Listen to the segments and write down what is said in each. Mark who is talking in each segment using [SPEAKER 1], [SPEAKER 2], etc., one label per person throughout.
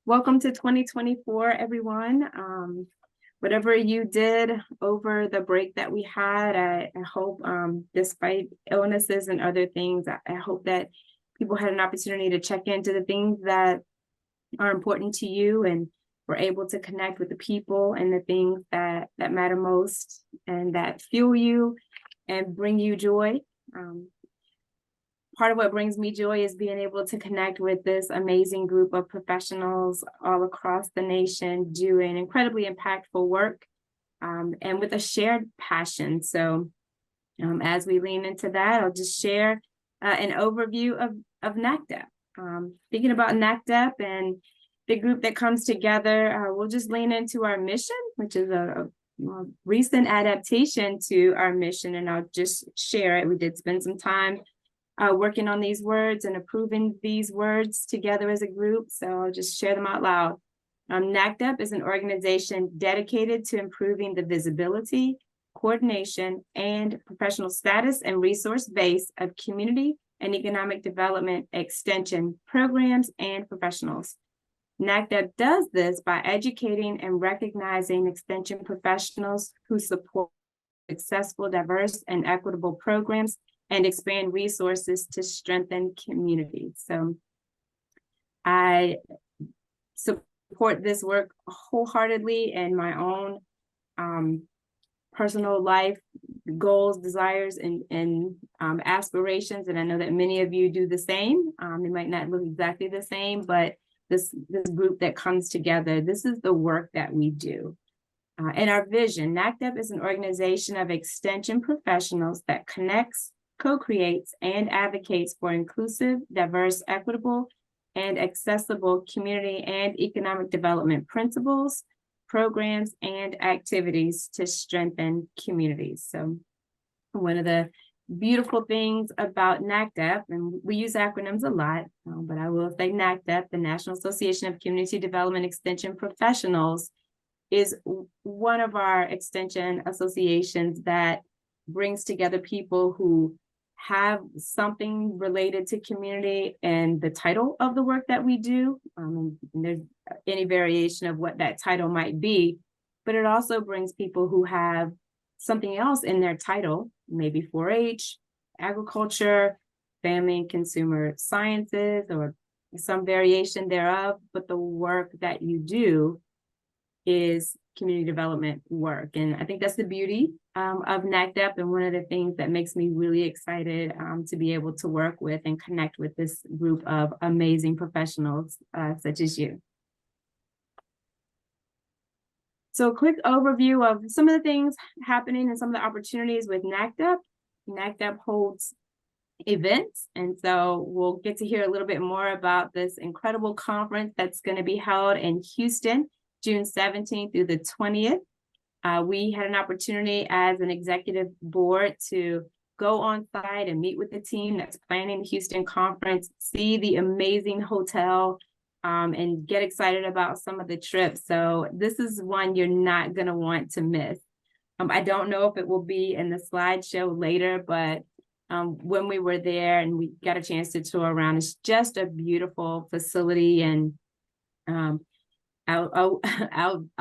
[SPEAKER 1] Welcome to 2024, everyone. Whatever you did over the break that we had, I hope, despite illnesses and other things, I hope that people had an opportunity to check into the things that are important to you and were able to connect with the people and the things that matter most and that fuel you and bring you joy. Part of what brings me joy is being able to connect with this amazing group of professionals all across the nation doing incredibly impactful work and with a shared passion. So as we lean into that, I'll just share an overview of NACDEP. Thinking about NACDEP and the group that comes together, we'll just lean into our mission, which is a recent adaptation to our mission, and I'll just share it. We did spend some time working on these words and approving these words together as a group. So I'll just share them out loud. NACDEP is an organization dedicated to improving the visibility, coordination, and professional status and resource base of community and economic development extension programs and professionals. NACDEP does this by educating and recognizing extension professionals who support successful, diverse, and equitable programs and expand resources to strengthen communities. So I support this work wholeheartedly in my own personal life, goals, desires, and aspirations. And I know that many of you do the same. It might not look exactly the same, but this group that comes together, this is the work that we do. And our vision, NACDEP is an organization of extension professionals that connects, co-creates, and advocates for inclusive, diverse, equitable, and accessible community and economic development principles, programs, and activities to strengthen communities. So one of the beautiful things about NACDEP, and we use acronyms a lot, but I will say NACDEP, the National Association of Community Development Extension Professionals, is one of our extension associations that brings together people who have something related to community and the title of the work that we do. And there's any variation of what that title might be, but it also brings people who have something else in their title, maybe 4-H, agriculture, family and consumer sciences, or some variation thereof, but the work that you do is community development work. And I think that's the beauty of NACDEP, and one of the things that makes me really excited to be able to work with and connect with this group of amazing professionals such as you. So a quick overview of some of the things happening and some of the opportunities with NACDEP. NACDEP holds events, and so we'll get to hear a little bit more about this incredible conference that's going to be held in Houston, June 17th through the 20th. We had an opportunity as an executive board to go on site and meet with the team that's planning the Houston conference, see the amazing hotel, and get excited about some of the trips. So this is one you're not going to want to miss. I don't know if it will be in the slideshow later, but when we were there and we got a chance to tour around, it's just a beautiful facility. And I'll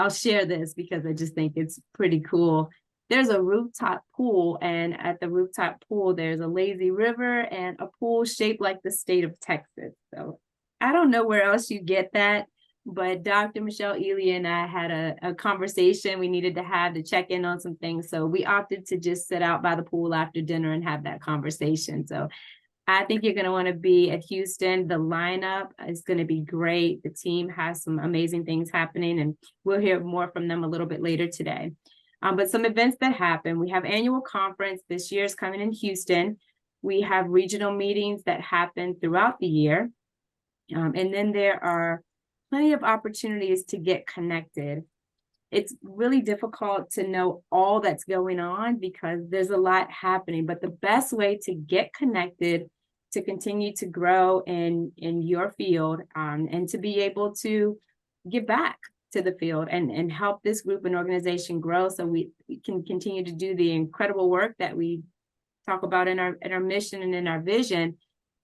[SPEAKER 1] share this because I just think it's pretty cool. There's a rooftop pool, and at the rooftop pool, there's a lazy river and a pool shaped like the state of Texas. So I don't know where else you get that, but Dr. Michelle Ely and I had a conversation we needed to have to check in on some things. So we opted to just sit out by the pool after dinner and have that conversation. So I think you're going to want to be at Houston. The lineup is going to be great. The team has some amazing things happening, and we'll hear more from them a little bit later today. But some events that happen, we have annual conference this year is coming in Houston. We have regional meetings that happen throughout the year. And then there are plenty of opportunities to get connected. It's really difficult to know all that's going on because there's a lot happening, but the best way to get connected, to continue to grow in your field, and to be able to give back to the field and help this group and organization grow so we can continue to do the incredible work that we talk about in our mission and in our vision,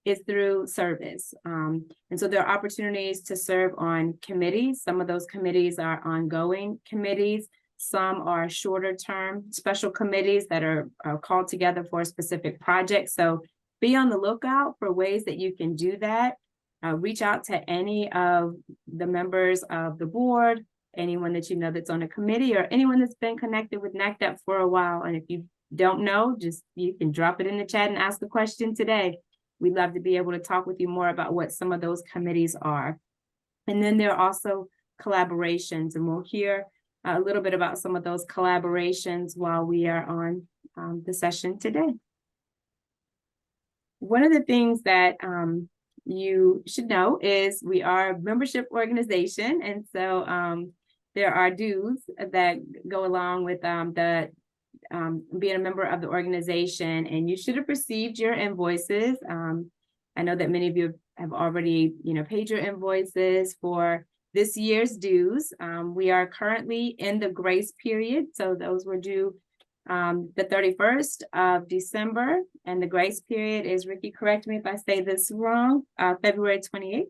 [SPEAKER 1] is through service. And so there are opportunities to serve on committees. Some of those committees are ongoing committees. Some are shorter term special committees that are called together for a specific project. So be on the lookout for ways that you can do that. Reach out to any of the members of the board, anyone that you know that's on a committee, or anyone that's been connected with NACDEP for a while. And if you don't know, you can drop it in the chat and ask a question today. We'd love to be able to talk with you more about what some of those committees are. And then there are also collaborations, and we'll hear a little bit about some of those collaborations while we are on the session today. One of the things that you should know is we are a membership organization, and so there are dues that go along with being a member of the organization, and you should have received your invoices. I know that many of you have already, paid your invoices for this year's dues. We are currently in the grace period, so those were due the 31st of December, and the grace period is, Ricky, correct me if I say this wrong, February 28th.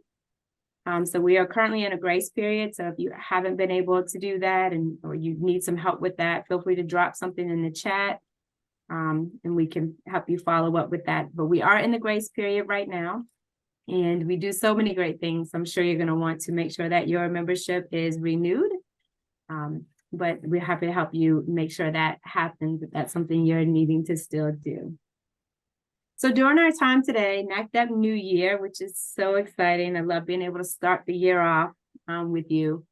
[SPEAKER 1] So we are currently in a grace period. So if you haven't been able to do that, or you need some help with that, feel free to drop something in the chat, and we can help you follow up with that. But we are in the grace period right now, and we do so many great things. I'm sure you're going to want to make sure that your membership is renewed. But we're happy to help you make sure that happens if that's something you're needing to still do. So during our time today, NACDEP New Year, which is so exciting. I love being able to start the year off with you.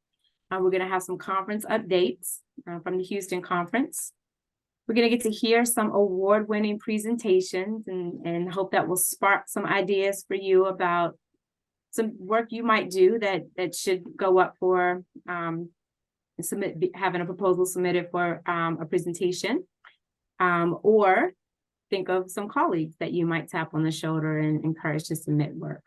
[SPEAKER 1] We're going to have some conference updates from the Houston conference. We're going to get to hear some award-winning presentations, and hope that will spark some ideas for you about some work you might do that should go up for having a proposal submitted for a presentation, or think of some colleagues that you might tap on the shoulder and encourage to submit work.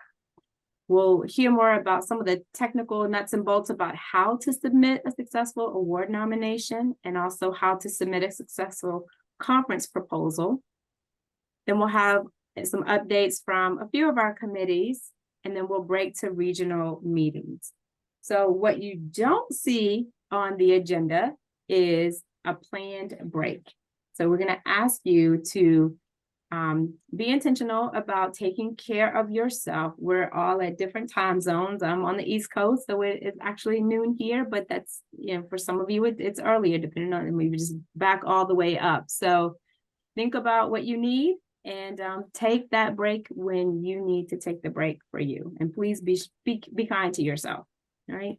[SPEAKER 1] We'll hear more about some of the technical nuts and bolts about how to submit a successful award nomination, and also how to submit a successful conference proposal. Then we'll have some updates from a few of our committees, and then we'll break to regional meetings. So what you don't see on the agenda is a planned break. So we're going to ask you to be intentional about taking care of yourself. We're all at different time zones. I'm on the East Coast, so it's actually noon here, but that's, for some of you, it's earlier, depending on, we just back all the way up. So think about what you need, and take that break when you need to take the break for you. And please be kind to yourself. All right.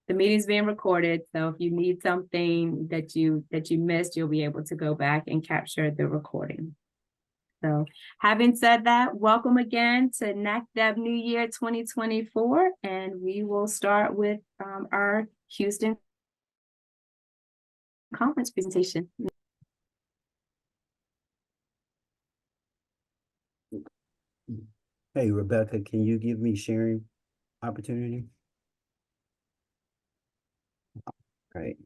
[SPEAKER 1] The meeting's being recorded, so if you need something that you missed, you'll be able to go back and capture the recording. So having said that, welcome again to NACDEP New Year 2024, and we will start with our Houston conference presentation.
[SPEAKER 2] Hey, Rebecca, can you give me sharing opportunity? Right.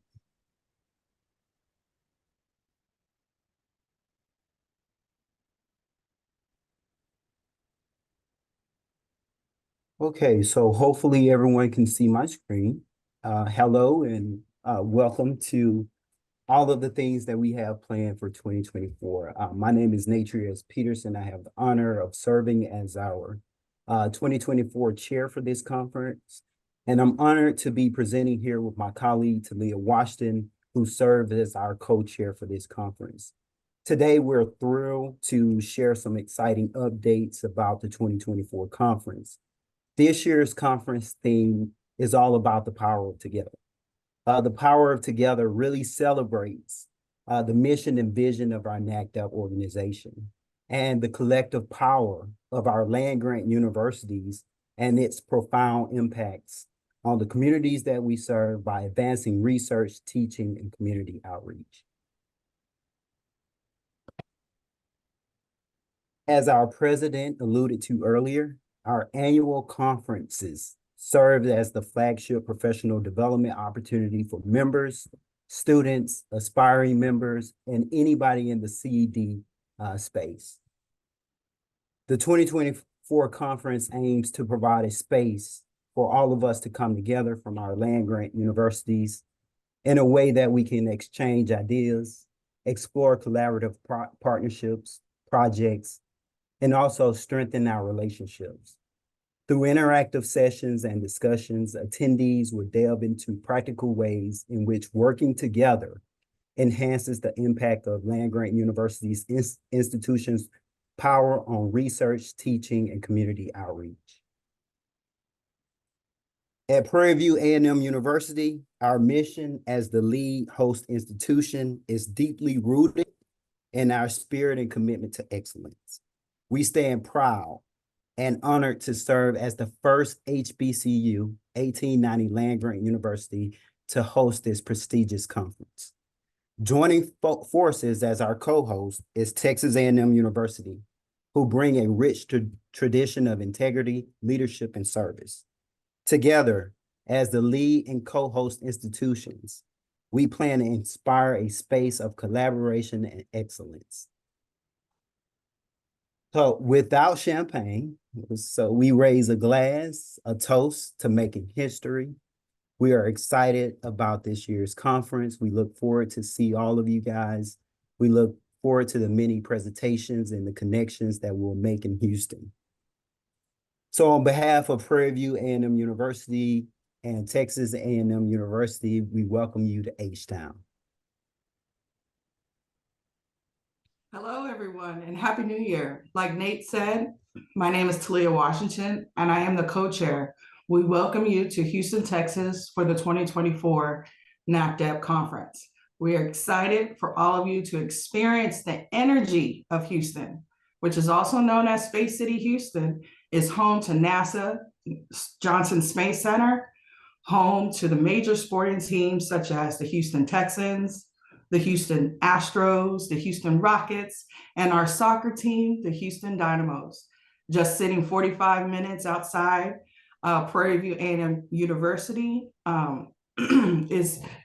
[SPEAKER 2] Okay, so hopefully everyone can see my screen. Hello and welcome to all of the things that we have planned for 2024. My name is Natrius Peterson. I have the honor of serving as our 2024 chair for this conference. And I'm honored to be presenting here with my colleague, Talia Washington, who served as our co-chair for this conference. Today, we're thrilled to share some exciting updates about the 2024 conference. This year's conference theme is all about the power of together. The power of together really celebrates the mission and vision of our NACDEP organization and the collective power of our land-grant universities and its profound impacts on the communities that we serve by advancing research, teaching, and community outreach. As our president alluded to earlier, our annual conferences serve as the flagship professional development opportunity for members, students, aspiring members, and anybody in the CED space. The 2024 conference aims to provide a space for all of us to come together from our land-grant universities in a way that we can exchange ideas, explore collaborative partnerships, projects, and also strengthen our relationships. Through interactive sessions and discussions, attendees will delve into practical ways in which working together enhances the impact of land-grant universities' institutions' power on research, teaching, and community outreach. At Prairie View A&M University, our mission as the lead host institution is deeply rooted in our spirit and commitment to excellence. We stand proud and honored to serve as the first HBCU 1890 land-grant university to host this prestigious conference. Joining forces as our co-host is Texas A&M University, who bring a rich tradition of integrity, leadership, and service. Together, as the lead and co-host institutions, we plan to inspire a space of collaboration and excellence. So without champagne, we raise a glass, a toast to making history. We are excited about this year's conference. We look forward to see all of you guys. We look forward to the many presentations and the connections that we'll make in Houston. So on behalf of Prairie View A&M University and Texas A&M University, we welcome you to H-Town.
[SPEAKER 3] Hello, everyone, and Happy New Year. Like Nate said, my name is Talia Washington, and I am the co-chair. We welcome you to Houston, Texas for the 2024 NACDEP conference. We are excited for all of you to experience the energy of Houston, which is also known as Space City Houston, is home to NASA Johnson Space Center, home to the major sporting teams such as the Houston Texans, the Houston Astros, the Houston Rockets, and our soccer team, the Houston Dynamos. Just sitting 45 minutes outside Prairie View A&M University,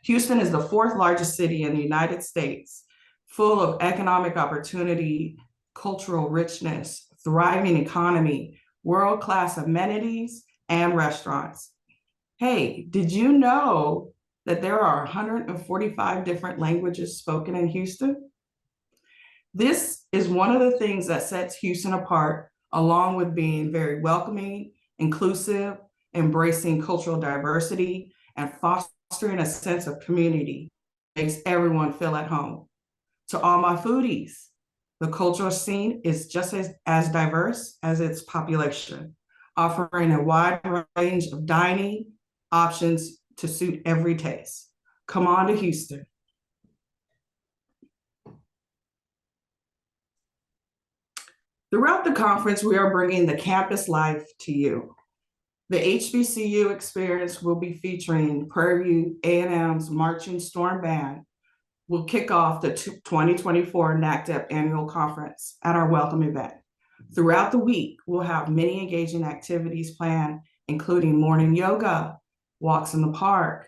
[SPEAKER 3] Houston is the fourth largest city in the United States, full of economic opportunity, cultural richness, thriving economy, world-class amenities, and restaurants. Hey, did you know that there are 145 different languages spoken in Houston? This is one of the things that sets Houston apart, along with being very welcoming, inclusive, embracing cultural diversity, and fostering a sense of community. Makes everyone feel at home. To all my foodies, the cultural scene is just as diverse as its population, offering a wide range of dining options to suit every taste. Come on to Houston. Throughout the conference, we are bringing the campus life to you. The HBCU experience will be featuring Prairie View A&M's Marching Storm Band. Will kick off the 2024 NACDEP annual conference at our welcome event. Throughout the week, we'll have many engaging activities planned, including morning yoga, walks in the park,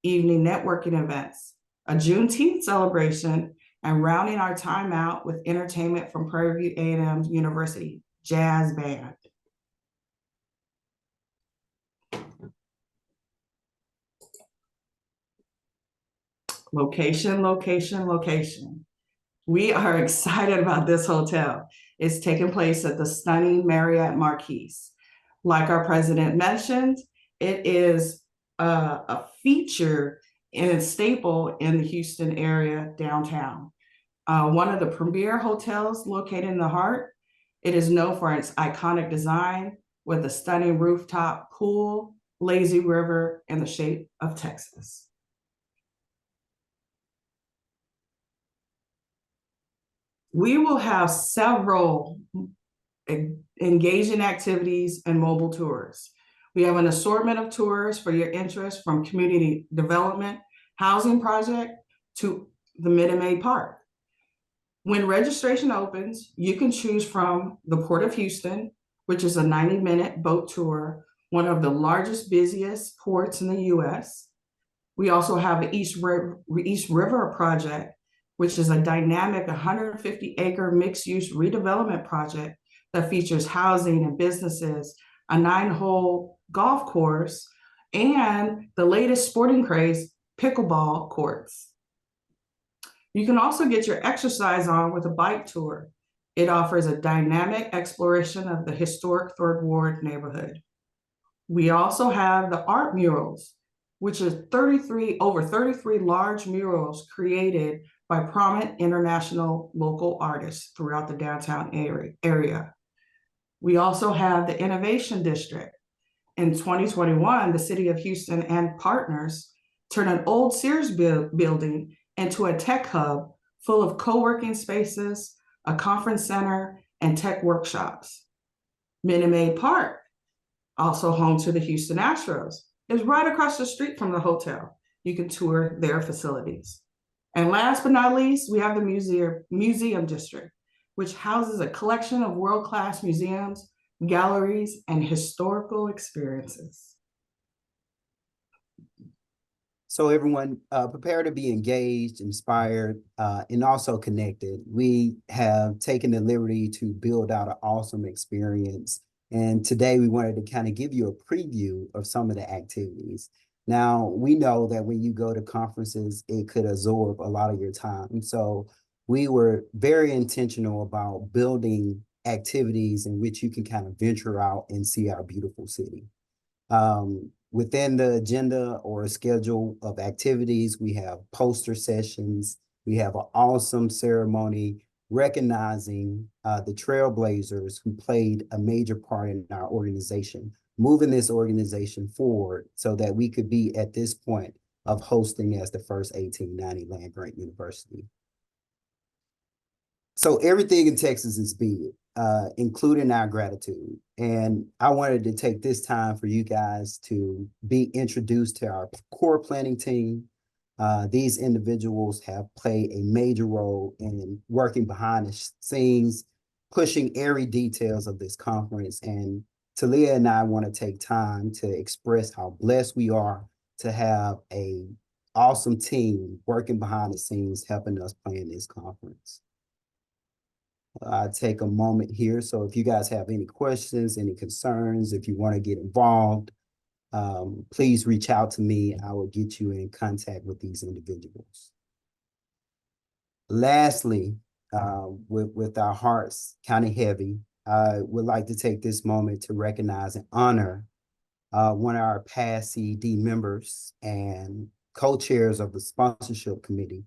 [SPEAKER 3] evening networking events, a Juneteenth celebration, and rounding our time out with entertainment from Prairie View A&M University Jazz Band. Location, location, location. We are excited about this hotel. It's taking place at the stunning Marriott Marquis. Like our president mentioned, it is a feature and a staple in the Houston area downtown. One of the premier hotels located in the heart. It is known for its iconic design with a stunning rooftop pool, lazy river, and the shape of Texas. We will have several engaging activities and mobile tours. We have an assortment of tours for your interest, from community development, housing project, to the Minute Maid Park. When registration opens, you can choose from the Port of Houston, which is a 90-minute boat tour, one of the largest, busiest ports in the US. We also have the East River project, which is a dynamic 150-acre mixed-use redevelopment project that features housing and businesses, a 9-hole golf course, and the latest sporting craze, pickleball courts. You can also get your exercise on with a bike tour. It offers a dynamic exploration of the historic Third Ward neighborhood. We also have the art murals, which is over 33 large murals created by prominent international local artists throughout the downtown area. We also have the Innovation District. In 2021, the City of Houston and partners turned an old Sears building into a tech hub full of co-working spaces, a conference center, and tech workshops. Minute Maid Park, also home to the Houston Astros, is right across the street from the hotel. You can tour their facilities. And last but not least, we have the Museum District, which houses a collection of world-class museums, galleries, and historical experiences.
[SPEAKER 2] So everyone, prepare to be engaged, inspired, and also connected. We have taken the liberty to build out an awesome experience. And today we wanted to kind of give you a preview of some of the activities. Now, we know that when you go to conferences, it could absorb a lot of your time. So we were very intentional about building activities in which you can kind of venture out and see our beautiful city. Within the agenda or schedule of activities, we have poster sessions. We have an awesome ceremony recognizing the trailblazers who played a major part in our organization, moving this organization forward so that we could be at this point of hosting as the first 1890 land-grant university. So everything in Texas is big, including our gratitude. And I wanted to take this time for you guys to be introduced to our core planning team. These individuals have played a major role in working behind the scenes, pushing every details of this conference. And Talia and I want to take time to express how blessed we are to have an awesome team working behind the scenes, helping us plan this conference. Take a moment here. So if you guys have any questions, any concerns, if you want to get involved, please reach out to me. I will get you in contact with these individuals. Lastly, with our hearts kind of heavy, I would like to take this moment to recognize and honor one of our past CED members and co-chairs of the sponsorship committee,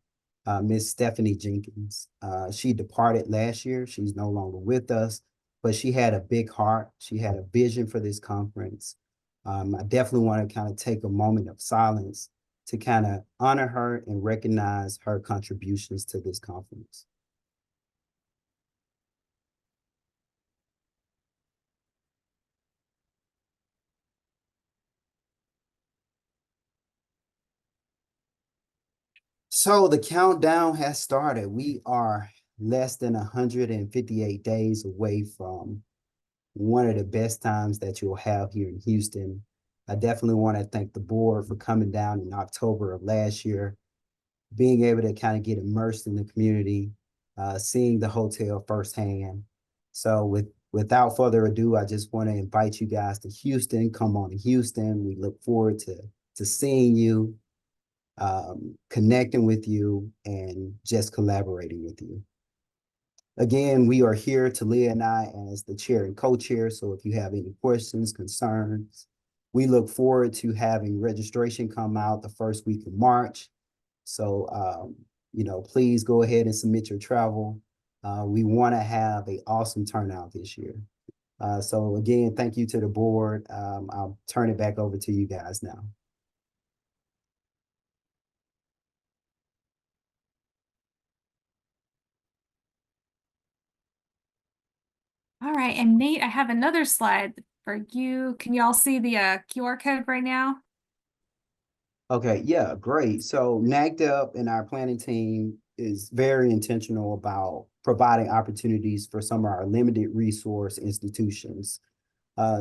[SPEAKER 2] Miss Stephanie Jenkins. She departed last year. She's no longer with us, but she had a big heart. She had a vision for this conference. I definitely want to kind of take a moment of silence to kind of honor her and recognize her contributions to this conference. So the countdown has started. We are less than 158 days away from one of the best times that you'll have here in Houston. I definitely want to thank the board for coming down in October of last year, being able to kind of get immersed in the community, seeing the hotel firsthand. So without further ado, I just want to invite you guys to Houston. Come on to Houston. We look forward to seeing you, connecting with you, and just collaborating with you. Again, we are here, Talia and I, as the chair and co-chair. So if you have any questions, concerns, we look forward to having registration come out the first week of March. So, please go ahead and submit your travel. We want to have an awesome turnout this year. So again, thank you to the board. I'll turn it back over to you guys now.
[SPEAKER 4] All right, and Nate, I have another slide for you. Can y'all see the QR code right now?
[SPEAKER 2] Okay, yeah, great. So NACDEP and our planning team is very intentional about providing opportunities for some of our limited resource institutions.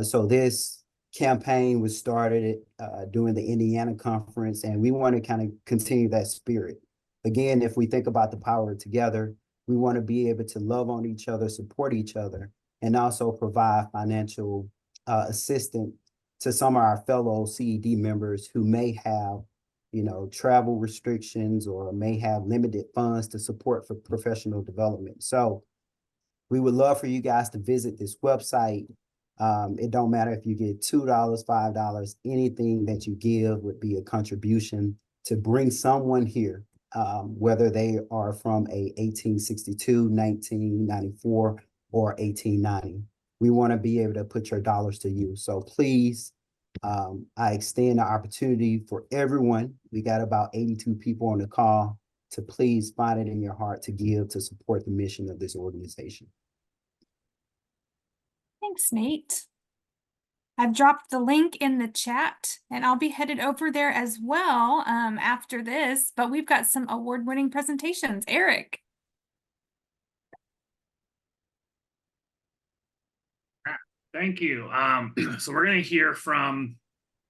[SPEAKER 2] So this campaign was started during the Indiana conference, and we want to kind of continue that spirit. Again, if we think about the power together, we want to be able to love on each other, support each other, and also provide financial assistance to some of our fellow CED members who may have, travel restrictions or may have limited funds to support for professional development. So we would love for you guys to visit this website. It don't matter if you get $2, $5, anything that you give would be a contribution to bring someone here, whether they are from a 1862, 1994, or 1890. We want to be able to put your dollars to use. So please, I extend the opportunity for everyone. We got about 82 people on the call to please find it in your heart to give to support the mission of this organization.
[SPEAKER 4] Thanks, Nate. I've dropped the link in the chat and I'll be headed over there as well after this, but we've got some award-winning presentations. Eric.
[SPEAKER 5] Thank you. So we're going to hear from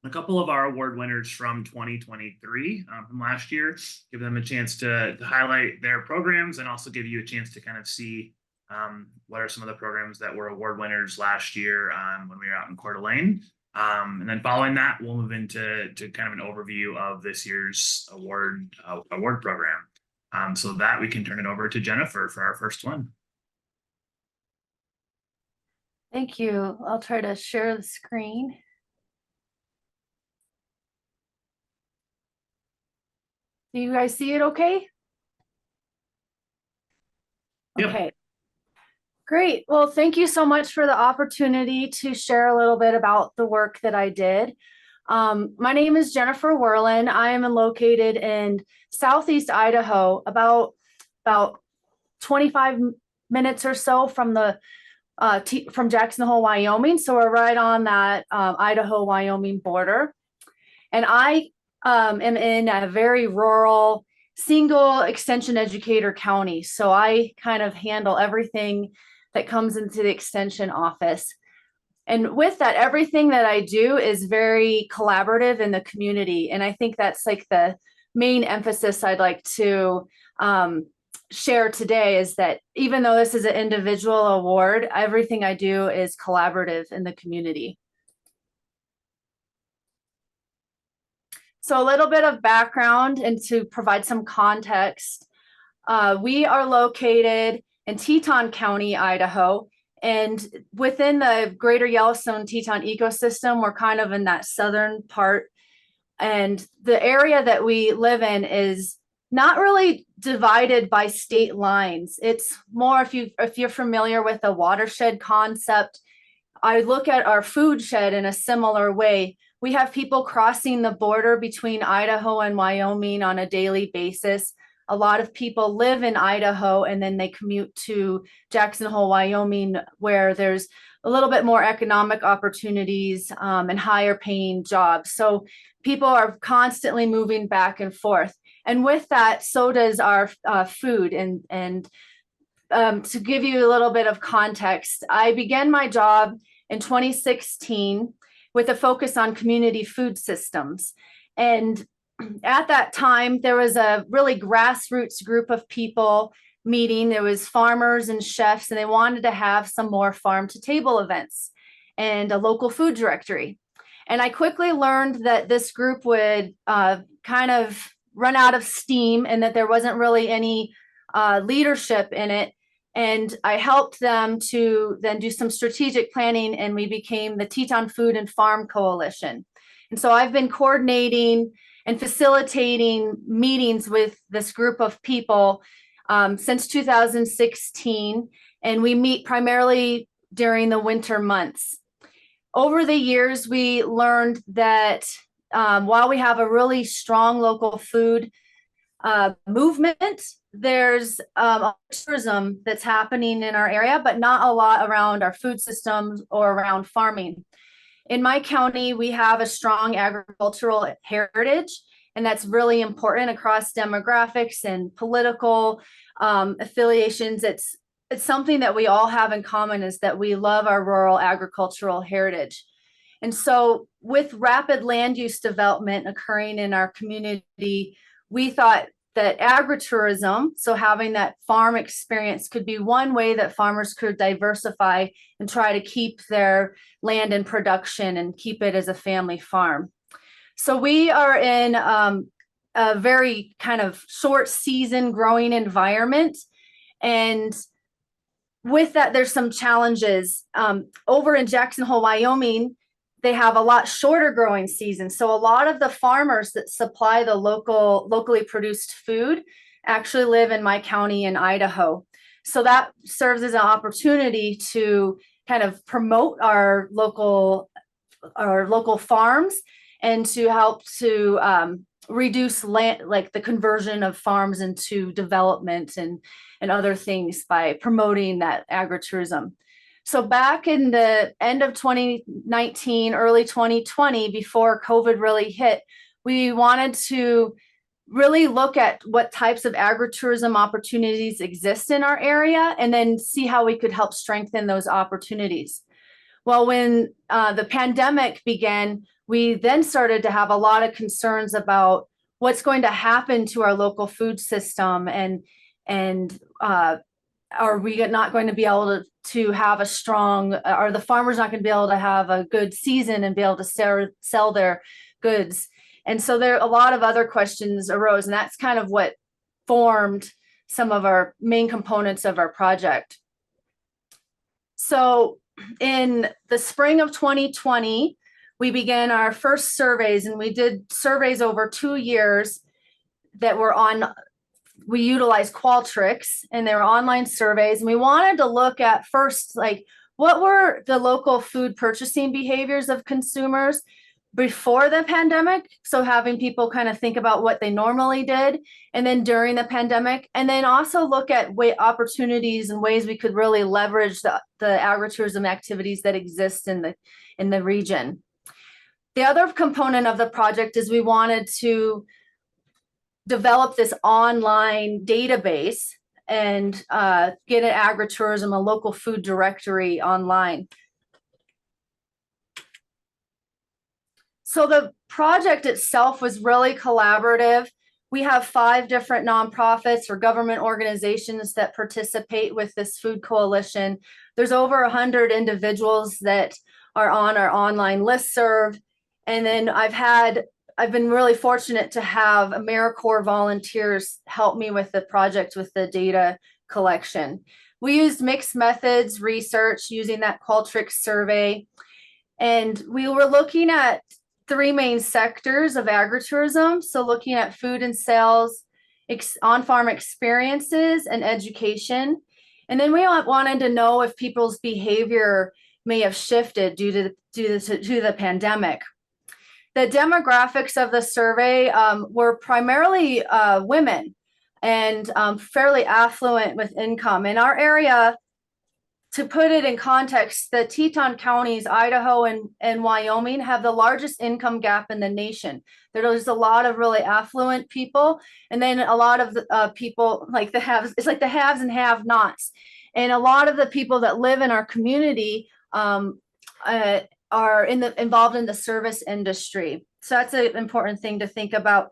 [SPEAKER 5] a couple of our award winners from 2023 from last year, give them a chance to highlight their programs and also give you a chance to kind of see what are some of the programs that were award winners last year when we were out in Coeur d'Alene. And then following that, we'll move into kind of an overview of this year's award program. So that we can turn it over to Jennifer for our first one.
[SPEAKER 6] Thank you. I'll try to share the screen. Do you guys see it okay?
[SPEAKER 5] Yep.
[SPEAKER 6] Okay. Great. Well, thank you so much for the opportunity to share a little bit about the work that I did. My name is Jennifer Werlin. I am located in Southeast Idaho, about 25 minutes or so from from Jackson Hole, Wyoming. So we're right on that Idaho-Wyoming border. And I am in a very rural, single extension educator county. So I kind of handle everything that comes into the extension office. And with that, everything that I do is very collaborative in the community. And I think that's like the main emphasis I'd like to share today, is that even though this is an individual award, everything I do is collaborative in the community. So a little bit of background and to provide some context. We are located in Teton County, Idaho, and within the greater Yellowstone-Teton ecosystem, we're kind of in that southern part. And the area that we live in is not really divided by state lines. It's more, if you're familiar with the watershed concept, I look at our food shed in a similar way. We have people crossing the border between Idaho and Wyoming on a daily basis. A lot of people live in Idaho and then they commute to Jackson Hole, Wyoming, where there's a little bit more economic opportunities and higher paying jobs. So people are constantly moving back and forth. And with that, so does our food. And to give you a little bit of context, I began my job in 2016 with a focus on community food systems. And at that time, there was a really grassroots group of people meeting. There was farmers and chefs, and they wanted to have some more farm to table events and a local food directory. And I quickly learned that this group would kind of run out of steam and that there wasn't really any leadership in it. And I helped them to then do some strategic planning, and we became the Teton Food and Farm Coalition. And so I've been coordinating and facilitating meetings with this group of people since 2016, and we meet primarily during the winter months. Over the years, we learned that while we have a really strong local food movement, there's tourism that's happening in our area, but not a lot around our food systems or around farming. In my county, we have a strong agricultural heritage, and that's really important across demographics and political affiliations. It's something that we all have in common, is that we love our rural agricultural heritage. And so with rapid land use development occurring in our community, we thought that agritourism, so having that farm experience, could be one way that farmers could diversify and try to keep their land in production and keep it as a family farm. So we are in a very kind of short season growing environment. And with that, there's some challenges. Over in Jackson Hole, Wyoming, they have a lot shorter growing seasons. So a lot of the farmers that supply the locally produced food actually live in my county in Idaho. So that serves as an opportunity to kind of promote our local farms and to help to reduce land, like the conversion of farms into development and other things by promoting that agritourism. So back in the end of 2019, early 2020, before COVID really hit, we wanted to really look at what types of agritourism opportunities exist in our area and then see how we could help strengthen those opportunities. Well, when the pandemic began, we then started to have a lot of concerns about what's going to happen to our local food system and are we not going to be able to have a strong, are the farmers not going to be able to have a good season and be able to sell their goods? And so there a lot of other questions arose, and that's kind of what formed some of our main components of our project. So in the spring of 2020, we began our first surveys, and we did surveys over 2 years that were we utilized Qualtrics, and they were online surveys. And we wanted to look at first, like, what were the local food purchasing behaviors of consumers before the pandemic? So having people kind of think about what they normally did, and then during the pandemic, and then also look at opportunities and ways we could really leverage the agritourism activities that exist in the region. The other component of the project is we wanted to develop this online database and get an agritourism, a local food directory online. So the project itself was really collaborative. We have 5 different nonprofits or government organizations that participate with this food coalition. There's over 100 individuals that are on our online listserv. And then I've been really fortunate to have AmeriCorps volunteers help me with the project with the data collection. We used mixed methods research using that Qualtrics survey. And we were looking at 3 main sectors of agritourism. So looking at food and sales, on-farm experiences, and education. And then we wanted to know if people's behavior may have shifted due to the pandemic. The demographics of the survey were primarily women and fairly affluent with income. In our area, to put it in context, the Teton counties, Idaho and Wyoming, have the largest income gap in the nation. There's a lot of really affluent people, and then a lot of the people like the haves. It's like the haves and have-nots. And a lot of the people that live in our community are involved in the service industry. So that's an important thing to think about.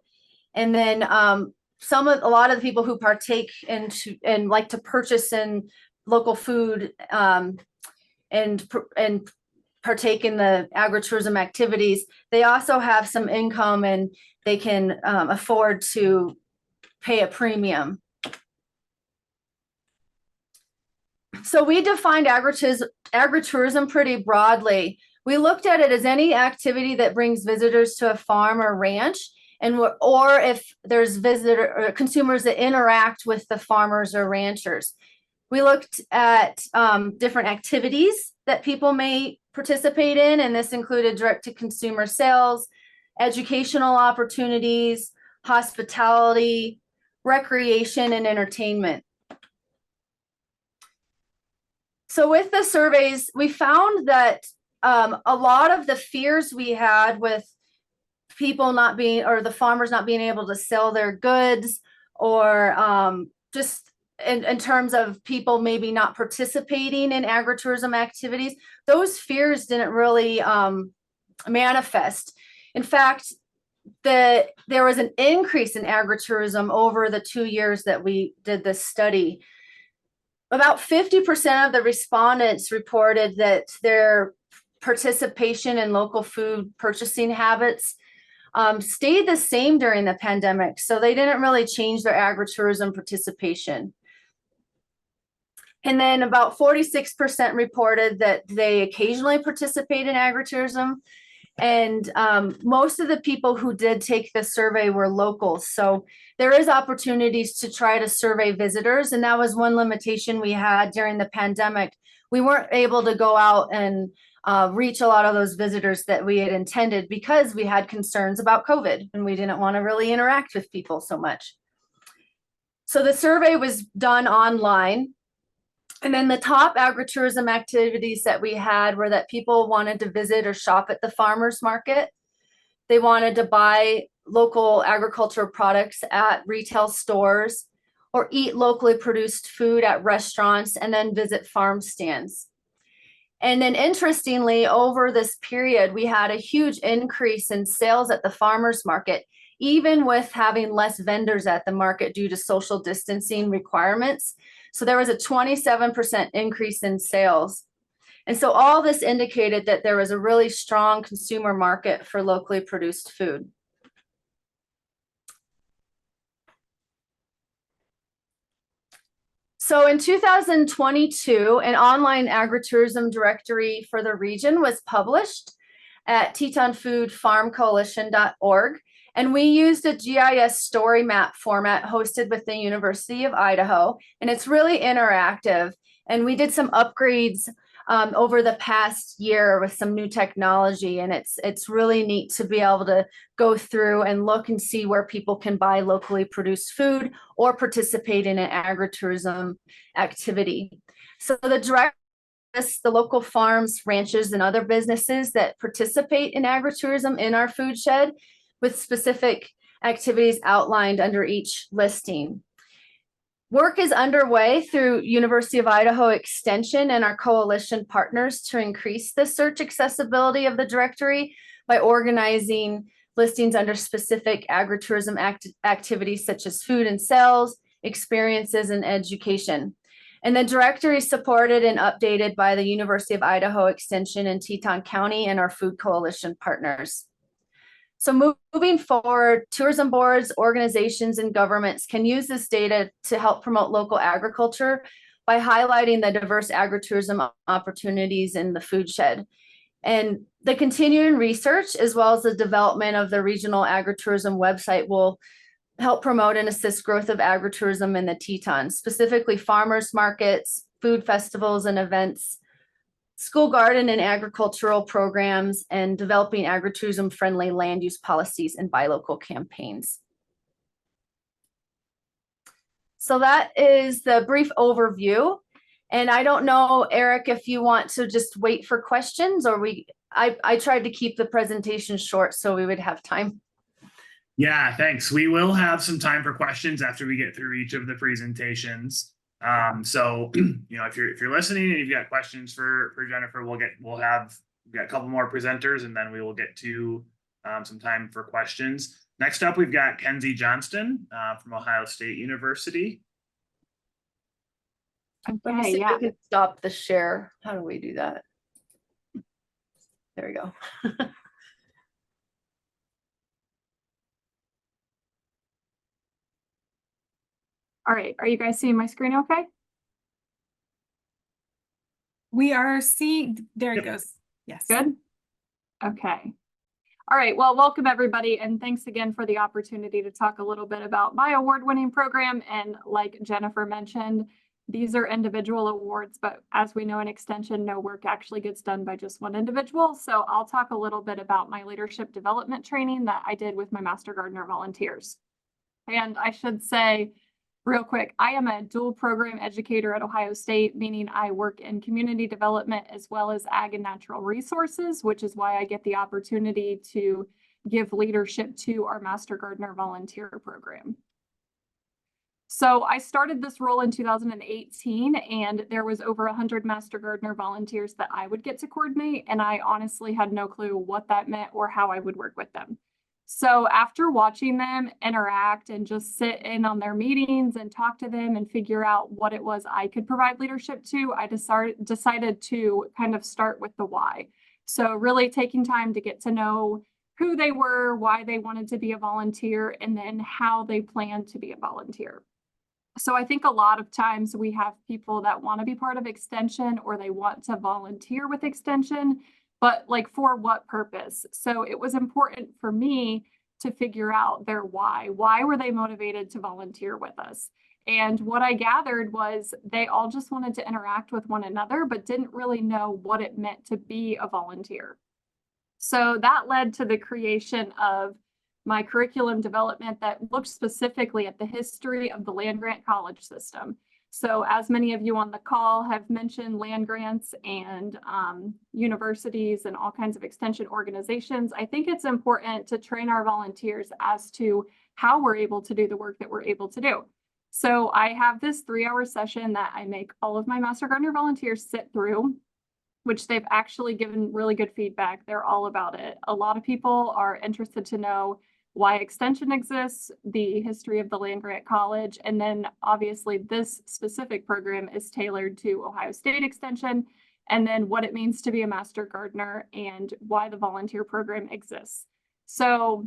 [SPEAKER 6] And then a lot of the people who partake and like to purchase in local food and partake in the agritourism activities, they also have some income and they can afford to pay a premium. So we defined agritourism pretty broadly. We looked at it as any activity that brings visitors to a farm or ranch, or if there's consumers that interact with the farmers or ranchers. We looked at different activities that people may participate in, and this included direct-to-consumer sales, educational opportunities, hospitality, recreation, and entertainment. So with the surveys, we found that a lot of the fears we had with people not being, or the farmers not being able to sell their goods, or just in terms of people maybe not participating in agritourism activities, those fears didn't really manifest. In fact, there was an increase in agritourism over the 2 years that we did this study. About 50% of the respondents reported that their participation in local food purchasing habits stayed the same during the pandemic. So they didn't really change their agritourism participation. And then about 46% reported that they occasionally participate in agritourism. And most of the people who did take the survey were locals. So there is opportunities to try to survey visitors. And that was one limitation we had during the pandemic. We weren't able to go out and reach a lot of those visitors that we had intended because we had concerns about COVID and we didn't want to really interact with people so much. So the survey was done online. And then the top agritourism activities that we had were that people wanted to visit or shop at the farmers market. They wanted to buy local agricultural products at retail stores or eat locally produced food at restaurants and then visit farm stands. And then interestingly, over this period, we had a huge increase in sales at the farmers market, even with having less vendors at the market due to social distancing requirements. So there was a 27% increase in sales. And so all this indicated that there was a really strong consumer market for locally produced food. So in 2022, an online agritourism directory for the region was published at TetonFoodFarmCoalition.org. And we used a GIS story map format hosted with the University of Idaho. And it's really interactive. And we did some upgrades over the past year with some new technology. And it's really neat to be able to go through and look and see where people can buy locally produced food or participate in an agritourism activity. So the direct the local farms, ranches, and other businesses that participate in agritourism in our food shed, with specific activities outlined under each listing. Work is underway through University of Idaho Extension and our coalition partners to increase the search accessibility of the directory by organizing listings under specific agritourism activities such as food and sales, experiences, and education. And the directory is supported and updated by the University of Idaho Extension in Teton County and our food coalition partners. So moving forward, tourism boards, organizations, and governments can use this data to help promote local agriculture by highlighting the diverse agritourism opportunities in the food shed. And the continuing research, as well as the development of the regional agritourism website, will help promote and assist growth of agritourism in the Tetons, specifically farmers markets, food festivals and events, school garden and agricultural programs, and developing agritourism-friendly land use policies and buy local campaigns. So that is the brief overview. And I don't know, Eric, if you want to just wait for questions, or I tried to keep the presentation short so we would have time.
[SPEAKER 5] Yeah, thanks. We will have some time for questions after we get through each of the presentations. So if you're listening and you've got questions for Jennifer, we've got a couple more presenters, and then we will get to some time for questions. Next up, we've got Kenzie Johnston from Ohio State University.
[SPEAKER 6] Let me see if we can stop the share. How do we do that? There we go.
[SPEAKER 7] All right, are you guys seeing my screen okay?
[SPEAKER 4] We are seeing, there it goes. Yes.
[SPEAKER 7] Good. Okay. All right, well, welcome everybody, and thanks again for the opportunity to talk a little bit about my award-winning program. And like Jennifer mentioned, these are individual awards, but as we know in Extension, no work actually gets done by just one individual. So I'll talk a little bit about my leadership development training that I did with my Master Gardener volunteers. And I should say, real quick, I am a dual program educator at Ohio State, meaning I work in community development as well as ag and natural resources, which is why I get the opportunity to give leadership to our Master Gardener volunteer program. So I started this role in 2018, and there was over 100 Master Gardener volunteers that I would get to coordinate, and I honestly had no clue what that meant or how I would work with them. So after watching them interact and just sit in on their meetings and talk to them and figure out what it was I could provide leadership to, I decided to kind of start with the why. So really taking time to get to know who they were, why they wanted to be a volunteer, and then how they plan to be a volunteer. So I think a lot of times we have people that want to be part of Extension or they want to volunteer with Extension, but like for what purpose? So it was important for me to figure out their why. Why were they motivated to volunteer with us? And what I gathered was they all just wanted to interact with one another, but didn't really know what it meant to be a volunteer. So that led to the creation of my curriculum development that looked specifically at the history of the land-grant college system. So as many of you on the call have mentioned land grants and universities and all kinds of extension organizations, I think it's important to train our volunteers as to how we're able to do the work that we're able to do. So I have this 3-hour session that I make all of my Master Gardener volunteers sit through, which they've actually given really good feedback. They're all about it. A lot of people are interested to know why Extension exists, the history of the land-grant college, and then obviously this specific program is tailored to Ohio State Extension, and then what it means to be a Master Gardener and why the volunteer program exists. So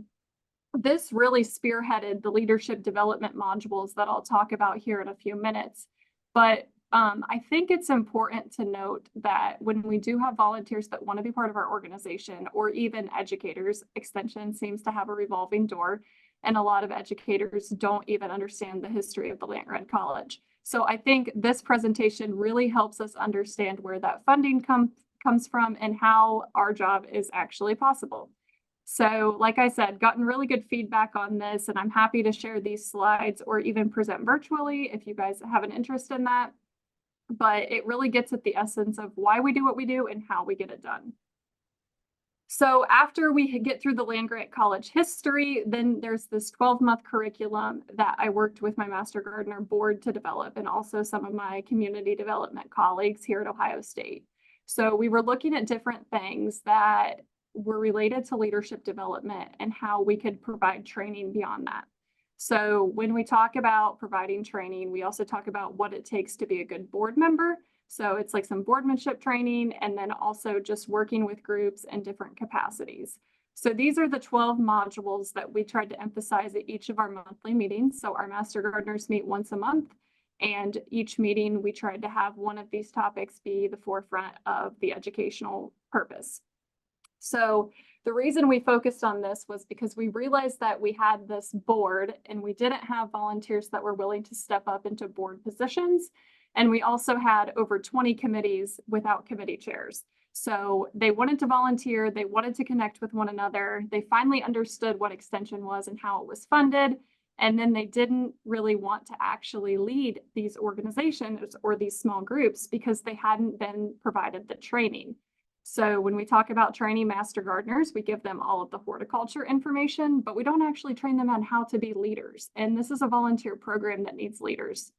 [SPEAKER 7] this really spearheaded the leadership development modules that I'll talk about here in a few minutes. But I think it's important to note that when we do have volunteers that want to be part of our organization, or even educators, Extension seems to have a revolving door, and a lot of educators don't even understand the history of the land-grant college. So I think this presentation really helps us understand where that funding comes from and how our job is actually possible. So like I said, gotten really good feedback on this, and I'm happy to share these slides or even present virtually if you guys have an interest in that. But it really gets at the essence of why we do what we do and how we get it done. So after we get through the land-grant college history, then there's this 12-month curriculum that I worked with my Master Gardener board to develop, and also some of my community development colleagues here at Ohio State. So we were looking at different things that were related to leadership development and how we could provide training beyond that. So when we talk about providing training, we also talk about what it takes to be a good board member. So it's like some boardmanship training, and then also just working with groups in different capacities. So these are the 12 modules that we tried to emphasize at each of our monthly meetings. So our Master Gardeners meet once a month, and each meeting we tried to have one of these topics be the forefront of the educational purpose. So the reason we focused on this was because we realized that we had this board and we didn't have volunteers that were willing to step up into board positions. And we also had over 20 committees without committee chairs. So they wanted to volunteer, they wanted to connect with one another. They finally understood what Extension was and how it was funded. And then they didn't really want to actually lead these organizations or these small groups because they hadn't been provided the training. So when we talk about training Master Gardeners, we give them all of the horticulture information, but we don't actually train them on how to be leaders. And this is a volunteer program that needs leaders.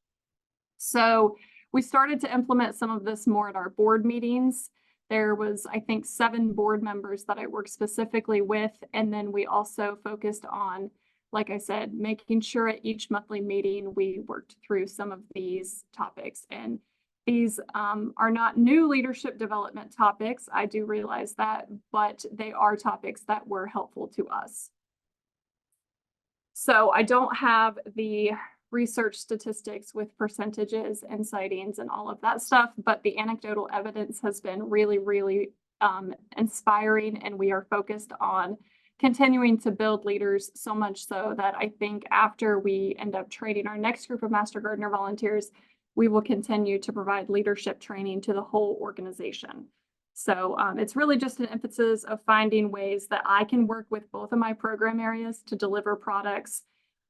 [SPEAKER 7] So we started to implement some of this more at our board meetings. There was, I think, 7 board members that I worked specifically with. And then we also focused on, like I said, making sure at each monthly meeting, we worked through some of these topics. And these are not new leadership development topics. I do realize that, but they are topics that were helpful to us. So I don't have the research statistics with percentages and sightings and all of that stuff, but the anecdotal evidence has been really, really inspiring, and we are focused on continuing to build leaders, so much so that I think after we end up training our next group of Master Gardener volunteers, we will continue to provide leadership training to the whole organization. So it's really just an emphasis of finding ways that I can work with both of my program areas to deliver products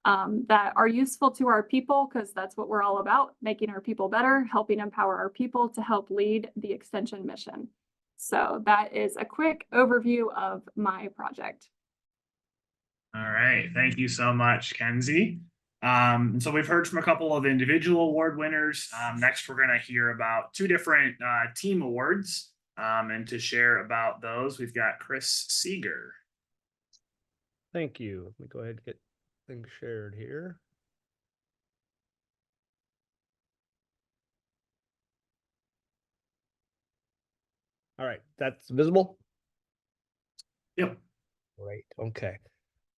[SPEAKER 7] that are useful to our people, because that's what we're all about, making our people better, helping empower our people to help lead the Extension mission. So that is a quick overview of my project.
[SPEAKER 5] All right, thank you so much, Kenzie. So we've heard from a couple of individual award winners. Next, we're going to hear about 2 different team awards. And to share about those, we've got Chris Seeger.
[SPEAKER 8] Thank you. Let me go ahead and get things shared here. All right, that's visible?
[SPEAKER 5] Yep.
[SPEAKER 8] Great, okay.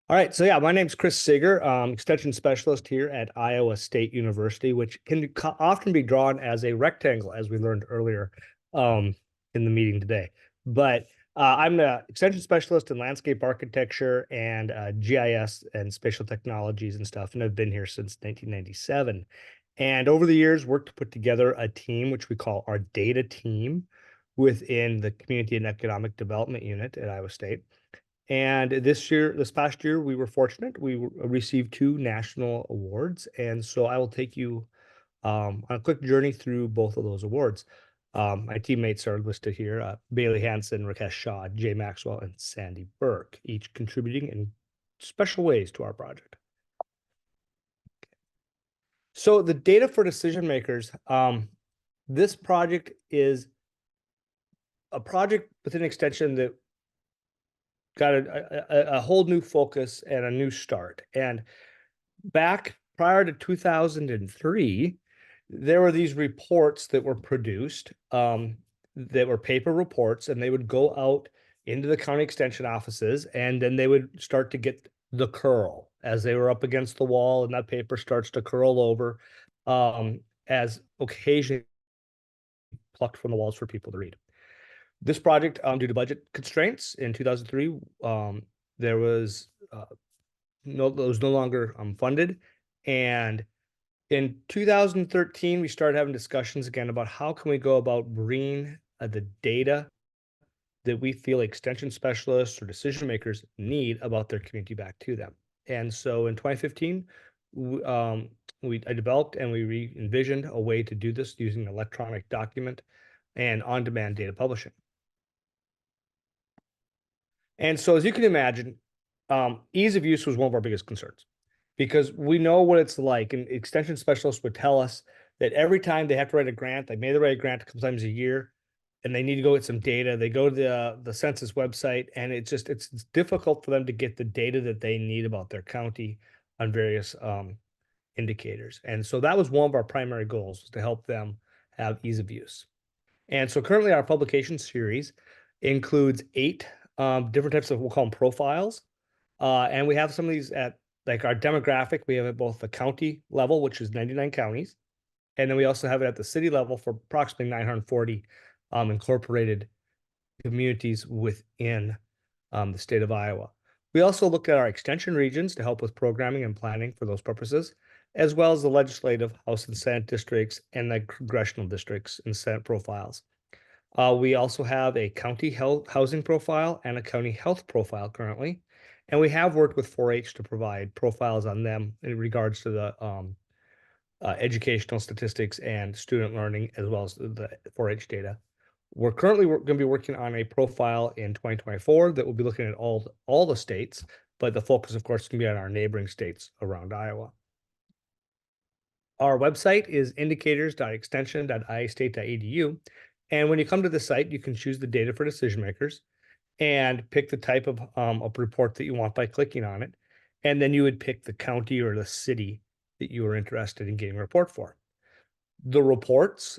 [SPEAKER 8] All right, so yeah, my name's Chris Seeger, extension specialist here at Iowa State University, which can often be drawn as a rectangle, as we learned earlier in the meeting today. But I'm the extension specialist in landscape architecture and GIS and spatial technologies and stuff, and I've been here since 1997. And over the years, worked to put together a team, which we call our data team, within the Community and Economic Development Unit at Iowa State. And this past year, we were fortunate. We received 2 national awards. And so I will take you on a quick journey through both of those awards. My teammates are listed here, Bailey Hansen, Rakesh Shah, Jay Maxwell, and Sandy Burke, each contributing in special ways to our project. So the data for decision makers, this project is a project with an extension that got a whole new focus and a new start. And back prior to 2003, there were these reports that were produced that were paper reports, and they would go out into the county extension offices, and then they would start to get the curl as they were up against the wall, and that paper starts to curl over as occasionally plucked from the walls for people to read. This project, due to budget constraints in 2003, there was no longer funded. And in 2013, we started having discussions again about how can we go about bringing the data that we feel extension specialists or decision makers need about their community back to them. And so in 2015, I developed and we re-envisioned a way to do this using electronic document and on-demand data publishing. And so as you can imagine, ease of use was one of our biggest concerns, because we know what it's like, and extension specialists would tell us that every time they have to write a grant, they may write a grant a couple times a year, and they need to go get some data. They go to the census website, and it's difficult for them to get the data that they need about their county on various indicators. And so that was one of our primary goals, was to help them have ease of use. And so currently our publication series includes 8 different types of, we'll call them profiles. And we have some of these at like our demographic. We have at both the county level, which is 99 counties. And then we also have it at the city level for approximately 940 incorporated communities within the state of Iowa. We also look at our extension regions to help with programming and planning for those purposes, as well as the legislative House and Senate districts and the congressional districts and Senate profiles. We also have a county housing profile and a county health profile currently. And we have worked with 4-H to provide profiles on them in regards to the educational statistics and student learning, as well as the 4-H data. We're currently going to be working on a profile in 2024 that will be looking at all the states, but the focus, of course, can be on our neighboring states around Iowa. Our website is indicators.extension.iastate.edu. And when you come to the site, you can choose the data for decision makers and pick the type of report that you want by clicking on it. And then you would pick the county or the city that you are interested in getting a report for. The reports,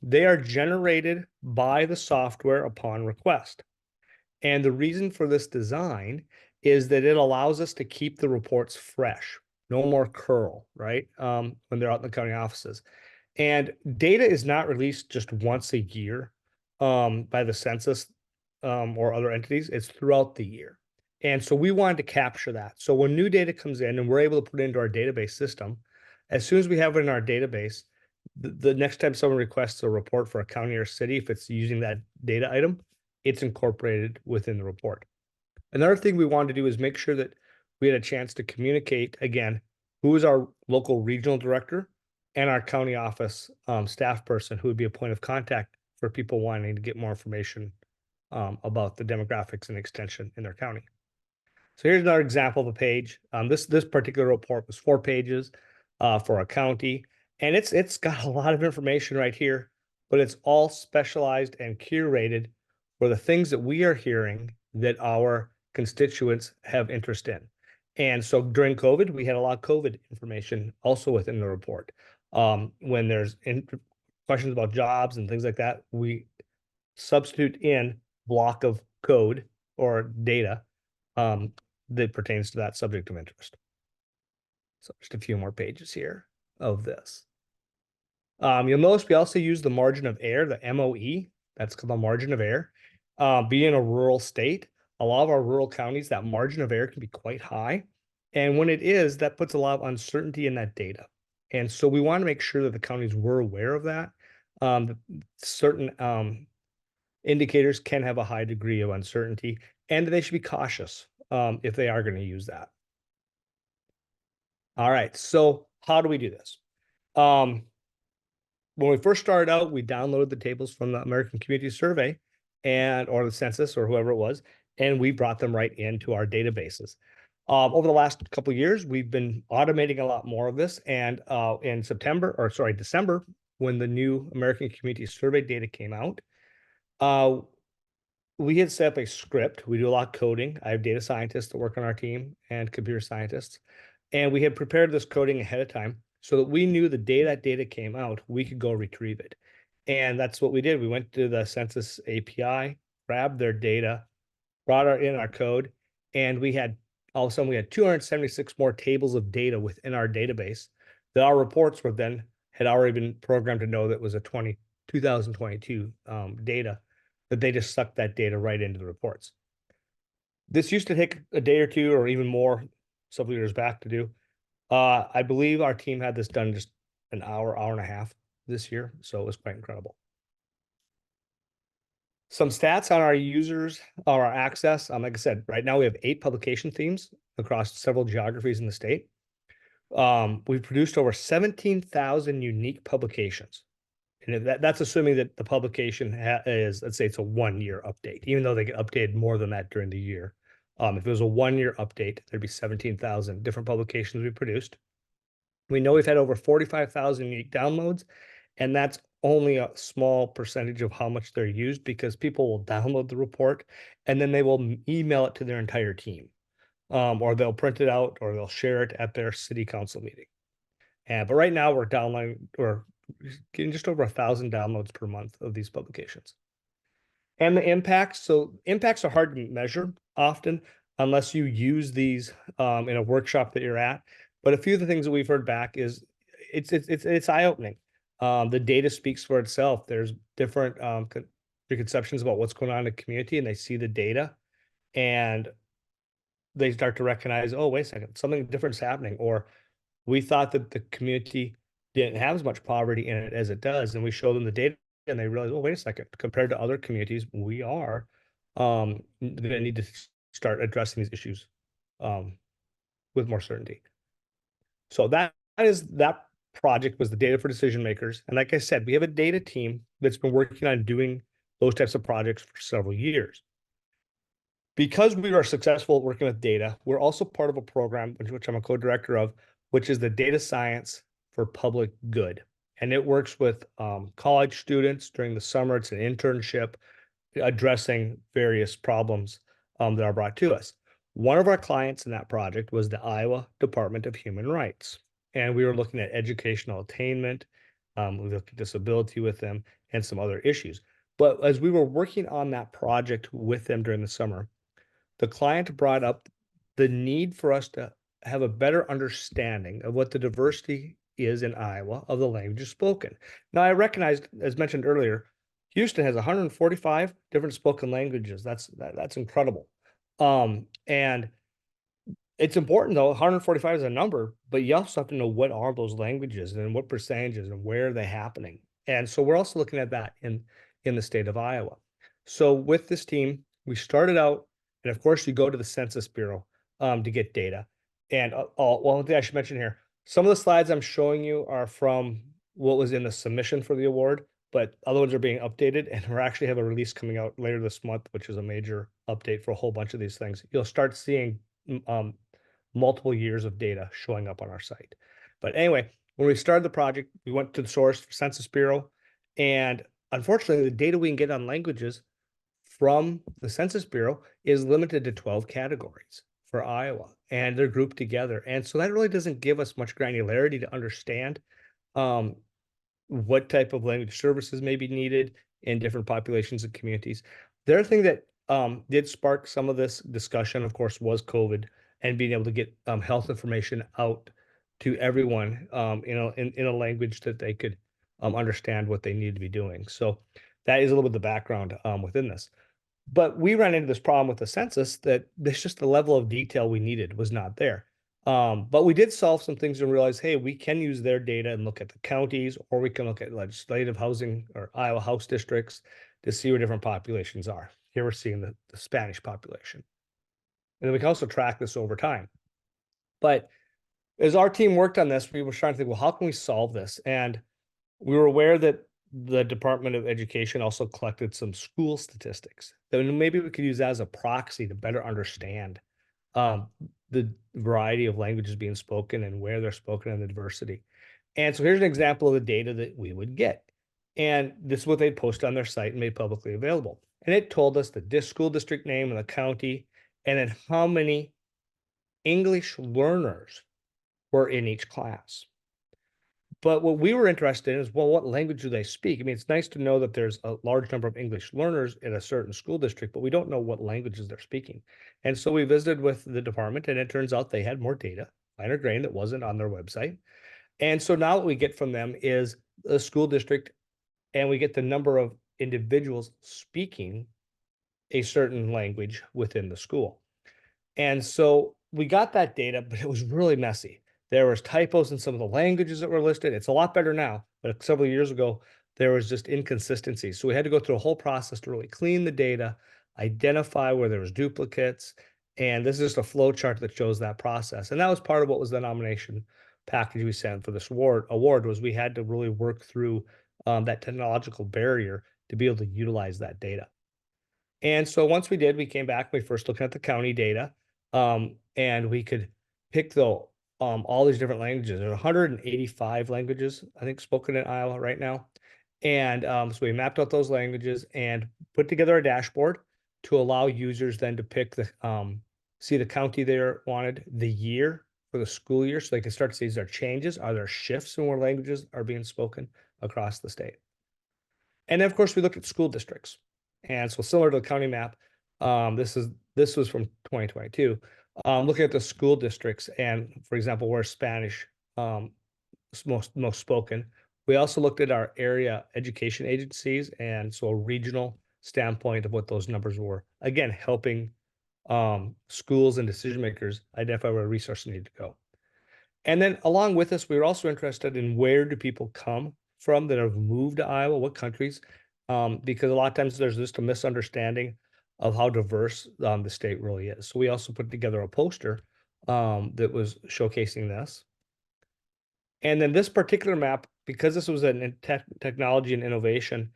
[SPEAKER 8] they are generated by the software upon request. And the reason for this design is that it allows us to keep the reports fresh. No more curl, right? When they're out in the county offices. And data is not released just once a year by the census or other entities. It's throughout the year. And so we wanted to capture that. So when new data comes in and we're able to put it into our database system, as soon as we have it in our database, the next time someone requests a report for a county or city, if it's using that data item, it's incorporated within the report. Another thing we wanted to do is make sure that we had a chance to communicate, again, who is our local regional director and our county office staff person who would be a point of contact for people wanting to get more information about the demographics and extension in their county. So here's another example of a page. This particular report was 4 pages for a county, and it's got a lot of information right here, but it's all specialized and curated for the things that we are hearing that our constituents have interest in. And so during COVID, we had a lot of COVID information also within the report. When there's questions about jobs and things like that, we substitute in block of code or data that pertains to that subject of interest. So just a few more pages here of this. You'll notice we also use the margin of error, the MOE, that's called the margin of error. Being a rural state, a lot of our rural counties, that margin of error can be quite high. And when it is, that puts a lot of uncertainty in that data. And so we want to make sure that the counties were aware of that. Certain indicators can have a high degree of uncertainty, and they should be cautious if they are going to use that. All right, so how do we do this? When we first started out, we downloaded the tables from the American Community Survey or the census or whoever it was, and we brought them right into our databases. Over the last couple of years, we've been automating a lot more of this. And in December, when the new American Community Survey data came out, we had set up a script. We do a lot of coding. I have data scientists that work on our team and computer scientists. And we had prepared this coding ahead of time so that we knew the day that data came out, we could go retrieve it. And that's what we did. We went to the census API, grabbed their data, brought in our code, and all of a sudden we had 276 more tables of data within our database that our reports had already been programmed to know that was a 2022 data, that they just sucked that data right into the reports. This used to take a day or two or even more several years back to do. I believe our team had this done just an hour and a half this year, so it was quite incredible. Some stats on our users, our access. Like I said, right now we have 8 publication themes across several geographies in the state. We've produced over 17,000 unique publications. And that's assuming that the publication is, let's say it's a 1-year update, even though they get updated more than that during the year. If it was a 1-year update, there'd be 17,000 different publications we produced. We know we've had over 45,000 unique downloads, and that's only a small percentage of how much they're used, because people will download the report and then they will email it to their entire team, or they'll print it out, or they'll share it at their city council meeting. But right now we're getting just over 1,000 downloads per month of these publications. And the impacts. So impacts are hard to measure often unless you use these in a workshop that you're at. But a few of the things that we've heard back is it's eye-opening. The data speaks for itself. There's different preconceptions about what's going on in the community, and they see the data and they start to recognize, oh, wait a second, something different's happening. Or we thought that the community didn't have as much poverty in it as it does. And we show them the data and they realize, oh, wait a second, compared to other communities, we are going to need to start addressing these issues with more certainty. So that project was the data for decision makers. And like I said, we have a data team that's been working on doing those types of projects for several years. Because we are successful at working with data, we're also part of a program, which I'm a co-director of, which is the Data Science for Public Good. And it works with college students during the summer. It's an internship addressing various problems that are brought to us. One of our clients in that project was the Iowa Department of Human Rights. And we were looking at educational attainment, we looked at disability with them, and some other issues. But as we were working on that project with them during the summer, the client brought up the need for us to have a better understanding of what the diversity is in Iowa of the languages spoken. Now, I recognized, as mentioned earlier, Houston has 145 different spoken languages. That's incredible. And it's important, though. 145 is a number, but you also have to know what are those languages and what percentages and where are they happening. And so we're also looking at that in the state of Iowa. So with this team, we started out, and of course, you go to the Census Bureau to get data. And one thing I should mention here, some of the slides I'm showing you are from what was in the submission for the award, but other ones are being updated, and we actually have a release coming out later this month, which is a major update for a whole bunch of these things. You'll start seeing multiple years of data showing up on our site. But anyway, when we started the project, we went to the source for Census Bureau, and unfortunately, the data we can get on languages from the Census Bureau is limited to 12 categories for Iowa. and they're grouped together. And so that really doesn't give us much granularity to understand what type of language services may be needed in different populations and communities. The other thing that did spark some of this discussion, of course, was COVID and being able to get health information out to everyone, in a language that they could understand what they need to be doing. So that is a little bit of the background within this. But we ran into this problem with the census that there's just the level of detail we needed was not there. But we did solve some things and realize, hey, we can use their data and look at the counties, or we can look at legislative housing or Iowa House districts to see where different populations are. Here we're seeing the Spanish population. And then we can also track this over time. But as our team worked on this, we were trying to think, well, how can we solve this? And we were aware that the Department of Education also collected some school statistics that maybe we could use as a proxy to better understand the variety of languages being spoken and where they're spoken and the diversity. And so here's an example of the data that we would get. And this is what they'd post on their site and made publicly available. And it told us the school district name and the county, and then how many English learners were in each class. But what we were interested in is, well, what language do they speak? I mean, it's nice to know that there's a large number of English learners in a certain school district, but we don't know what languages they're speaking. And so we visited with the department, and it turns out they had more data, finer grain, that wasn't on their website. And so now what we get from them is a school district, and we get the number of individuals speaking a certain language within the school. And so we got that data, but it was really messy. There was typos in some of the languages that were listed. It's a lot better now, but several years ago, there was just inconsistency. So we had to go through a whole process to really clean the data, identify where there was duplicates. And this is just a flow chart that shows that process. And that was part of what was the nomination package we sent for this award was we had to really work through that technological barrier to be able to utilize that data. And so once we did, we came back, we first looked at the county data, and we could pick all these different languages. There are 185 languages, I think, spoken in Iowa right now. And so we mapped out those languages and put together a dashboard to allow users then to pick see the county they wanted, the year for the school year, so they can start to see, is there changes? Are there shifts in where languages are being spoken across the state? And then, of course, we looked at school districts. And so similar to the county map, this was from 2022. Looking at the school districts and, for example, where Spanish most spoken. We also looked at our area education agencies, and so a regional standpoint of what those numbers were. Again, helping schools and decision makers identify where resources need to go. And then along with this, we were also interested in where do people come from that have moved to Iowa, what countries, because a lot of times there's just a misunderstanding of how diverse the state really is. So we also put together a poster that was showcasing this. And then this particular map, because this was a technology and innovation,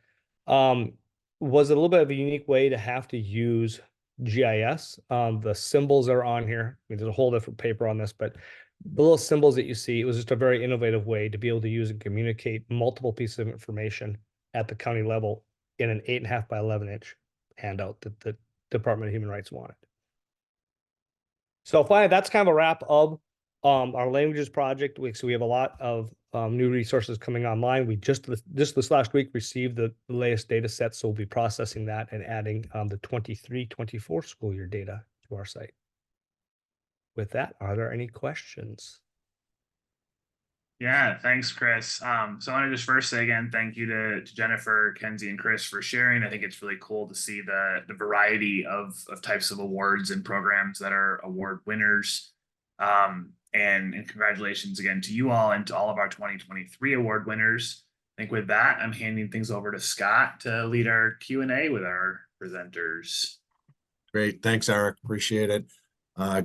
[SPEAKER 8] was a little bit of a unique way to have to use GIS. The symbols are on here. I mean, there's a whole different paper on this, but the little symbols that you see, it was just a very innovative way to be able to use and communicate multiple pieces of information at the county level in an 8.5 by 11-inch handout that the Department of Human Rights wanted. So finally, that's kind of a wrap of our languages project. So we have a lot of new resources coming online. We just this last week received the latest data set, so we'll be processing that and adding the 23-24 school year data to our site. With that, are there any questions?
[SPEAKER 5] Yeah, thanks, Chris. So I want to just first say again, thank you to Jennifer, Kenzie, and Chris for sharing. I think it's really cool to see the variety of types of awards and programs that are award winners. And congratulations again to you all and to all of our 2023 award winners. I think with that, I'm handing things over to Scott to lead our Q&A with our presenters.
[SPEAKER 9] Great. Thanks, Eric. Appreciate it.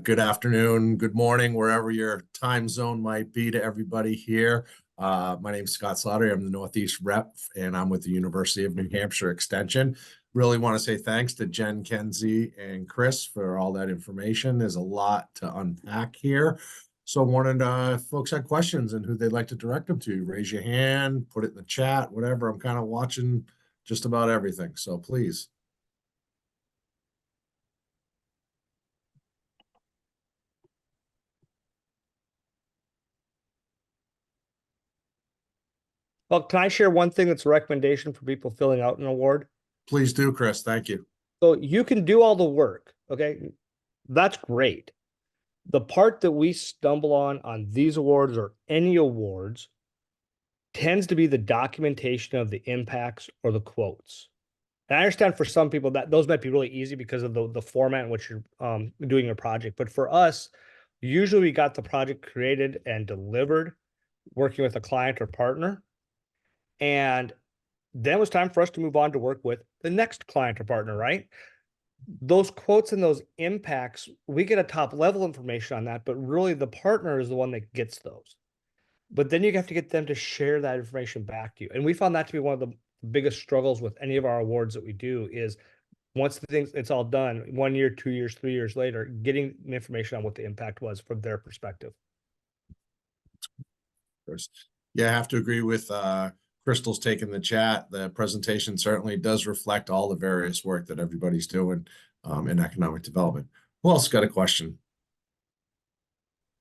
[SPEAKER 9] Good afternoon, good morning, wherever your time zone might be to everybody here. My name is Scott Slattery. I'm the Northeast rep, and I'm with the University of New Hampshire Extension. Really want to say thanks to Jen, Kenzie, and Chris for all that information. There's a lot to unpack here. So I wanted if folks had questions and who they'd like to direct them to. Raise your hand, put it in the chat, whatever. I'm kind of watching just about everything, so please.
[SPEAKER 8] Well, can I share one thing that's a recommendation for people filling out an award?
[SPEAKER 9] Please do, Chris. Thank you.
[SPEAKER 8] So you can do all the work, okay? That's great. The part that we stumble on these awards or any awards tends to be the documentation of the impacts or the quotes. And I understand for some people that those might be really easy because of the format in which you're doing your project. But for us, usually we got the project created and delivered working with a client or partner. And then it was time for us to move on to work with the next client or partner, right? Those quotes and those impacts, we get a top level information on that, but really the partner is the one that gets those. But then you have to get them to share that information back to you. And we found that to be one of the biggest struggles with any of our awards that we do is once the things it's all done, 1 year, 2 years, 3 years later, getting the information on what the impact was from their perspective.
[SPEAKER 9] Yeah, I have to agree with Crystal's take in the chat. The presentation certainly does reflect all the various work that everybody's doing in economic development. Who else got a question?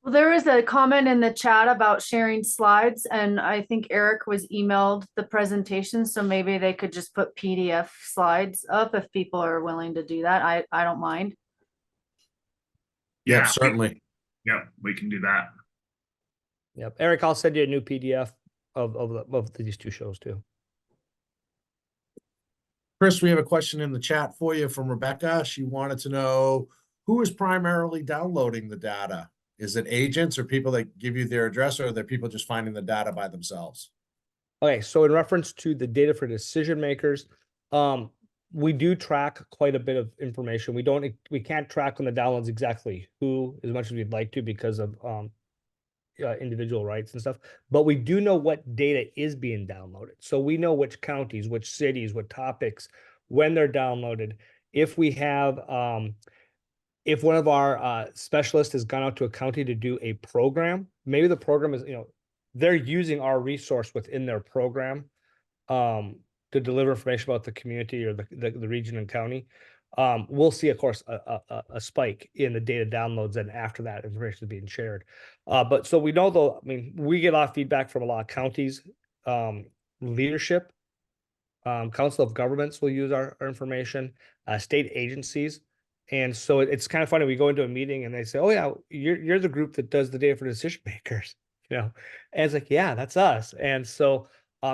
[SPEAKER 6] Well, there is a comment in the chat about sharing slides, and I think Eric was emailed the presentation, so maybe they could just put PDF slides up if people are willing to do that. I don't mind.
[SPEAKER 9] Yeah, certainly.
[SPEAKER 5] Yeah, we can do that.
[SPEAKER 8] Yep. Eric, I'll send you a new PDF of these two shows too.
[SPEAKER 9] Chris, we have a question in the chat for you from Rebecca. She wanted to know who is primarily downloading the data. Is it agents or people that give you their address, or are there people just finding the data by themselves?
[SPEAKER 8] Okay, so in reference to the data for decision makers, we do track quite a bit of information. We can't track on the downloads exactly who as much as we'd like to because of individual rights and stuff, but we do know what data is being downloaded. So we know which counties, which cities, what topics, when they're downloaded. If we have, if one of our specialists has gone out to a county to do a program, maybe the program is, they're using our resource within their program to deliver information about the community or the region and county. We'll see, of course, a spike in the data downloads, and after that information is being shared. But so we know, though, I mean, we get a lot of feedback from a lot of counties, leadership, council of governments will use our information, state agencies. And so it's kind of funny. We go into a meeting and they say, "Oh yeah, you're the group that does the data for decision makers," and it's like, yeah, that's us. And so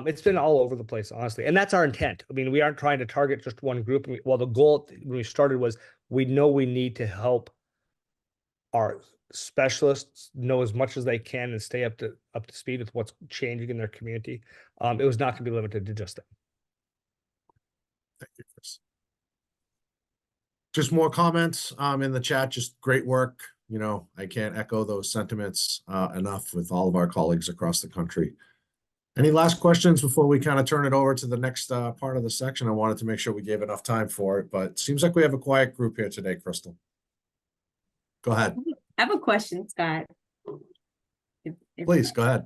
[SPEAKER 8] it's been all over the place, honestly. And that's our intent. I mean, we aren't trying to target just one group. Well, the goal when we started was we know we need to help our specialists know as much as they can and stay up to speed with what's changing in their community. It was not going to be limited to just that.
[SPEAKER 9] Thank you, Chris. Just more comments in the chat. Just great work. I can't echo those sentiments enough with all of our colleagues across the country. Any last questions before we kind of turn it over to the next part of the section? I wanted to make sure we gave enough time for it, but it seems like we have a quiet group here today, Crystal. Go ahead.
[SPEAKER 1] I have a question, Scott.
[SPEAKER 9] Please, go ahead.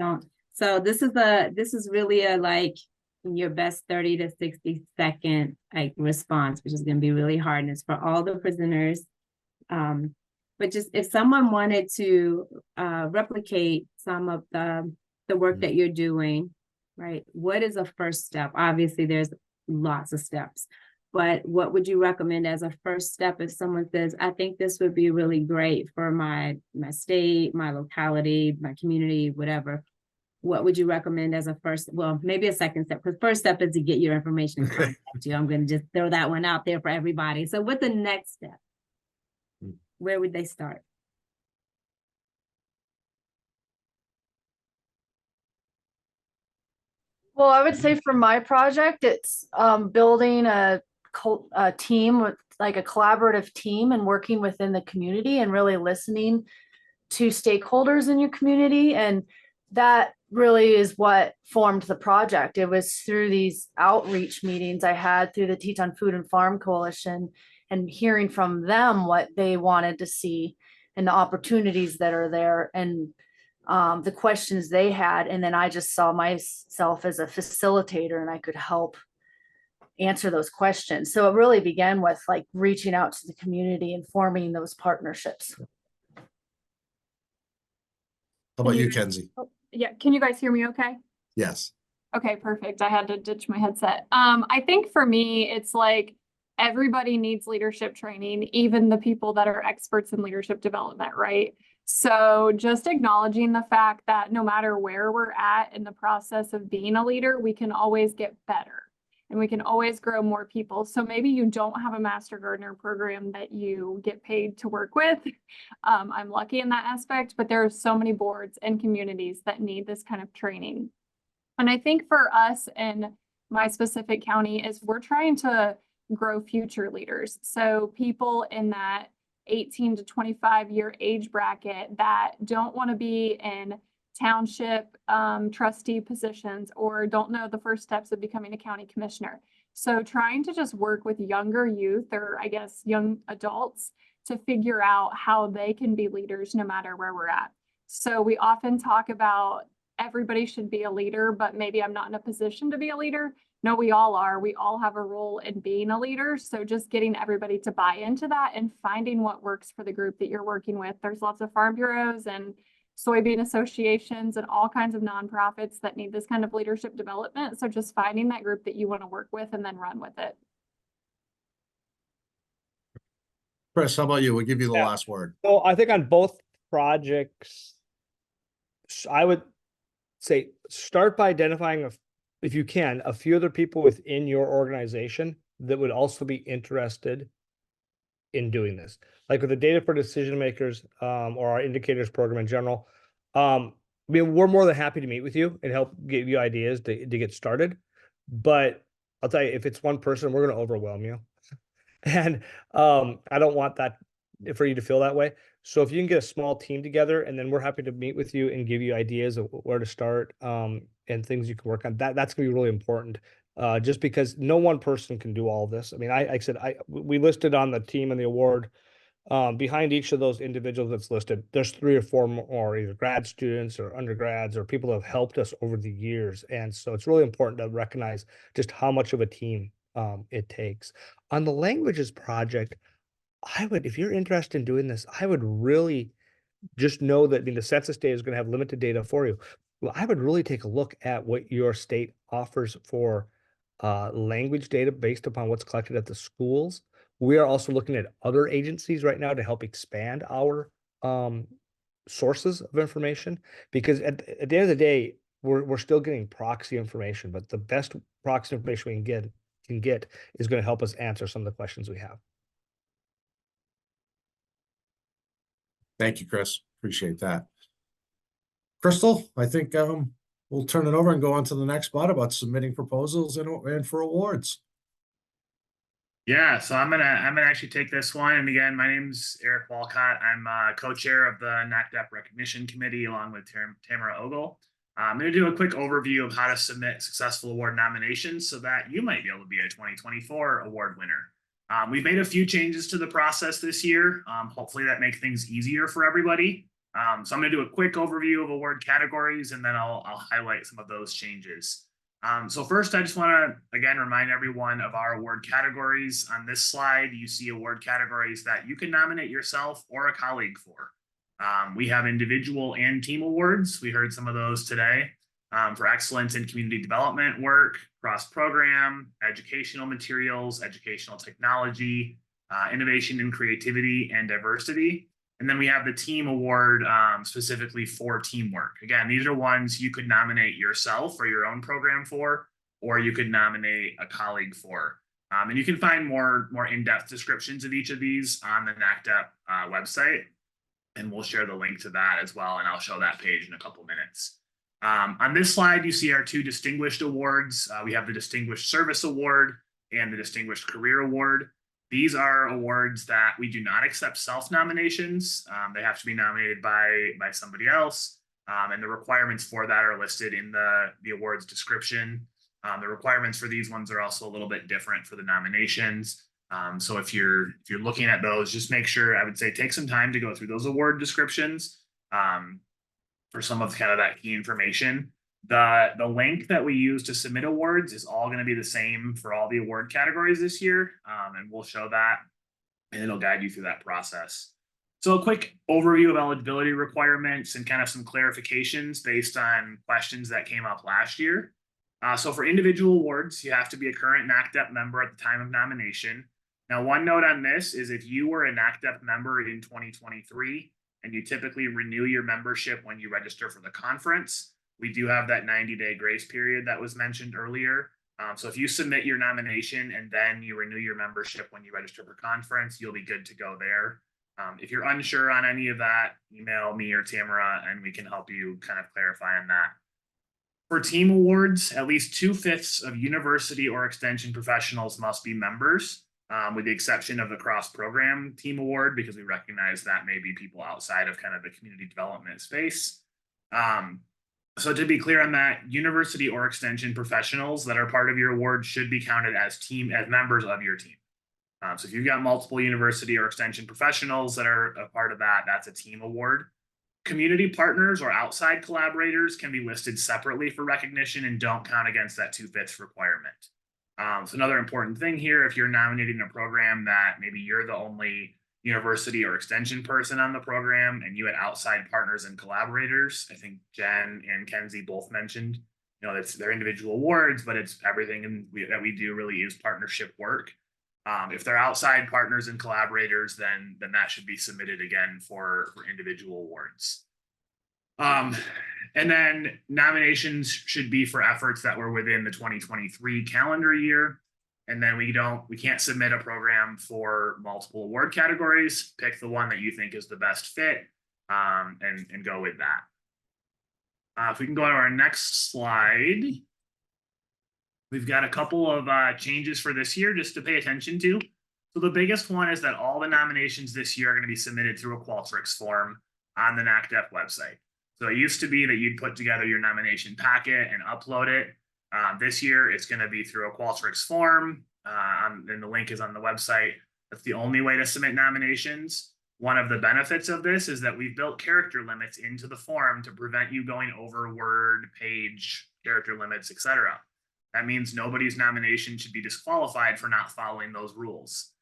[SPEAKER 1] So this is really a like your best 30 to 60 second response, which is going to be really hard, and it's for all the presenters. But just if someone wanted to replicate some of the work that you're doing, right? What is a first step? Obviously, there's lots of steps, but what would you recommend as a first step if someone says, "I think this would be really great for my state, my locality, my community, whatever"? What would you recommend as a first, well, maybe a second step, because first step is to get your information and contact you. I'm going to just throw that one out there for everybody. So what's the next step? Where would they start?
[SPEAKER 6] Well, I would say for my project, it's building a team with like a collaborative team and working within the community and really listening to stakeholders in your community. And that really is what formed the project. It was through these outreach meetings I had through the Teton Food and Farm Coalition and hearing from them what they wanted to see and the opportunities that are there and the questions they had. And then I just saw myself as a facilitator and I could help answer those questions. So it really began with like reaching out to the community and forming those partnerships.
[SPEAKER 9] How about you, Kenzie?
[SPEAKER 7] Yeah, can you guys hear me okay?
[SPEAKER 9] Yes.
[SPEAKER 7] Okay, perfect. I had to ditch my headset. I think for me, it's like everybody needs leadership training, even the people that are experts in leadership development, right? So just acknowledging the fact that no matter where we're at in the process of being a leader, we can always get better and we can always grow more people. So maybe you don't have a Master Gardener program that you get paid to work with. I'm lucky in that aspect, but there are so many boards and communities that need this kind of training. And I think for us in my specific county is we're trying to grow future leaders. So people in that 18 to 25 year age bracket that don't want to be in township trustee positions or don't know the first steps of becoming a county commissioner. So trying to just work with younger youth, or I guess young adults, to figure out how they can be leaders no matter where we're at. So we often talk about everybody should be a leader, but maybe I'm not in a position to be a leader. No, we all are. We all have a role in being a leader. So just getting everybody to buy into that and finding what works for the group that you're working with. There's lots of farm bureaus and soybean associations and all kinds of nonprofits that need this kind of leadership development. So just finding that group that you want to work with and then run with it.
[SPEAKER 9] Chris, how about you? We'll give you the
[SPEAKER 8] Yeah.
[SPEAKER 9] last word.
[SPEAKER 8] So I think on both projects, I would say start by identifying, if you can, a few other people within your organization that would also be interested in doing this. Like with the data for decision makers, or our indicators program in general. I mean, we're more than happy to meet with you and help give you ideas to get started. But I'll tell you, if it's one person, we're going to overwhelm you. And I don't want that for you to feel that way. So if you can get a small team together, and then we're happy to meet with you and give you ideas of where to start, and things you can work on, that's gonna be really important. Just because no one person can do all of this. I mean, I said, we listed on the team and the award, behind each of those individuals that's listed, there's 3 or 4 more either grad students or undergrads or people that have helped us over the years. And so it's really important to recognize just how much of a team it takes. On the languages project, I would, if you're interested in doing this, I would really just know that, I mean, the census data is going to have limited data for you. Well, I would really take a look at what your state offers for language data based upon what's collected at the schools. We are also looking at other agencies right now to help expand our sources of information, because at the end of the day, we're still getting proxy information, but the best proxy information we can get is going to help us answer some of the questions we have.
[SPEAKER 9] Thank you, Chris. Appreciate that. Crystal, I think we'll turn it over and go on to the next spot about submitting proposals and for awards.
[SPEAKER 5] Yeah, so I'm gonna actually take this one. And again, my name's Eric Walcott. I'm co-chair of the NACDEP Recognition Committee along with Tamara Ogle. I'm going to do a quick overview of how to submit successful award nominations so that you might be able to be a 2024 award winner. We've made a few changes to the process this year. Hopefully that makes things easier for everybody. So I'm going to do a quick overview of award categories, and then I'll highlight some of those changes. So first, I just want to, again, remind everyone of our award categories. On this slide, you see award categories that you can nominate yourself or a colleague for. We have individual and team awards. We heard some of those today, for excellence in community development work, cross-program, educational materials, educational technology, innovation and creativity, and diversity. And then we have the team award specifically for teamwork. Again, these are ones you could nominate yourself or your own program for, or you could nominate a colleague for. And you can find more in-depth descriptions of each of these on the NACDEP website. And we'll share the link to that as well. And I'll show that page in a couple minutes. On this slide, you see our 2 distinguished awards. We have the Distinguished Service Award and the Distinguished Career Award. These are awards that we do not accept self-nominations. They have to be nominated by somebody else. And the requirements for that are listed in the awards description. The requirements for these ones are also a little bit different for the nominations. So if you're looking at those, just make sure, I would say, take some time to go through those award descriptions for some of kind of that key information. The link that we use to submit awards is all going to be the same for all the award categories this year. And we'll show that, and it'll guide you through that process. So a quick overview of eligibility requirements and kind of some clarifications based on questions that came up last year. So for individual awards, you have to be a current NACDEP member at the time of nomination. Now, one note on this is if you were a NACDEP member in 2023 and you typically renew your membership when you register for the conference, we do have that 90-day grace period that was mentioned earlier. So if you submit your nomination and then you renew your membership when you register for conference, you'll be good to go there. If you're unsure on any of that, email me or Tamara and we can help you kind of clarify on that. For team awards, at least 2/5 of university or extension professionals must be members, with the exception of the cross-program team award, because we recognize that may be people outside of kind of the community development space. So to be clear on that, university or extension professionals that are part of your award should be counted as members of your team. So if you've got multiple university or extension professionals that are a part of that, that's a team award. Community partners or outside collaborators can be listed separately for recognition and don't count against that 2/5 requirement. So another important thing here, if you're nominating a program that maybe you're the only university or extension person on the program and you had outside partners and collaborators, I think Jen and Kenzie both mentioned, it's their individual awards, but it's everything that we do really is partnership work. If they're outside partners and collaborators, then that should be submitted again for individual awards. And then nominations should be for efforts that were within the 2023 calendar year. And then we can't submit a program for multiple award categories. Pick the one that you think is the best fit, and go with that. If we can go to our next slide. We've got a couple of changes for this year just to pay attention to. So the biggest one is that all the nominations this year are going to be submitted through a Qualtrics form on the NACDEP website. So it used to be that you'd put together your nomination packet and upload it. This year, it's going to be through a Qualtrics form, and the link is on the website. That's the only way to submit nominations. One of the benefits of this is that we've built character limits into the form to prevent you going over word, page, character limits, etc. That means nobody's nomination should be disqualified for not following those rules.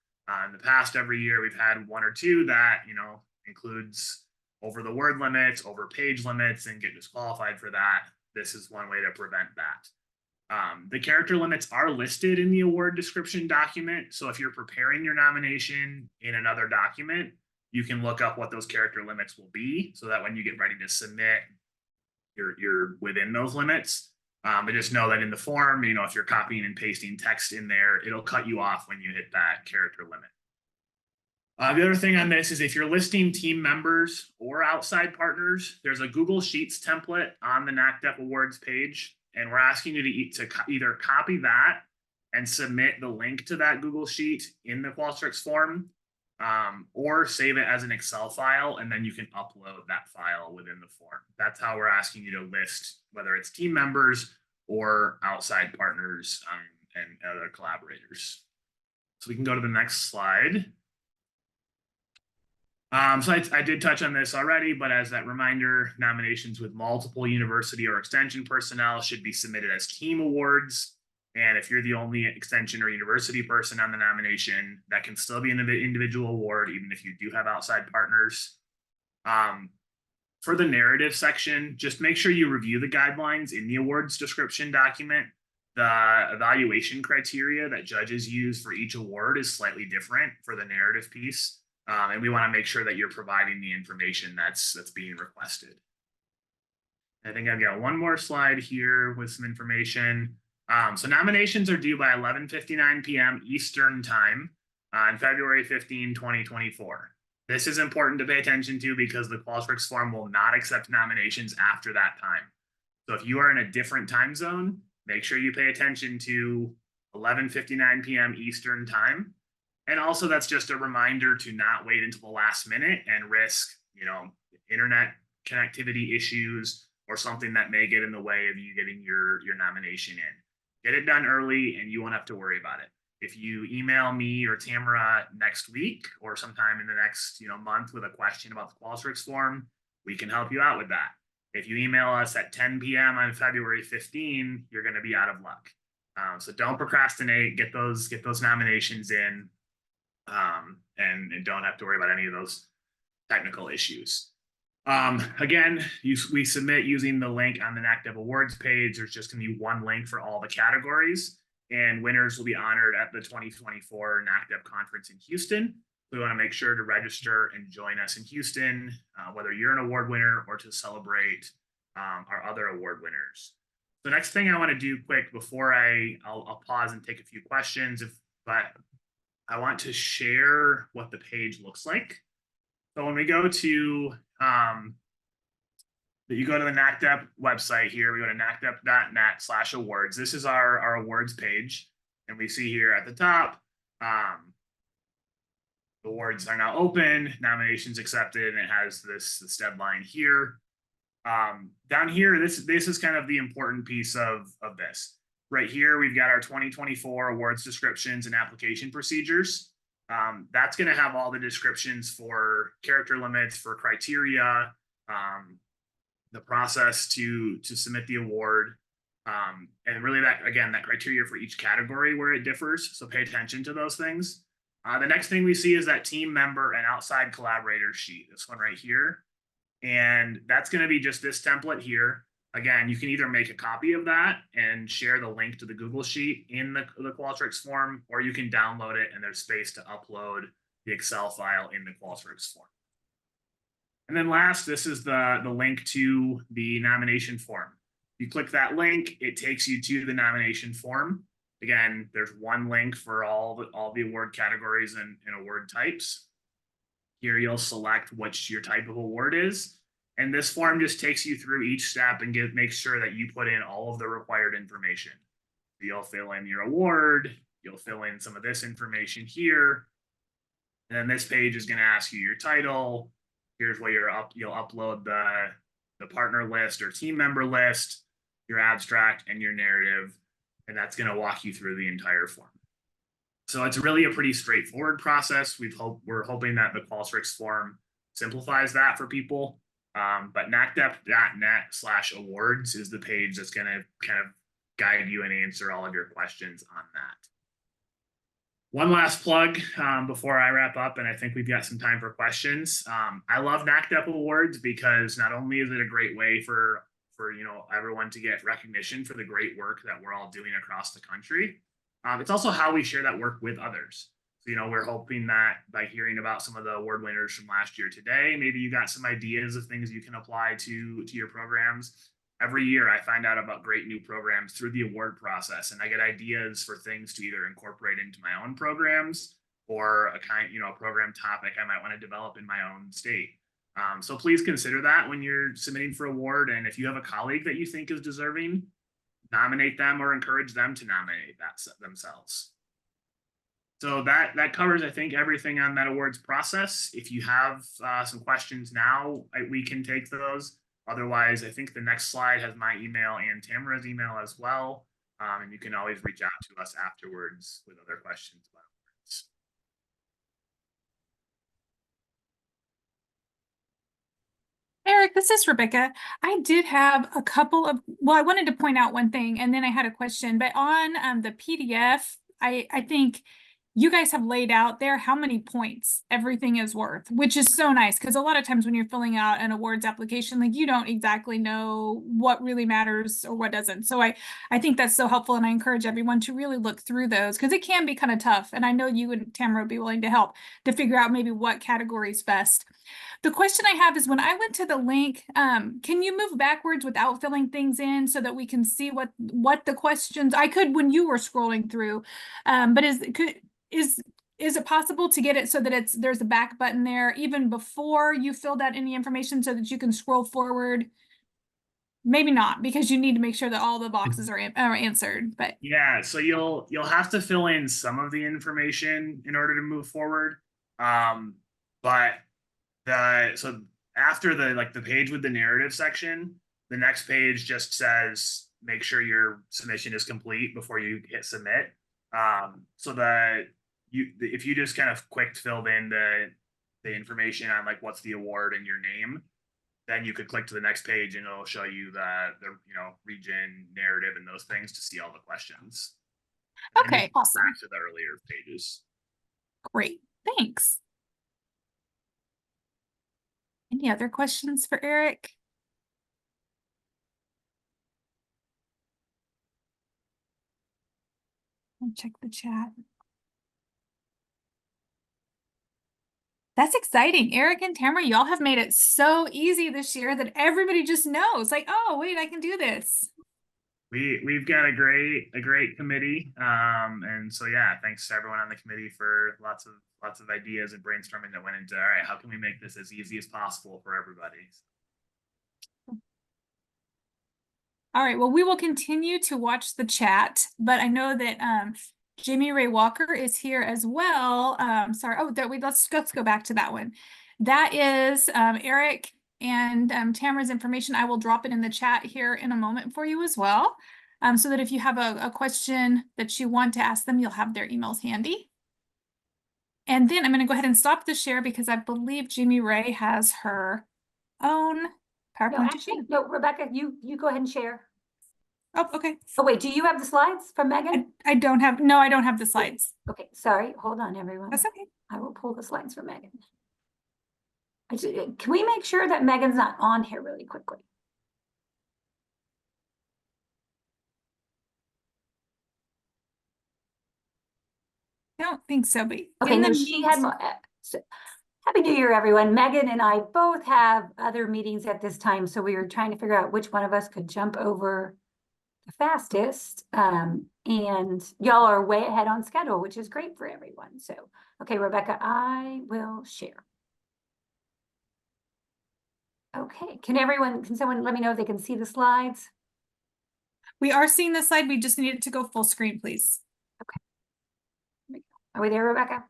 [SPEAKER 5] In the past, every year we've had one or two that, includes over the word limits, over page limits, and get disqualified for that. This is one way to prevent that. The character limits are listed in the award description document. So if you're preparing your nomination in another document, you can look up what those character limits will be so that when you get ready to submit, you're within those limits. But just know that in the form, if you're copying and pasting text in there, it'll cut you off when you hit that character limit. The other thing on this is if you're listing team members or outside partners, there's a Google Sheets template on the NACDEP Awards page, and we're asking you to either copy that and submit the link to that Google Sheet in the Qualtrics form, or save it as an Excel file, and then you can upload that file within the form. That's how we're asking you to list whether it's team members or outside partners and other collaborators. So we can go to the next slide. So I did touch on this already, but as that reminder, nominations with multiple university or extension personnel should be submitted as team awards. And if you're the only extension or university person on the nomination, that can still be an individual award, even if you do have outside partners. For the narrative section, just make sure you review the guidelines in the awards description document. The evaluation criteria that judges use for each award is slightly different for the narrative piece. And we want to make sure that you're providing the information that's being requested. I think I've got one more slide here with some information. So nominations are due by 11:59 p.m. Eastern time on February 15, 2024. This is important to pay attention to because the Qualtrics form will not accept nominations after that time. So if you are in a different time zone, make sure you pay attention to 11:59 p.m. Eastern time. And also that's just a reminder to not wait until the last minute and risk, internet connectivity issues or something that may get in the way of you getting your nomination in. Get it done early and you won't have to worry about it. If you email me or Tamara next week or sometime in the next month with a question about the Qualtrics form, we can help you out with that. If you email us at 10 p.m. on February 15, you're going to be out of luck. So don't procrastinate. Get those nominations in. And don't have to worry about any of those technical issues. Again, we submit using the link on the NACDEP Awards page. There's just going to be one link for all the categories, and winners will be honored at the 2024 NACDEP conference in Houston. We want to make sure to register and join us in Houston, whether you're an award winner or to celebrate our other award winners. The next thing I want to do quick before I'll pause and take a few questions, but I want to share what the page looks like. So when we go to, you go to the NACDEP website here, we go to nacdep.net/awards. This is our awards page. And we see here at the top, the awards are now open, nominations accepted, and it has this deadline here. Down here, this is kind of the important piece of this. Right here, we've got our 2024 awards descriptions and application procedures. That's going to have all the descriptions for character limits, for criteria, the process to submit the award, and really that criteria for each category where it differs. So pay attention to those things. The next thing we see is that team member and outside collaborator sheet, this one right here. And that's going to be just this template here. Again, you can either make a copy of that and share the link to the Google Sheet in the Qualtrics form, or you can download it and there's space to upload the Excel file in the Qualtrics form. And then last, this is the link to the nomination form. You click that link, it takes you to the nomination form. Again, there's one link for all the award categories and award types. Here you'll select which your type of award is. And this form just takes you through each step and makes sure that you put in all of the required information. You'll fill in your award, you'll fill in some of this information here. And then this page is going to ask you your title. Here's where you'll upload the partner list or team member list, your abstract, and your narrative. And that's going to walk you through the entire form. So it's really a pretty straightforward process. We're hoping that the Qualtrics form simplifies that for people. But nacdep.net/awards is the page that's going to kind of guide you and answer all of your questions on that. One last plug before I wrap up, and I think we've got some time for questions. I love NACDEP Awards because not only is it a great way for everyone to get recognition for the great work that we're all doing across the country, it's also how we share that work with others. So, we're hoping that by hearing about some of the award winners from last year today, maybe you got some ideas of things you can apply to your programs. Every year I find out about great new programs through the award process, and I get ideas for things to either incorporate into my own programs or a program topic I might want to develop in my own state. So please consider that when you're submitting for award. And if you have a colleague that you think is deserving, nominate them or encourage them to nominate that themselves. So that covers, I think, everything on that awards process. If you have some questions now, we can take those. Otherwise, I think the next slide has my email and Tamara's email as well. And you can always reach out to us afterwards with other questions about awards.
[SPEAKER 4] Eric, this is Rebecca. I did have a couple of, I wanted to point out one thing and then I had a question, but on the PDF, I think you guys have laid out there how many points everything is worth, which is so nice because a lot of times when you're filling out an awards application, like you don't exactly know what really matters or what doesn't. So I think that's so helpful, and I encourage everyone to really look through those because it can be kind of tough. And I know you and Tamara would be willing to help to figure out maybe what category is best. The question I have is when I went to the link, can you move backwards without filling things in so that we can see what the questions I could when you were scrolling through, but is it possible to get it so that there's a back button there even before you filled out any information so that you can scroll forward? Maybe not, because you need to make sure that all the boxes are answered. But
[SPEAKER 5] yeah, so you'll have to fill in some of the information in order to move forward. But so after the page with the narrative section, the next page just says make sure your submission is complete before you hit submit. So if you just kind of quick filled in the information on what's the award and your name, then you could click to the next page and it'll show you the region, narrative, and those things to see all the questions.
[SPEAKER 4] Okay, awesome.
[SPEAKER 5] Back to the earlier pages.
[SPEAKER 4] Great, thanks. Any other questions for Eric? I'll check the chat. That's exciting. Eric and Tamara, y'all have made it so easy this year that everybody just knows, like, oh, wait, I can do this.
[SPEAKER 5] We've got a great committee. And so yeah, thanks to everyone on the committee for lots of ideas and brainstorming that went into, all right, how can we make this as easy as possible for everybody?
[SPEAKER 4] All right, well, we will continue to watch the chat, but I know that Jamie Ray Walker is here as well. Sorry, oh, let's go back to that one. That is Eric and Tamara's information. I will drop it in the chat here in a moment for you as well, so that if you have a question that you want to ask them, you'll have their emails handy. And then I'm going to go ahead and stop the share because I believe Jamie Ray has her own PowerPoint.
[SPEAKER 10] No, actually, no, Rebecca, you go ahead and share.
[SPEAKER 4] Oh, okay.
[SPEAKER 10] Oh, wait, do you have the slides from Megan?
[SPEAKER 4] I don't have the slides.
[SPEAKER 10] Okay, sorry, hold on, everyone.
[SPEAKER 4] That's okay.
[SPEAKER 10] I will pull the slides from Megan. Can we make sure that Megan's not on here really quickly?
[SPEAKER 4] I don't think so, but
[SPEAKER 10] Okay, no, she had, Happy New Year, everyone. Megan and I both have other meetings at this time, so we were trying to figure out which one of us could jump over the fastest. And y'all are way ahead on schedule, which is great for everyone. So, okay, Rebecca, I will share. Okay, can someone let me know if they can see the slides?
[SPEAKER 4] we are seeing the slide. We just need it to go full screen, please.
[SPEAKER 10] Okay. Are we there, Rebecca?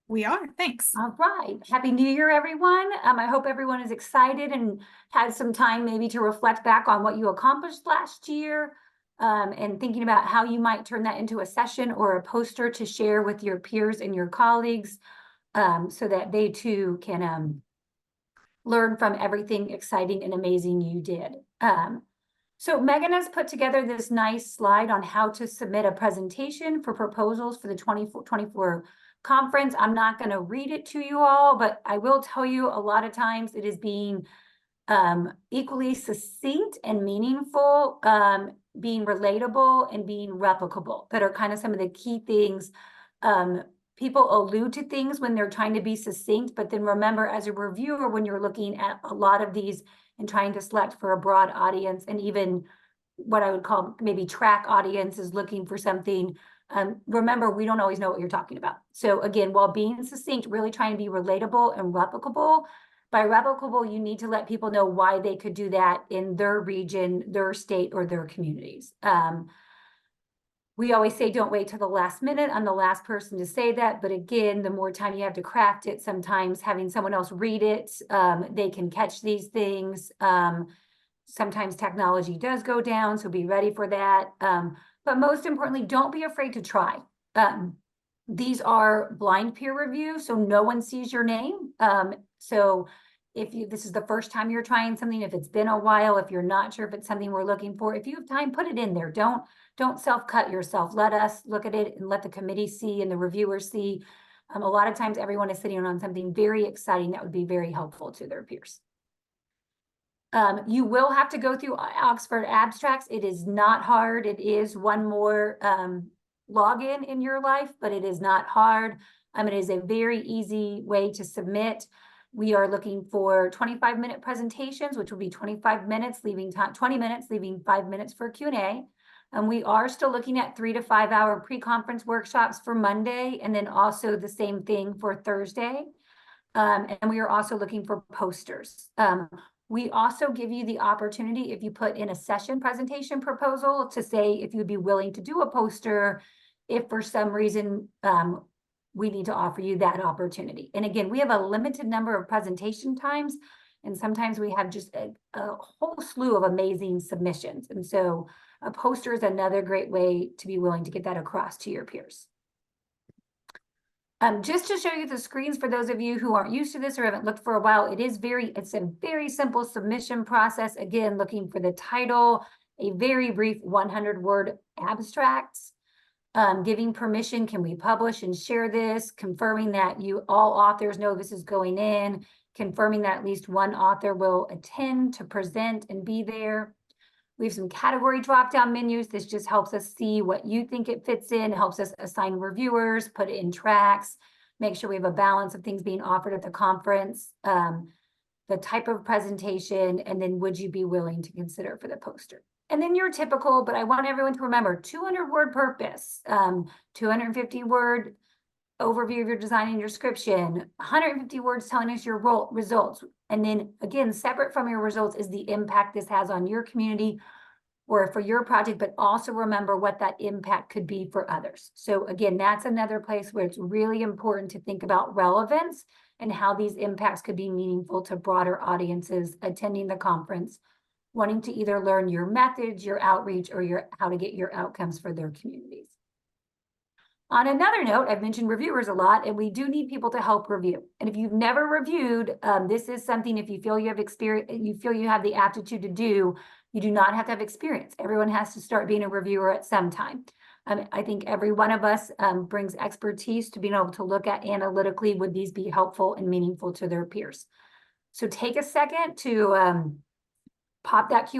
[SPEAKER 4] We are, thanks.
[SPEAKER 10] All right. Happy New Year, everyone. I hope everyone is excited and had some time maybe to reflect back on what you accomplished last year, and thinking about how you might turn that into a session or a poster to share with your peers and your colleagues, so that they too can learn from everything exciting and amazing you did. So Megan has put together this nice slide on how to submit a presentation for proposals for the 2024 conference. I'm not going to read it to you all, but I will tell you a lot of times it is being equally succinct and meaningful, being relatable and being replicable, that are kind of some of the key things. People allude to things when they're trying to be succinct, but then remember, as a reviewer, when you're looking at a lot of these and trying to select for a broad audience, and even what I would call maybe track audience is looking for something, remember, we don't always know what you're talking about. So again, while being succinct, really trying to be relatable and replicable. By replicable, you need to let people know why they could do that in their region, their state, or their communities. We always say, don't wait till the last minute. I'm the last person to say that. But again, the more time you have to craft it, sometimes having someone else read it, they can catch these things. Sometimes technology does go down, so be ready for that. But most importantly, don't be afraid to try. These are blind peer review, so no one sees your name. So if this is the first time you're trying something, if it's been a while, if you're not sure if it's something we're looking for, if you have time, put it in there. Don't self-cut yourself. Let us look at it and let the committee see and the reviewers see. A lot of times everyone is sitting on something very exciting that would be very helpful to their peers. You will have to go through Oxford abstracts. It is not hard. It is one more login in your life, but it is not hard. It is a very easy way to submit. We are looking for 25-minute presentations, which will be 25 minutes, leaving time 20 minutes, leaving 5 minutes for Q&A. And we are still looking at 3 to 5 hour pre-conference workshops for Monday, and then also the same thing for Thursday. And we are also looking for posters. We also give you the opportunity, if you put in a session presentation proposal, to say if you'd be willing to do a poster, if for some reason we need to offer you that opportunity. And again, we have a limited number of presentation times, and sometimes we have just a whole slew of amazing submissions. And so a poster is another great way to be willing to get that across to your peers. Just to show you the screens for those of you who aren't used to this or haven't looked for a while, it's a very simple submission process. Again, looking for the title, a very brief 100-word abstract. giving permission, can we publish and share this, confirming that all authors know this is going in, confirming that at least one author will attend to present and be there. We have some category drop-down menus. This just helps us see what you think it fits in, helps us assign reviewers, put it in tracks, make sure we have a balance of things being offered at the conference, the type of presentation, and then would you be willing to consider for the poster? And then your typical, but I want everyone to remember 200-word purpose, 250-word overview of your design and your description, 150 words telling us your results. And then again, separate from your results is the impact this has on your community or for your project, but also remember what that impact could be for others. So again, that's another place where it's really important to think about relevance and how these impacts could be meaningful to broader audiences attending the conference, wanting to either learn your methods, your outreach, or how to get your outcomes for their communities. On another note, I've mentioned reviewers a lot, and we do need people to help review. And if you've never reviewed, this is something, if you feel you have experience, you feel you have the aptitude to do, you do not have to have experience. Everyone has to start being a reviewer at some time. I think every one of us brings expertise to being able to look at analytically, would these be helpful and meaningful to their peers? So take a second to pop that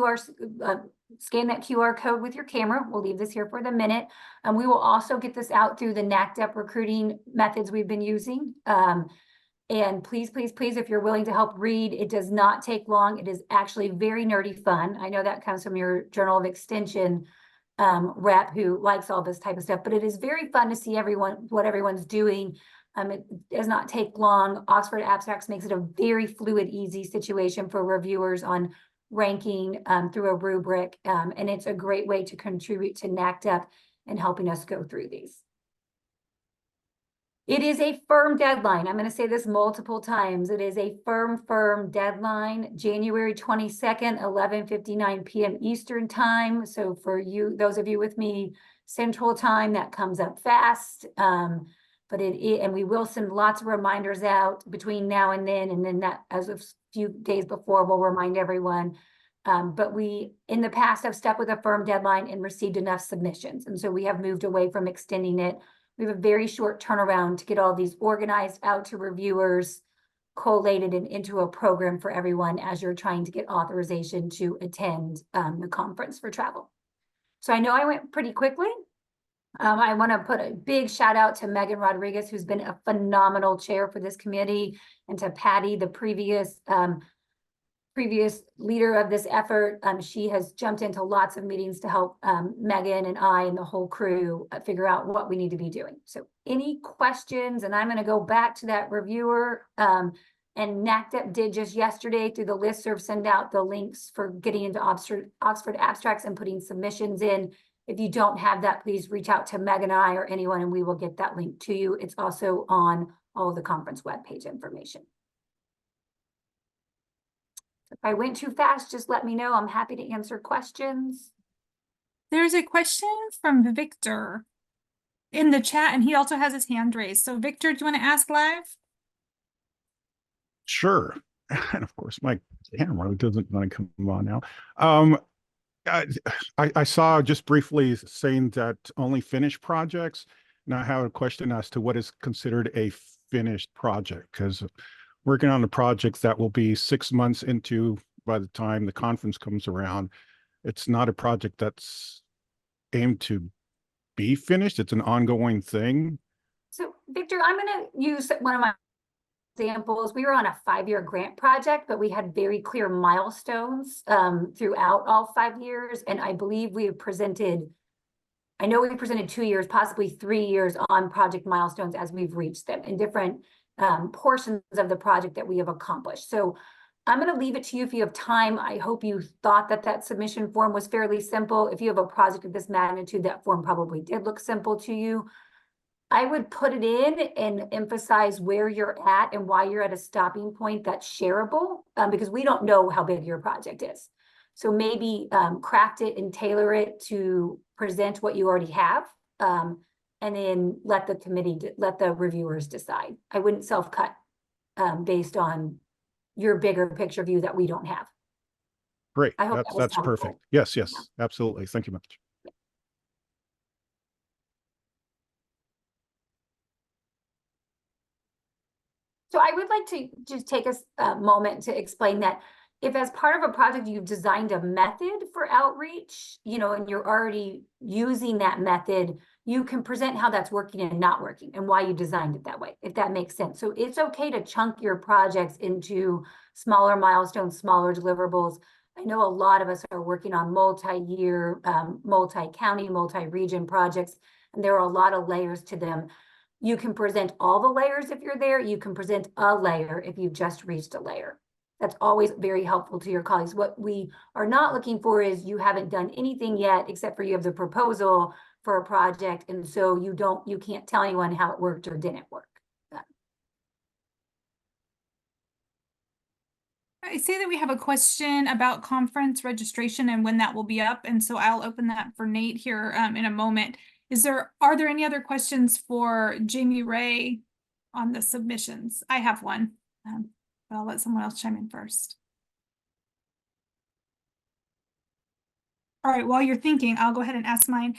[SPEAKER 10] scan that QR code with your camera. We'll leave this here for the minute. And we will also get this out through the NACDEP recruiting methods we've been using. And please, please, please, if you're willing to help read, it does not take long. It is actually very nerdy fun. I know that comes from your Journal of Extension rep who likes all this type of stuff, but it is very fun to see what everyone's doing. It does not take long. Oxford Abstracts makes it a very fluid, easy situation for reviewers on ranking through a rubric, and it's a great way to contribute to NACDEP and helping us go through these. It is a firm deadline. I'm going to say this multiple times. It is a firm deadline, January 22nd, 11:59 p.m. Eastern time. So for you, those of you with me Central time, that comes up fast. But and we will send lots of reminders out between now and then that as of few days before, we'll remind everyone. But we, in the past, have stuck with a firm deadline and received enough submissions. And so we have moved away from extending it. We have a very short turnaround to get all these organized out to reviewers, collated and into a program for everyone as you're trying to get authorization to attend the conference for travel. So I know I went pretty quickly. I want to put a big shout out to Megan Rodriguez, who's been a phenomenal chair for this committee, and to Patty, the previous leader of this effort. She has jumped into lots of meetings to help Megan and I and the whole crew figure out what we need to be doing. So any questions? And I'm going to go back to that reviewer. And NACDEP did just yesterday through the listserv send out the links for getting into Oxford Abstracts and putting submissions in. If you don't have that, please reach out to Meg and I or anyone, and we will get that link to you. It's also on all of the conference webpage information. If I went too fast, just let me know. I'm happy to answer questions.
[SPEAKER 4] There's a question from Victor in the chat, and he also has his hand raised. So Victor, do you want to ask live?
[SPEAKER 11] Sure. And of course, my camera doesn't want to come on now. I saw just briefly saying that only finished projects. Now I have a question as to what is considered a finished project, because working on a project that will be 6 months into by the time the conference comes around, it's not a project that's aimed to be finished. It's an ongoing thing.
[SPEAKER 10] So Victor, I'm going to use one of my examples. We were on a 5-year grant project, but we had very clear milestones throughout all 5 years. And I believe we have presented, I know we presented 2 years, possibly 3 years on project milestones as we've reached them in different portions of the project that we have accomplished. So I'm going to leave it to you if you have time. I hope you thought that submission form was fairly simple. If you have a project of this magnitude, that form probably did look simple to you. I would put it in and emphasize where you're at and why you're at a stopping point that's shareable, because we don't know how big your project is. So maybe craft it and tailor it to present what you already have, and then let the reviewers decide. I wouldn't self-cut based on your bigger picture view that we don't have.
[SPEAKER 11] Great.
[SPEAKER 10] I hope that was
[SPEAKER 11] That's
[SPEAKER 10] helpful.
[SPEAKER 11] perfect. Yes, absolutely. Thank you much.
[SPEAKER 10] So I would like to just take a moment to explain that if as part of a project, you've designed a method for outreach, you know, and you're already using that method, you can present how that's working and not working and why you designed it that way, if that makes sense. So it's okay to chunk your projects into smaller milestones, smaller deliverables. I know a lot of us are working on multi-year, multi-county, multi-region projects, and there are a lot of layers to them. You can present all the layers if you're there. You can present a layer if you've just reached a layer. That's always very helpful to your colleagues. What we are not looking for is you haven't done anything yet, except for you have the proposal for a project. And so you can't tell anyone how it worked or didn't work.
[SPEAKER 4] I see that we have a question about conference registration and when that will be up. And so I'll open that for Nate here in a moment. Are there any other questions for Jamie Ray on the submissions? I have one, but I'll let someone else chime in first. All right, while you're thinking, I'll go ahead and ask mine.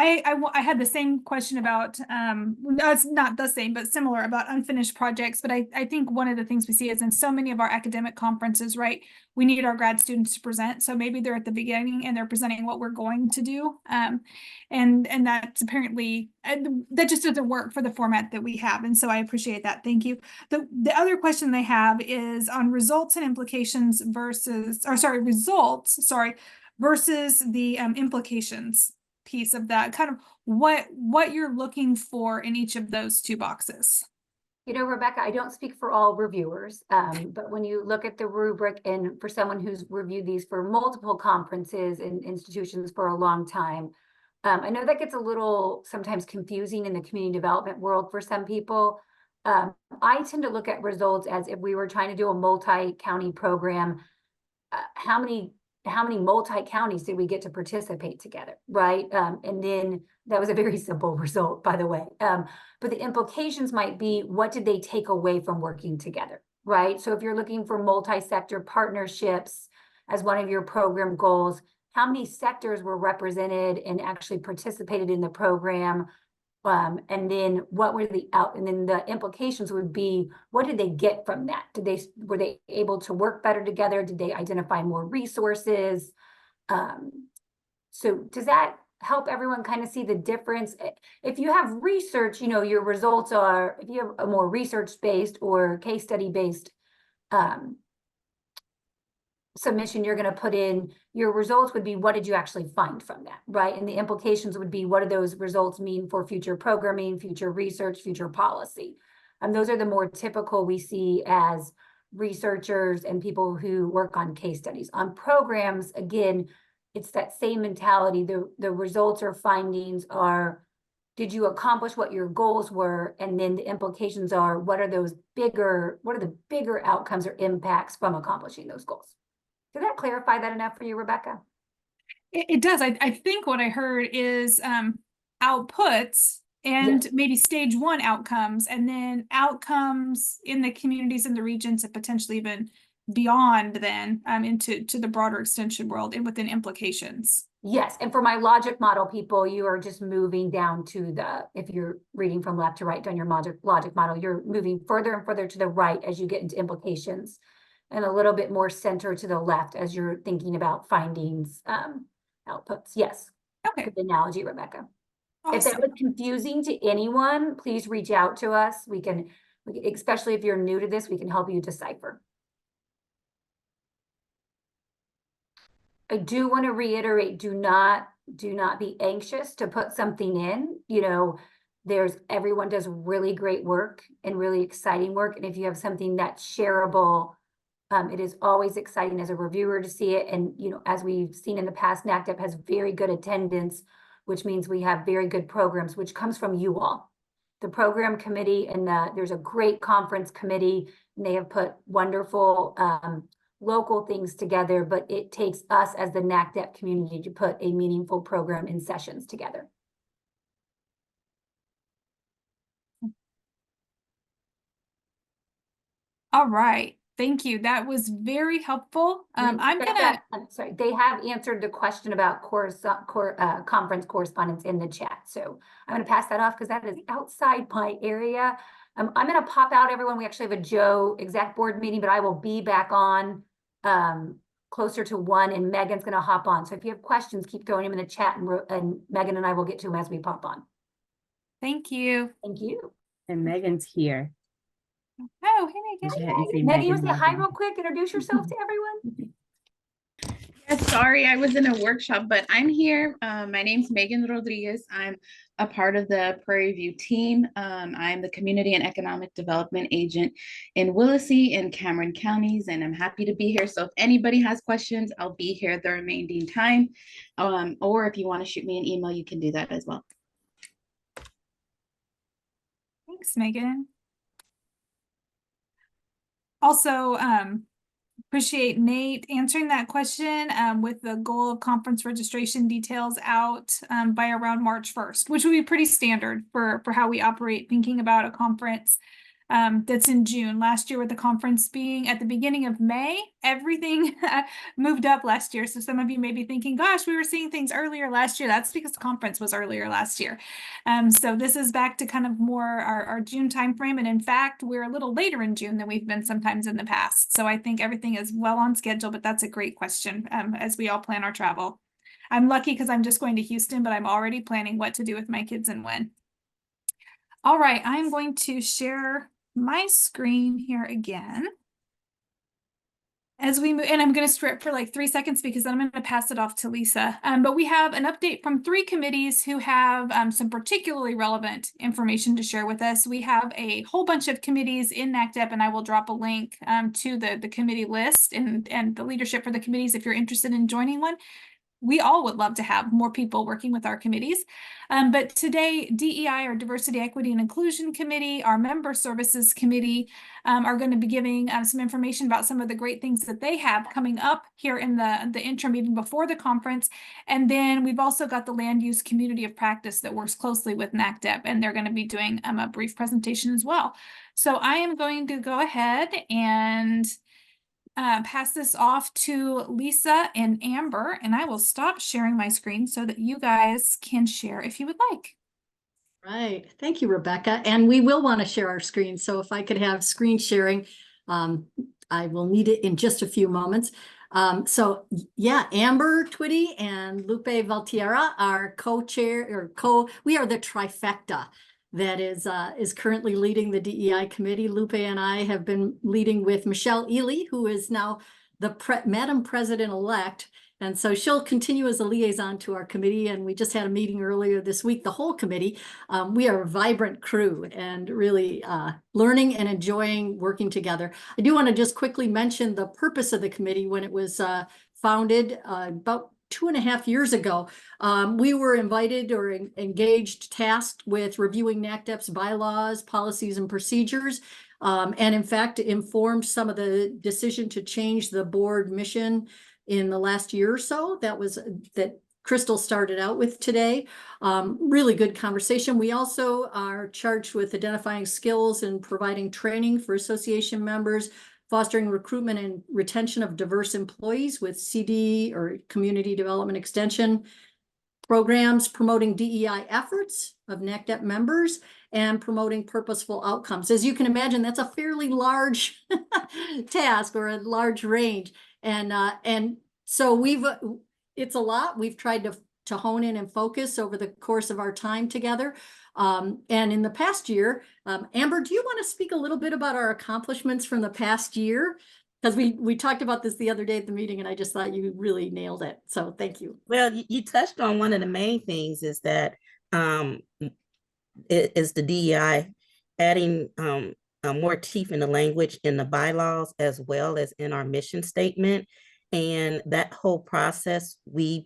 [SPEAKER 4] I had the same question about, it's not the same, but similar about unfinished projects. But I think one of the things we see is in so many of our academic conferences, right, we need our grad students to present. So maybe they're at the beginning and they're presenting what we're going to do. And that's apparently, that just doesn't work for the format that we have. And so I appreciate that. Thank you. The other question they have is on results and implications versus the implications piece of that, kind of what you're looking for in each of those two boxes.
[SPEAKER 10] You know, Rebecca, I don't speak for all reviewers, but when you look at the rubric, and for someone who's reviewed these for multiple conferences and institutions for a long time, I know that gets a little sometimes confusing in the community development world for some people. I tend to look at results as if we were trying to do a multi-county program, how many multi-counties did we get to participate together, right? And then that was a very simple result, by the way. But the implications might be, what did they take away from working together, right? So if you're looking for multi-sector partnerships as one of your program goals, how many sectors were represented and actually participated in the program? And then what were and then the implications would be, what did they get from that? Were they able to work better together? Did they identify more resources? So does that help everyone kind of see the difference? If you have research, you know, your results are, if you have a more research-based or case study-based submission, you're going to put in, your results would be, what did you actually find from that, right? And the implications would be, what do those results mean for future programming, future research, future policy? And those are the more typical we see as researchers and people who work on case studies. On programs, again, it's that same mentality. The results or findings are, did you accomplish what your goals were? And then the implications are, what are the bigger outcomes or impacts from accomplishing those goals? Did that clarify that enough for you, Rebecca?
[SPEAKER 4] It does. I think what I heard is outputs and maybe stage one outcomes, and then outcomes in the communities and the regions, and potentially even beyond then into the broader extension world and within implications.
[SPEAKER 10] Yes, and for my logic model people, you are just moving down to if you're reading from left to right down your logic model, you're moving further and further to the right as you get into implications, and a little bit more center to the left as you're thinking about findings, outputs. Yes.
[SPEAKER 4] Okay.
[SPEAKER 10] Good analogy, Rebecca.
[SPEAKER 4] Awesome.
[SPEAKER 10] If that was confusing to anyone, please reach out to us. We can, especially if you're new to this, we can help you decipher. I do want to reiterate, do not be anxious to put something in. You know, everyone does really great work and really exciting work. And if you have something that's shareable, it is always exciting as a reviewer to see it. And, you know, as we've seen in the past, NACDEP has very good attendance, which means we have very good programs, which comes from you all. The program committee, and there's a great conference committee, and they have put wonderful local things together, but it takes us as the NACDEP community to put a meaningful program in sessions together.
[SPEAKER 4] All right. Thank you. That was very helpful. I'm
[SPEAKER 10] sorry, they have answered the question about conference correspondence in the chat. So I'm going to pass that off because that is outside my area. I'm gonna pop out, everyone. We actually have a Joe exec board meeting, but I will be back on closer to 1, and Megan's gonna hop on. So if you have questions, keep throwing them in the chat, and Megan and I will get to them as we pop on.
[SPEAKER 4] Thank you.
[SPEAKER 10] Thank you.
[SPEAKER 1] And Megan's here.
[SPEAKER 4] Oh, hey,
[SPEAKER 1] If
[SPEAKER 4] Megan.
[SPEAKER 1] you hadn't seen
[SPEAKER 10] Megan, you want to say hi
[SPEAKER 1] Megan.
[SPEAKER 10] real quick? Introduce yourself to everyone.
[SPEAKER 12] Sorry, I was in a workshop, but I'm here. My name's Megan Rodriguez. I'm a part of the Prairie View team. I'm the Community and Economic Development Agent in Willacy and Cameron counties, and I'm happy to be here. So if anybody has questions, I'll be here the remaining time. Or if you want to shoot me an email, you can do that as well.
[SPEAKER 4] Thanks, Megan. Also, appreciate Nate answering that question with the goal of conference registration details out by around March 1st, which would be pretty standard for how we operate thinking about a conference that's in June. Last year with the conference being at the beginning of May, everything moved up last year. So some of you may be thinking, gosh, we were seeing things earlier last year. That's because the conference was earlier last year. So this is back to kind of more our June timeframe. And in fact, we're a little later in June than we've been sometimes in the past. So I think everything is well on schedule, but that's a great question as we all plan our travel. I'm lucky because I'm just going to Houston, but I'm already planning what to do with my kids and when. All right, I'm going to share my screen here again as we move, and I'm going to strip for like 3 seconds because then I'm going to pass it off to Lisa. But we have an update from 3 committees who have some particularly relevant information to share with us. We have a whole bunch of committees in NACDEP, and I will drop a link to the committee list and the leadership for the committees if you're interested in joining one. We all would love to have more people working with our committees. But today, DEI, or Diversity, Equity, and Inclusion Committee, our Member Services Committee, are going to be giving some information about some of the great things that they have coming up here in the interim meeting before the conference. And then we've also got the Land Use Community of Practice that works closely with NACDEP, and they're going to be doing a brief presentation as well. So I am going to go ahead and pass this off to Lisa and Amber, and I will stop sharing my screen so that you guys can share if you would like.
[SPEAKER 13] Right. Thank you, Rebecca. And we will want to share our screen. So if I could have screen sharing, I will need it in just a few moments. So yeah, Amber Twitty and Lupe Valtierra are co-chair or we are the trifecta that is currently leading the DEI committee. Lupe and I have been leading with Michelle Ely, who is now the Madam President-elect. And so she'll continue as a liaison to our committee. And we just had a meeting earlier this week, the whole committee. We are a vibrant crew and really learning and enjoying working together. I do want to just quickly mention the purpose of the committee when it was founded about 2.5 years ago. We were invited or engaged, tasked with reviewing NACDEP's bylaws, policies, and procedures, and in fact, informed some of the decision to change the board mission in the last year or so. That Crystal started out with today. Really good conversation. We also are charged with identifying skills and providing training for association members, fostering recruitment and retention of diverse employees with CD or Community Development Extension programs, promoting DEI efforts of NACDEP members, and promoting purposeful outcomes. As you can imagine, that's a fairly large task or a large range. And so it's a lot. We've tried to hone in and focus over the course of our time together. And in the past year, Amber, do you want to speak a little bit about our accomplishments from the past year? Because we talked about this the other day at the meeting, and I just thought you really nailed it. So thank you.
[SPEAKER 14] Well, you touched on one of the main things is that it is the DEI adding more teeth in the language in the bylaws as well as in our mission statement. And that whole process we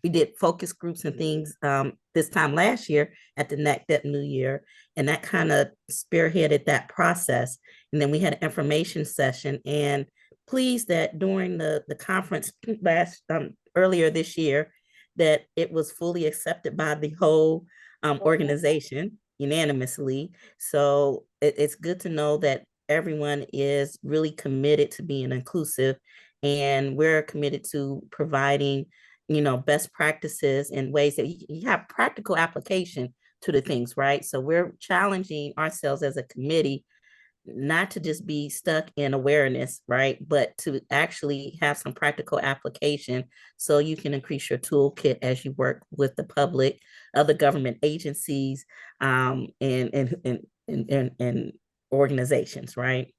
[SPEAKER 14] did focus groups and things this time last year at the NACDEP New Year, and that kind of spearheaded that process. And then we had an information session, and pleased that during the conference earlier this year, that it was fully accepted by the whole organization unanimously. So it's good to know that everyone is really committed to being inclusive, and we're committed to providing best practices in ways that you have practical application to the things, right? So we're challenging ourselves as a committee not to just be stuck in awareness, right? But to actually have some practical application so you can increase your toolkit as you work with the public, other government agencies, and organizations, right?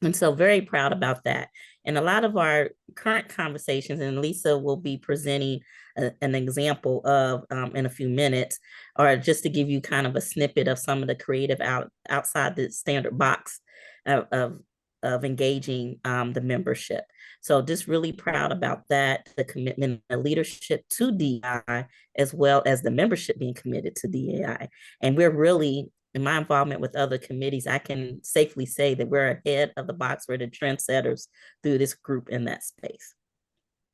[SPEAKER 14] And so very proud about that. And a lot of our current conversations, and Lisa will be presenting an example of in a few minutes, or just to give you kind of a snippet of some of the creative outside the standard box of engaging the membership. So just really proud about that, the commitment, the leadership to DEI, as well as the membership being committed to DEI. And we're really, in my involvement with other committees, I can safely say that we're ahead of the box. We're the trendsetters through this group in that space.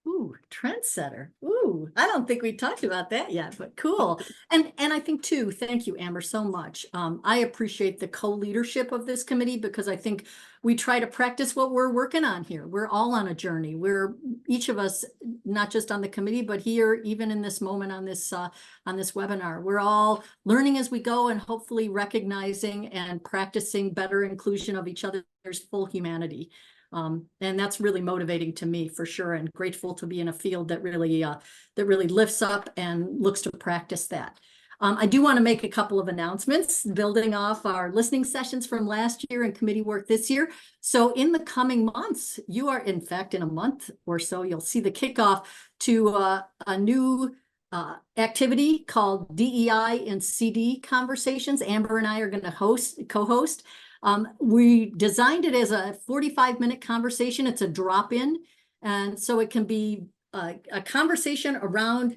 [SPEAKER 13] Ooh, trendsetter. Ooh, I don't think we talked about that yet, but cool. And I think too, thank you, Amber, so much. I appreciate the co-leadership of this committee because I think we try to practice what we're working on here. We're all on a journey. We're each of us, not just on the committee, but here, even in this moment on this webinar, we're all learning as we go and hopefully recognizing and practicing better inclusion of each other's full humanity. And that's really motivating to me for sure, and grateful to be in a field that really lifts up and looks to practice that. I do want to make a couple of announcements building off our listening sessions from last year and committee work this year. So in the coming months, you are, in fact, in a month or so, you'll see the kickoff to a new activity called DEI and CD Conversations. Amber and I are going to co-host. We designed it as a 45-minute conversation. It's a drop-in, and so it can be a conversation around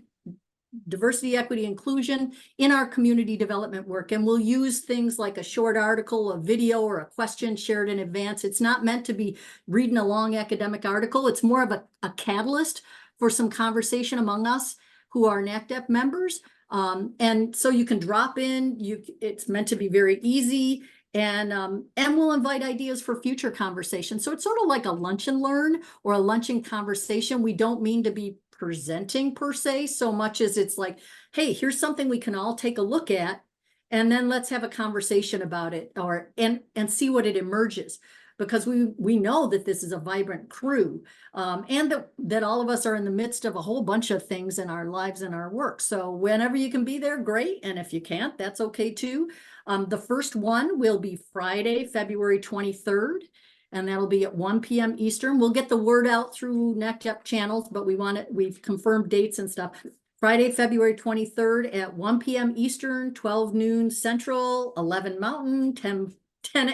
[SPEAKER 13] diversity, equity, inclusion in our community development work. And we'll use things like a short article, a video, or a question shared in advance. It's not meant to be reading a long academic article. It's more of a catalyst for some conversation among us who are NACDEP members. And so you can drop in. It's meant to be very easy. And we'll invite ideas for future conversations. So it's sort of like a lunch and learn or a lunch and conversation. We don't mean to be presenting per se, so much as it's like, hey, here's something we can all take a look at, and then let's have a conversation about it, and see what it emerges. Because we know that this is a vibrant crew, and that all of us are in the midst of a whole bunch of things in our lives and our work. So whenever you can be there, great. And if you can't, that's okay too. The first one will be Friday, February 23rd, and that'll be at 1 p.m. Eastern. We'll get the word out through NACDEP channels, but we've confirmed dates and stuff. Friday, February 23rd at 1 p.m. Eastern, 12 noon Central, 11 Mountain, 10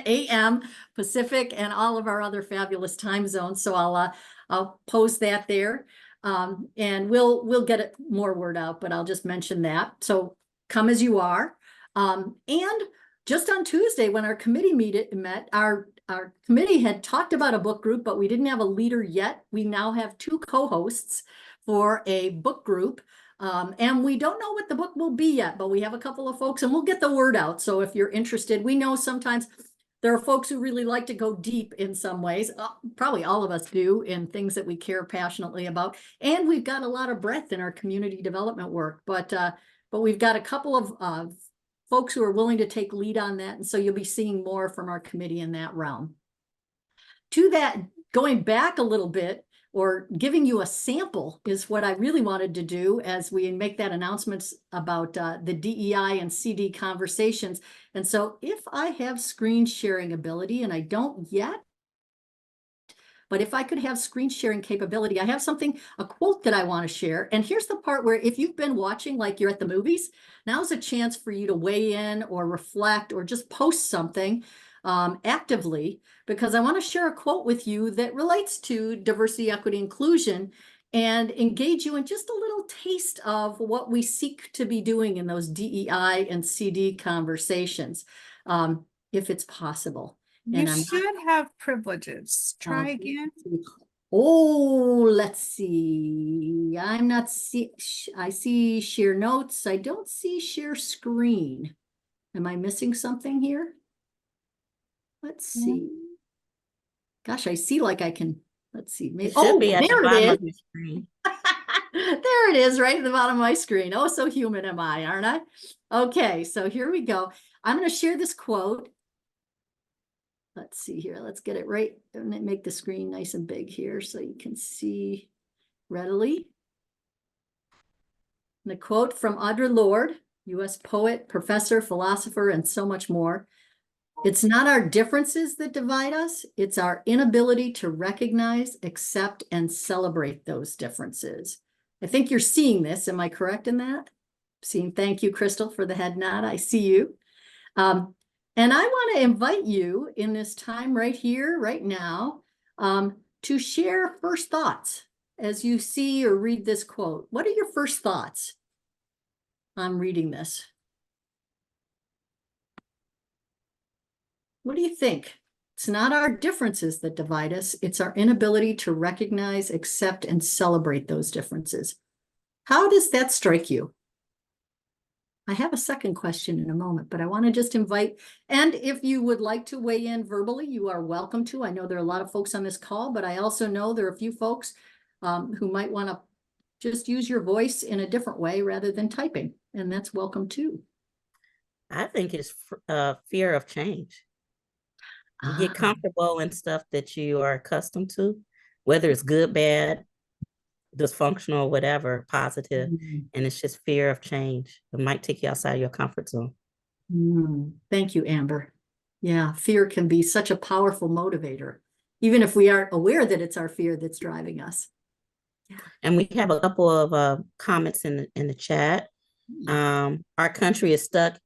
[SPEAKER 13] a.m. Pacific, and all of our other fabulous time zones. So I'll post that there, and we'll get more word out, but I'll just mention that. So come as you are. And just on Tuesday, when our committee met, our committee had talked about a book group, but we didn't have a leader yet. We now have 2 co-hosts for a book group. And we don't know what the book will be yet, but we have a couple of folks, and we'll get the word out. So if you're interested, we know sometimes there are folks who really like to go deep in some ways. Probably all of us do, in things that we care passionately about. And we've got a lot of breadth in our community development work, but we've got a couple of folks who are willing to take lead on that. And so you'll be seeing more from our committee in that realm. To that, going back a little bit, or giving you a sample, is what I really wanted to do as we make that announcement about the DEI and CD conversations. And so if I have screen sharing ability, and I don't yet, but if I could have screen sharing capability, I have a quote that I want to share. And here's the part where, if you've been watching like you're at the movies, now's a chance for you to weigh in or reflect or just post something actively, because I want to share a quote with you that relates to diversity, equity, inclusion, and engage you in just a little taste of what we seek to be doing in those DEI and CD conversations, if it's possible.
[SPEAKER 4] You should have privileges. Try again.
[SPEAKER 13] Oh, let's see. I see share notes. I don't see share screen. Am I missing something here? Let's see. Gosh, I see like I can, let's see. Maybe,
[SPEAKER 14] It should be at the
[SPEAKER 13] there
[SPEAKER 14] bottom
[SPEAKER 13] it
[SPEAKER 14] of
[SPEAKER 13] is.
[SPEAKER 14] your screen.
[SPEAKER 13] There it is, right at the bottom of my screen. Oh, so human am I, aren't I? Okay, so here we go. I'm going to share this quote. Let's see here. Let's get it right. I'm going to make the screen nice and big here so you can see readily. And a quote from Audre Lorde, U.S. poet, professor, philosopher, and so much more. It's not our differences that divide us. It's our inability to recognize, accept, and celebrate those differences. I think you're seeing this. Am I correct in that? Thank you, Crystal, for the head nod. I see you. And I want to invite you in this time right here, right now, to share first thoughts as you see or read this quote. What are your first thoughts on reading this? What do you think? It's not our differences that divide us. It's our inability to recognize, accept, and celebrate those differences. How does that strike you? I have a second question in a moment, but I want to just invite, and if you would like to weigh in verbally, you are welcome to. I know there are a lot of folks on this call, but I also know there are a few folks who might want to just use your voice in a different way rather than typing, and that's welcome too.
[SPEAKER 14] I think it's fear of change. You get comfortable in stuff that you are accustomed to, whether it's good, bad, dysfunctional, whatever, positive, and it's just fear of change. It might take you outside of your comfort zone.
[SPEAKER 13] Thank you, Amber. Yeah, fear can be such a powerful motivator, even if we aren't aware that it's our fear that's driving us.
[SPEAKER 14] And we have a couple of comments in the chat. Our country is stuck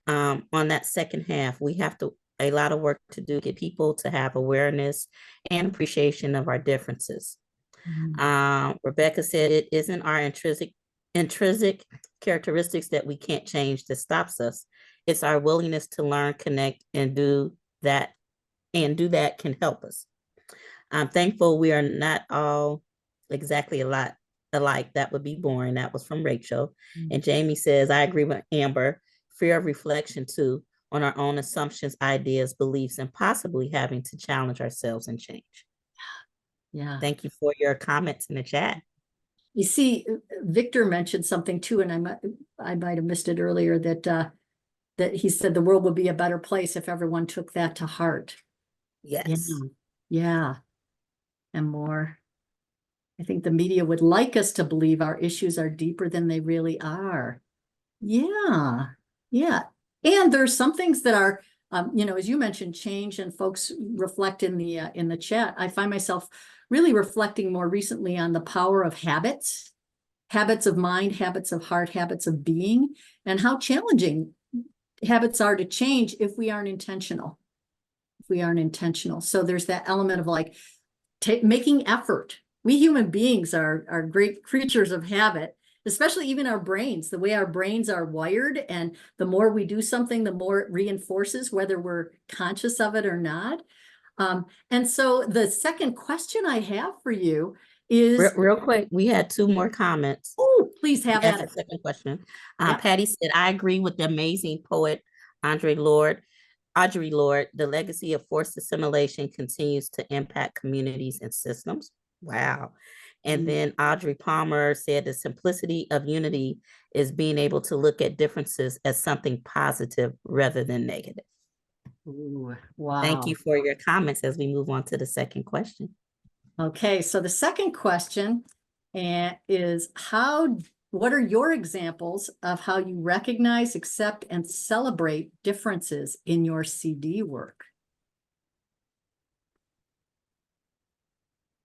[SPEAKER 14] on that second half. We have a lot of work to do to get people to have awareness and appreciation of our differences. Rebecca said it isn't our intrinsic characteristics that we can't change that stops us. It's our willingness to learn, connect, and do that can help us. I'm thankful we are not all exactly alike. That would be boring. That was from Rachel. And Jamie says, I agree with Amber. Fear of reflection too, on our own assumptions, ideas, beliefs, and possibly having to challenge ourselves and change.
[SPEAKER 13] Yeah.
[SPEAKER 14] Thank you for your comments in the chat.
[SPEAKER 13] You see, Victor mentioned something too, and I might have missed it earlier, that he said the world would be a better place if everyone took that to heart.
[SPEAKER 14] Yes.
[SPEAKER 13] Yeah. And more. I think the media would like us to believe our issues are deeper than they really are. Yeah. Yeah. And there's some things that are, as you mentioned, change, and folks reflect in the chat. I find myself really reflecting more recently on the power of habits of mind, habits of heart, habits of being, and how challenging habits are to change if we aren't intentional. So there's that element of like making effort. We human beings are great creatures of habit, especially even our brains, the way our brains are wired. And the more we do something, the more it reinforces, whether we're conscious of it or not. And so the second question I have for you is
[SPEAKER 14] real quick. We had two more comments.
[SPEAKER 13] Oh, please have
[SPEAKER 14] at
[SPEAKER 13] it.
[SPEAKER 14] the second question.
[SPEAKER 13] Yep.
[SPEAKER 14] Patty said, I agree with the amazing poet Audre Lorde. The legacy of forced assimilation continues to impact communities and systems. Wow. And then Audrey Palmer said the simplicity of unity is being able to look at differences as something positive rather than negative.
[SPEAKER 13] Ooh, wow.
[SPEAKER 14] Thank you for your comments as we move on to the second question.
[SPEAKER 13] Okay, so the second question is what are your examples of how you recognize, accept, and celebrate differences in your CD work?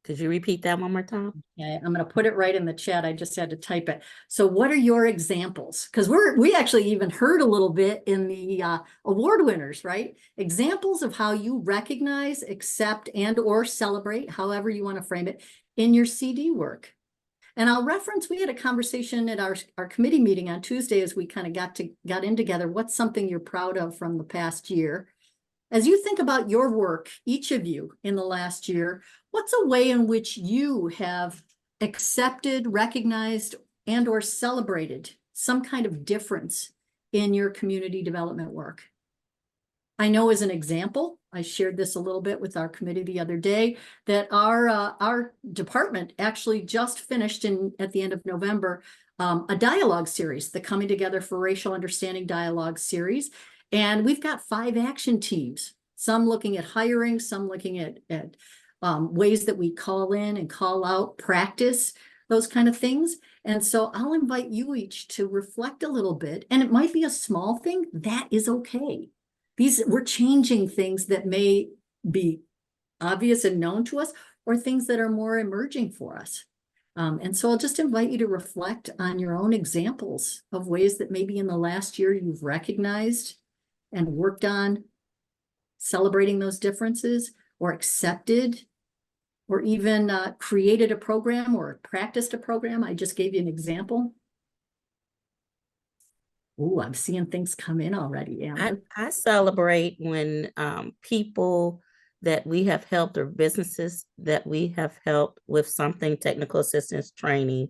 [SPEAKER 14] Could you repeat that one more time?
[SPEAKER 13] Okay, I'm going to put it right in the chat. I just had to type it. So what are your examples? Because we actually even heard a little bit in the award winners, right? Examples of how you recognize, accept, and or celebrate, however you want to frame it, in your CD work. And I'll reference, we had a conversation at our committee meeting on Tuesday as we kind of got in together. What's something you're proud of from the past year? As you think about your work, each of you in the last year, what's a way in which you have accepted, recognized, and or celebrated some kind of difference in your community development work? I know as an example, I shared this a little bit with our committee the other day, that our department actually just finished at the end of November, a dialogue series, the Coming Together for Racial Understanding dialogue series. And we've got 5 action teams, some looking at hiring, some looking at ways that we call in and call out, practice, those kind of things. And so I'll invite you each to reflect a little bit, and it might be a small thing, that is okay. We're changing things that may be obvious and known to us, or things that are more emerging for us. And so I'll just invite you to reflect on your own examples of ways that maybe in the last year you've recognized and worked on celebrating those differences, or accepted, or even created a program or practiced a program. I just gave you an example. Oh, I'm seeing things come in already, Amber.
[SPEAKER 14] I celebrate when people that we have helped, or businesses that we have helped with something, technical assistance training,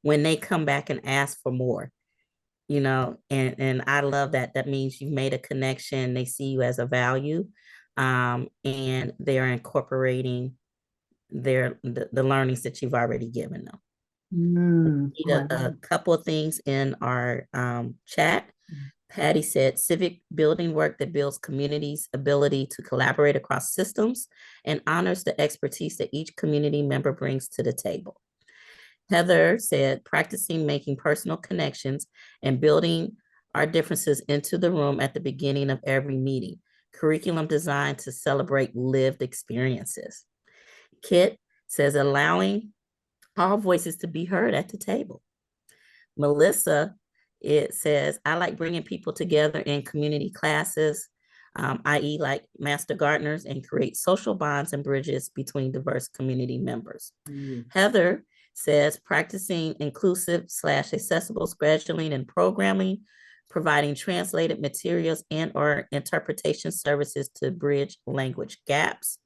[SPEAKER 14] when they come back and ask for more, and I love that. That means you've made a connection. They see you as a value, and they're incorporating the learnings that you've already given them. A couple of things in our chat. Patty said, civic building work that builds communities' ability to collaborate across systems and honors the expertise that each community member brings to the table. Heather said, practicing making personal connections and building our differences into the room at the beginning of every meeting. Curriculum designed to celebrate lived experiences. Kit says, allowing all voices to be heard at the table. Melissa, it says, I like bringing people together in community classes, i.e. like master gardeners, and create social bonds and bridges between diverse community members. Heather says, practicing inclusive/accessible scheduling and programming, providing translated materials and or interpretation services to bridge language gaps.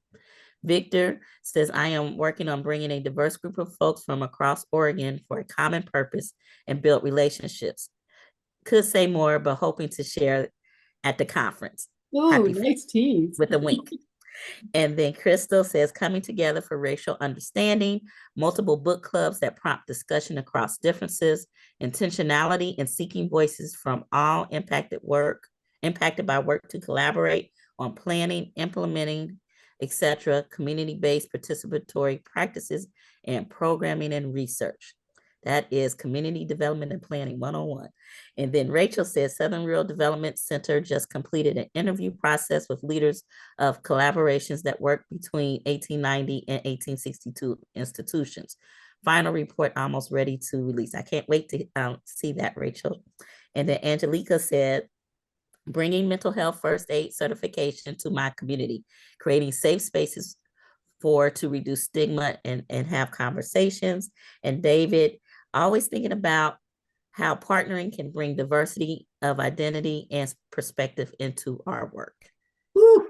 [SPEAKER 14] Victor says, I am working on bringing a diverse group of folks from across Oregon for a common purpose and build relationships. Could say more, but hoping to share at the conference.
[SPEAKER 13] Oh, nice tease.
[SPEAKER 14] With a wink. And then Crystal says, coming together for racial understanding, multiple book clubs that prompt discussion across differences, intentionality, and seeking voices from all impacted by work to collaborate on planning, implementing, etc., community-based participatory practices and programming and research. That is Community Development and Planning 101. And then Rachel says, Southern Rural Development Center just completed an interview process with leaders of collaborations that work between 1890 and 1862 institutions. Final report almost ready to release. I can't wait to see that, Rachel. And then Angelica said, bringing mental health first aid certification to my community, creating safe spaces to reduce stigma and have conversations. And David, always thinking about how partnering can bring diversity of identity and perspective into our work.
[SPEAKER 13] Woo.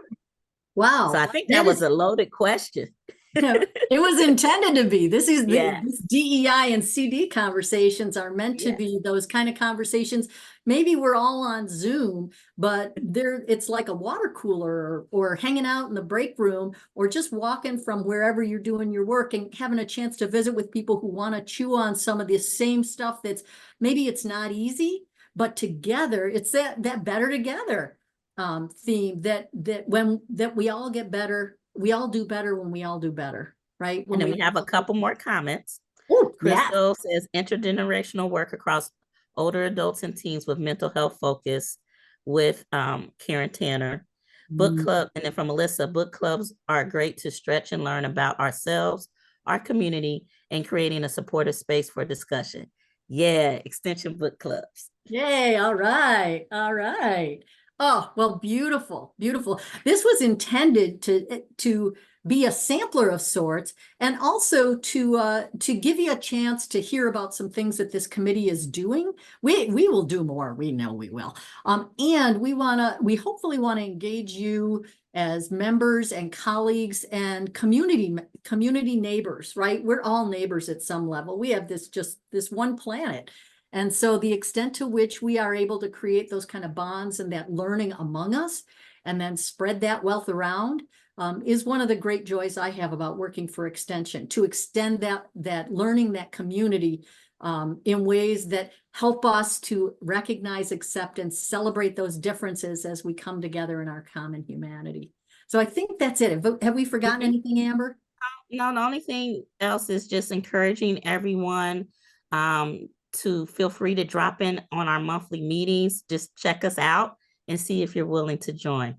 [SPEAKER 13] Wow.
[SPEAKER 14] So I think that was a loaded question.
[SPEAKER 13] It was intended to be. This is this DEI and CD conversations are meant to be those kind of conversations. Maybe we're all on Zoom, but it's like a water cooler or hanging out in the break room, or just walking from wherever you're doing your work and having a chance to visit with people who want to chew on some of the same stuff that's maybe it's not easy, but together it's that better together theme that we all get better. We all do better when we all do better, right?
[SPEAKER 14] And then we have a couple more comments.
[SPEAKER 13] Ooh,
[SPEAKER 14] Crystal says, intergenerational work across older adults and teens with mental health focus with Karen Tanner. Book club, and then from Melissa, book clubs are great to stretch and learn about ourselves, our community, and creating a supportive space for discussion. Yeah, extension book clubs.
[SPEAKER 13] Yay, all right, all right. Oh, well, beautiful, beautiful. This was intended to be a sampler of sorts, and also to give you a chance to hear about some things that this committee is doing. We will do more. We know we will. And we hopefully want to engage you as members and colleagues and community neighbors, right? We're all neighbors at some level. We have this one planet. And so the extent to which we are able to create those kind of bonds and that learning among us, and then spread that wealth around is one of the great joys I have about working for Extension, to extend that learning, that community in ways that help us to recognize, accept, and celebrate those differences as we come together in our common humanity. So I think that's it. Have we forgotten anything, Amber?
[SPEAKER 14] No, the only thing else is just encouraging everyone to feel free to drop in on our monthly meetings. Just check us out and see if you're willing to join.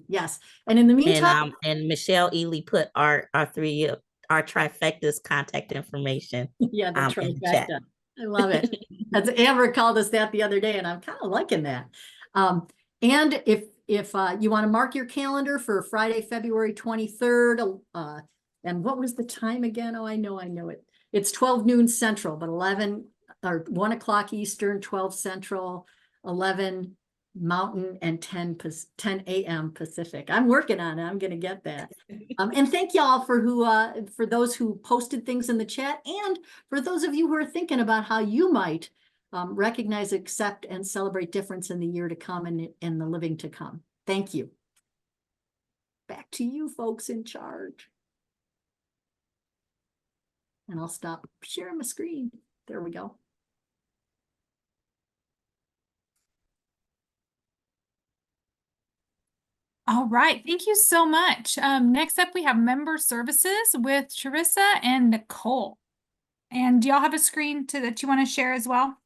[SPEAKER 13] Yes. And in the meantime,
[SPEAKER 14] And Michelle Ely put our trifecta's contact information.
[SPEAKER 13] yeah, the
[SPEAKER 14] in the chat.
[SPEAKER 13] trifecta. I love it. As Amber called us that the other day, and I'm kind of liking that. And if you want to mark your calendar for Friday, February 23rd, and what was the time again? Oh, I know it. It's 12 noon Central, but 11 or 1 o'clock Eastern, 12 Central, 11 Mountain, and 10 a.m. Pacific. I'm working on it. I'm going to get that. And thank y'all for those who posted things in the chat, and for those of you who are thinking about how you might recognize, accept, and celebrate difference in the year to come and in the living to come. Thank you. Back to you folks in charge. And I'll stop sharing my screen. There we go.
[SPEAKER 4] All right, thank you so much. Next up, we have member services with Charissa and Nicole. And do y'all have a screen that you want to share as well?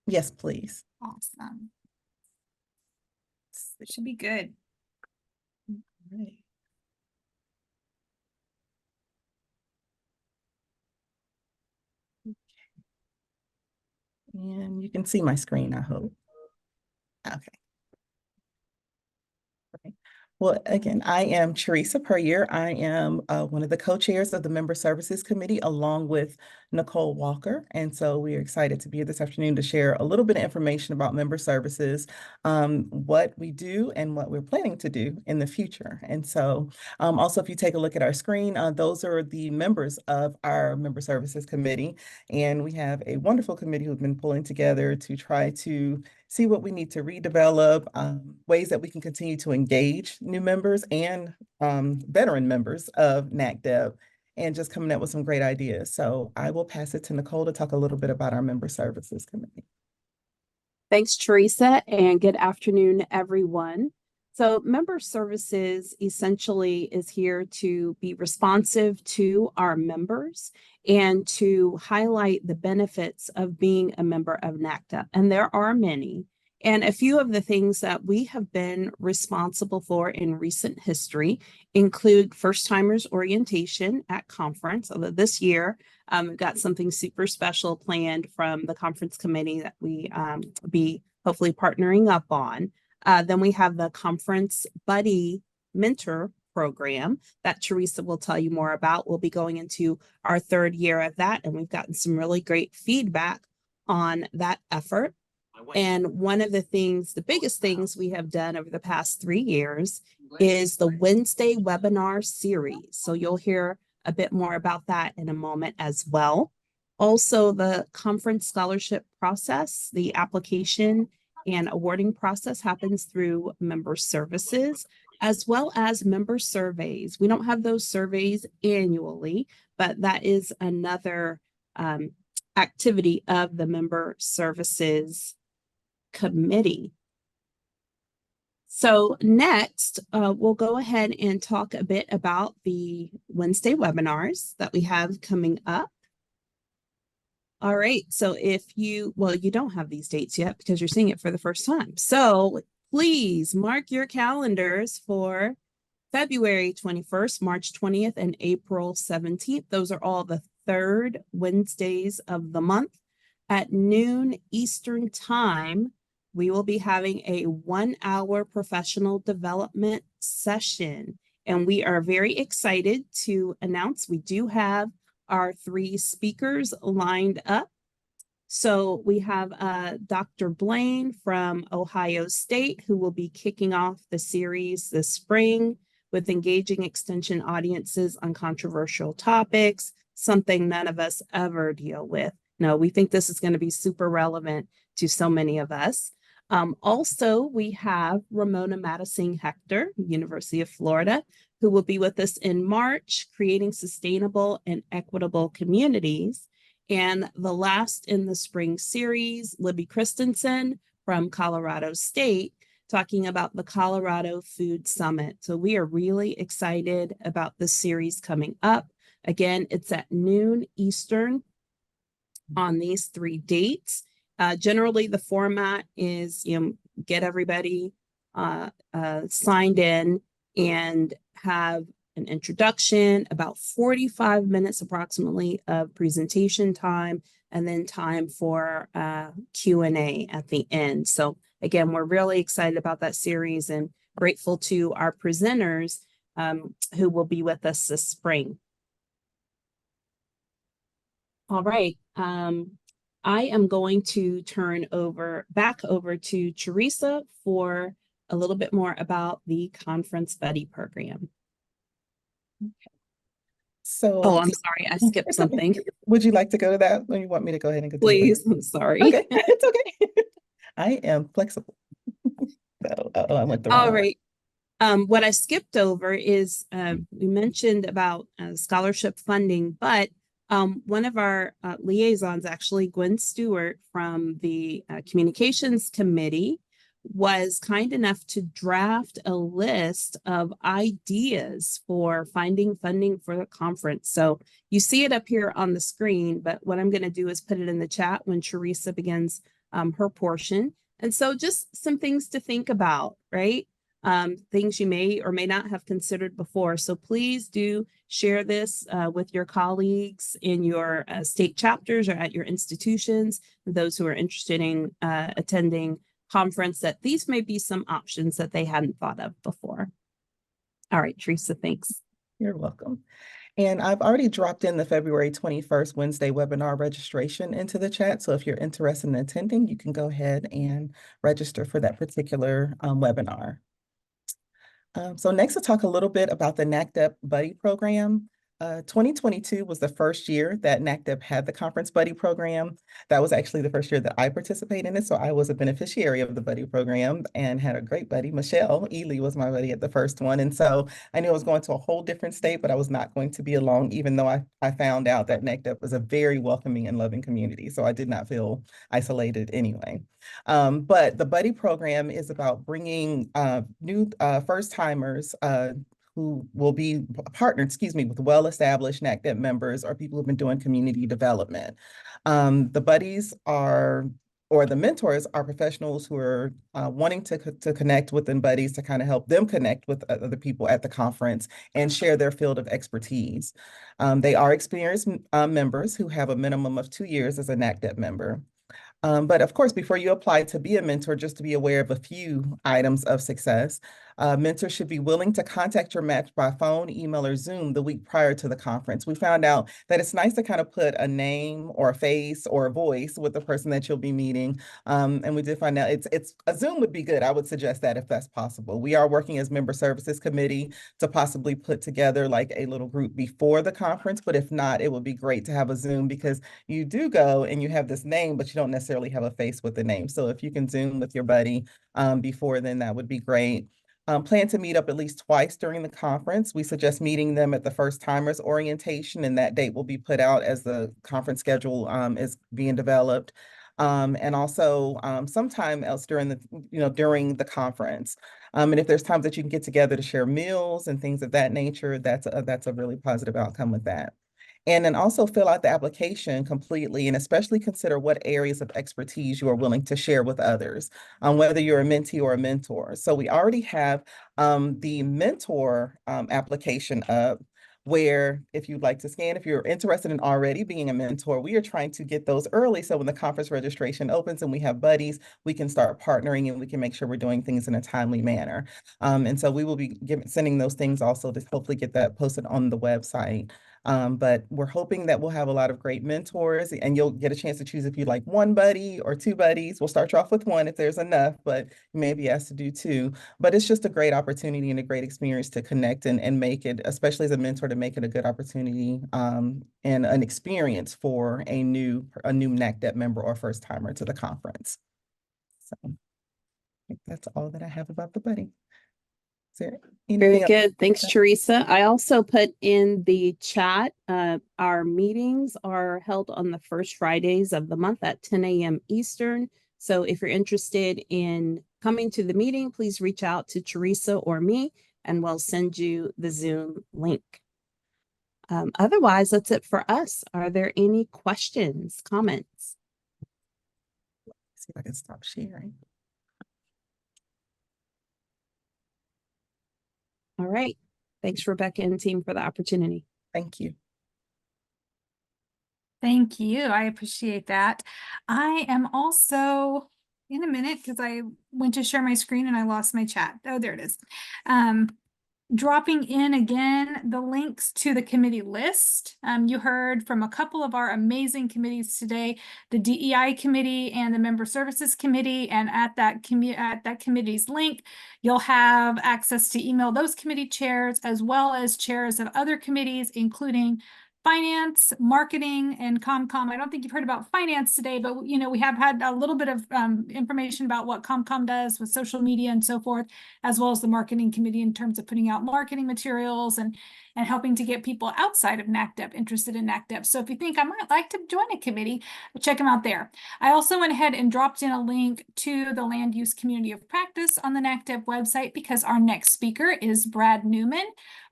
[SPEAKER 15] Yes, please.
[SPEAKER 4] Awesome. It should be good.
[SPEAKER 15] Right. And you can see my screen, I hope. Okay. Well, again, I am Charissa Puryear. I am one of the co-chairs of the Member Services Committee, along with Nicole Walker. And so we are excited to be here this afternoon to share a little bit of information about member services, what we do and what we're planning to do in the future. And so also, if you take a look at our screen, those are the members of our Member Services Committee. And we have a wonderful committee who've been pulling together to try to see what we need to redevelop, ways that we can continue to engage new members and veteran members of NACDEP, and just coming up with some great ideas. So I will pass it to Nicole to talk a little bit about our Member Services Committee.
[SPEAKER 16] Thanks, Teresa, and good afternoon, everyone. So Member Services essentially is here to be responsive to our members and to highlight the benefits of being a member of NACDEP. And there are many. And a few of the things that we have been responsible for in recent history include first-timers orientation at conference. Although this year, we've got something super special planned from the conference committee that we be hopefully partnering up on. Then we have the Conference Buddy Mentor program that Teresa will tell you more about. We'll be going into our 3rd year of that, and we've gotten some really great feedback on that effort. And one of the things, the biggest things we have done over the past 3 years is the Wednesday webinar series. So you'll hear a bit more about that in a moment as well. Also, the conference scholarship process, the application and awarding process happens through member services, as well as member surveys. We don't have those surveys annually, but that is another activity of the member services committee. So next, we'll go ahead and talk a bit about the Wednesday webinars that we have coming up. All right, so you don't have these dates yet because you're seeing it for the first time. So please mark your calendars for February 21st, March 20th, and April 17th. Those are all the 3rd Wednesdays of the month at noon Eastern time. We will be having a 1-hour professional development session, and we are very excited to announce we do have our 3 speakers lined up. So we have Dr. Blaine from Ohio State, who will be kicking off the series this spring with engaging extension audiences on controversial topics, something none of us ever deal with. No, we think this is going to be super relevant to so many of us. Also, we have Ramona Madison Hector, University of Florida, who will be with us in March, creating sustainable and equitable communities. And the last in the spring series, Libby Christensen from Colorado State, talking about the Colorado Food Summit. So we are really excited about this series coming up. Again, it's at noon Eastern on these 3 dates. Generally, the format is, get everybody signed in and have an introduction, about 45 minutes approximately of presentation time, and then time for Q&A at the end. So again, we're really excited about that series and grateful to our presenters who will be with us this spring. All right. I am going to turn back over to Teresa for a little bit more about the Conference Buddy program.
[SPEAKER 15] So,
[SPEAKER 16] oh, I'm sorry, I skipped something.
[SPEAKER 15] Would you like to go to that, or you want me to go ahead and continue?
[SPEAKER 16] Please, I'm sorry.
[SPEAKER 15] Okay, it's okay. I am flexible. So, I went the wrong
[SPEAKER 16] All
[SPEAKER 15] way.
[SPEAKER 16] right. What I skipped over is we mentioned about scholarship funding, but one of our liaisons, actually Gwen Stewart from the Communications Committee, was kind enough to draft a list of ideas for finding funding for the conference. So you see it up here on the screen, but what I'm going to do is put it in the chat when Teresa begins her portion. And so just some things to think about, right? Things you may or may not have considered before. So please do share this with your colleagues in your state chapters or at your institutions, those who are interested in attending conference, that these may be some options that they hadn't thought of before. All right, Teresa, thanks.
[SPEAKER 15] You're welcome. And I've already dropped in the February 21st Wednesday webinar registration into the chat. So if you're interested in attending, you can go ahead and register for that particular webinar. So next, I'll talk a little bit about the NACDEP Buddy Program. 2022 was the first year that NACDEP had the Conference Buddy Program. That was actually the first year that I participated in it. So I was a beneficiary of the Buddy Program and had a great buddy. Michelle Ely was my buddy at the first one. And so I knew I was going to a whole different state, but I was not going to be alone, even though I found out that NACDEP was a very welcoming and loving community. So I did not feel isolated anyway. But the Buddy Program is about bringing new first-timers who will be partnered, with well-established NACDEP members or people who've been doing community development. The buddies or the mentors are professionals who are wanting to connect with them buddies to kind of help them connect with other people at the conference and share their field of expertise. They are experienced members who have a minimum of 2 years as a NACDEP member. But of course, before you apply to be a mentor, just to be aware of a few items of success. Mentors should be willing to contact your match by phone, email, or Zoom the week prior to the conference. We found out that it's nice to kind of put a name or a face or a voice with the person that you'll be meeting. And we did find out it's a Zoom would be good. I would suggest that if that's possible. We are working as Member Services Committee to possibly put together like a little group before the conference. But if not, it would be great to have a Zoom because you do go and you have this name, but you don't necessarily have a face with the name. So if you can Zoom with your buddy before then, that would be great. Plan to meet up at least twice during the conference. We suggest meeting them at the first timers orientation, and that date will be put out as the conference schedule is being developed. And also sometime else during the conference. And if there's times that you can get together to share meals and things of that nature, that's a really positive outcome with that. And then also fill out the application completely and especially consider what areas of expertise you are willing to share with others, whether you're a mentee or a mentor. So we already have the mentor application up, where if you'd like to scan, if you're interested in already being a mentor, we are trying to get those early. So when the conference registration opens and we have buddies, we can start partnering and we can make sure we're doing things in a timely manner. And so we will be sending those things also to hopefully get that posted on the website. But we're hoping that we'll have a lot of great mentors and you'll get a chance to choose if you like one buddy or two buddies. We'll start you off with one if there's enough, but you may be asked to do two. But it's just a great opportunity and a great experience to connect and make it, especially as a mentor, to make it a good opportunity and an experience for a new NACDEP member or first timer to the conference. So. think that's all that I have about the buddy. Is there
[SPEAKER 16] Very
[SPEAKER 15] anything else?
[SPEAKER 16] good. Thanks, Teresa. I also put in the chat, our meetings are held on the first Fridays of the month at 10 a.m. Eastern. So if you're interested in coming to the meeting, please reach out to Teresa or me, and we'll send you the Zoom link. Otherwise, that's it for us. Are there any questions, comments?
[SPEAKER 15] See if I can stop sharing.
[SPEAKER 16] All right. Thanks, Rebecca and team, for the opportunity.
[SPEAKER 15] Thank you.
[SPEAKER 4] Thank you. I appreciate that. I am also in a minute because I went to share my screen and I lost my chat. Oh, there it is. Dropping in again the links to the committee list. You heard from a couple of our amazing committees today, the DEI committee and the Member Services Committee. And at that committee's link, you'll have access to email those committee chairs as well as chairs of other committees, including finance, marketing, and ComCom. I don't think you've heard about finance today, but we have had a little bit of information about what ComCom does with social media and so forth, as well as the marketing committee in terms of putting out marketing materials and helping to get people outside of NACDEP interested in NACDEP. So if you think I might like to join a committee, check them out there. I also went ahead and dropped in a link to the Land Use Community of Practice on the NACDEP website because our next speaker is Brad Newman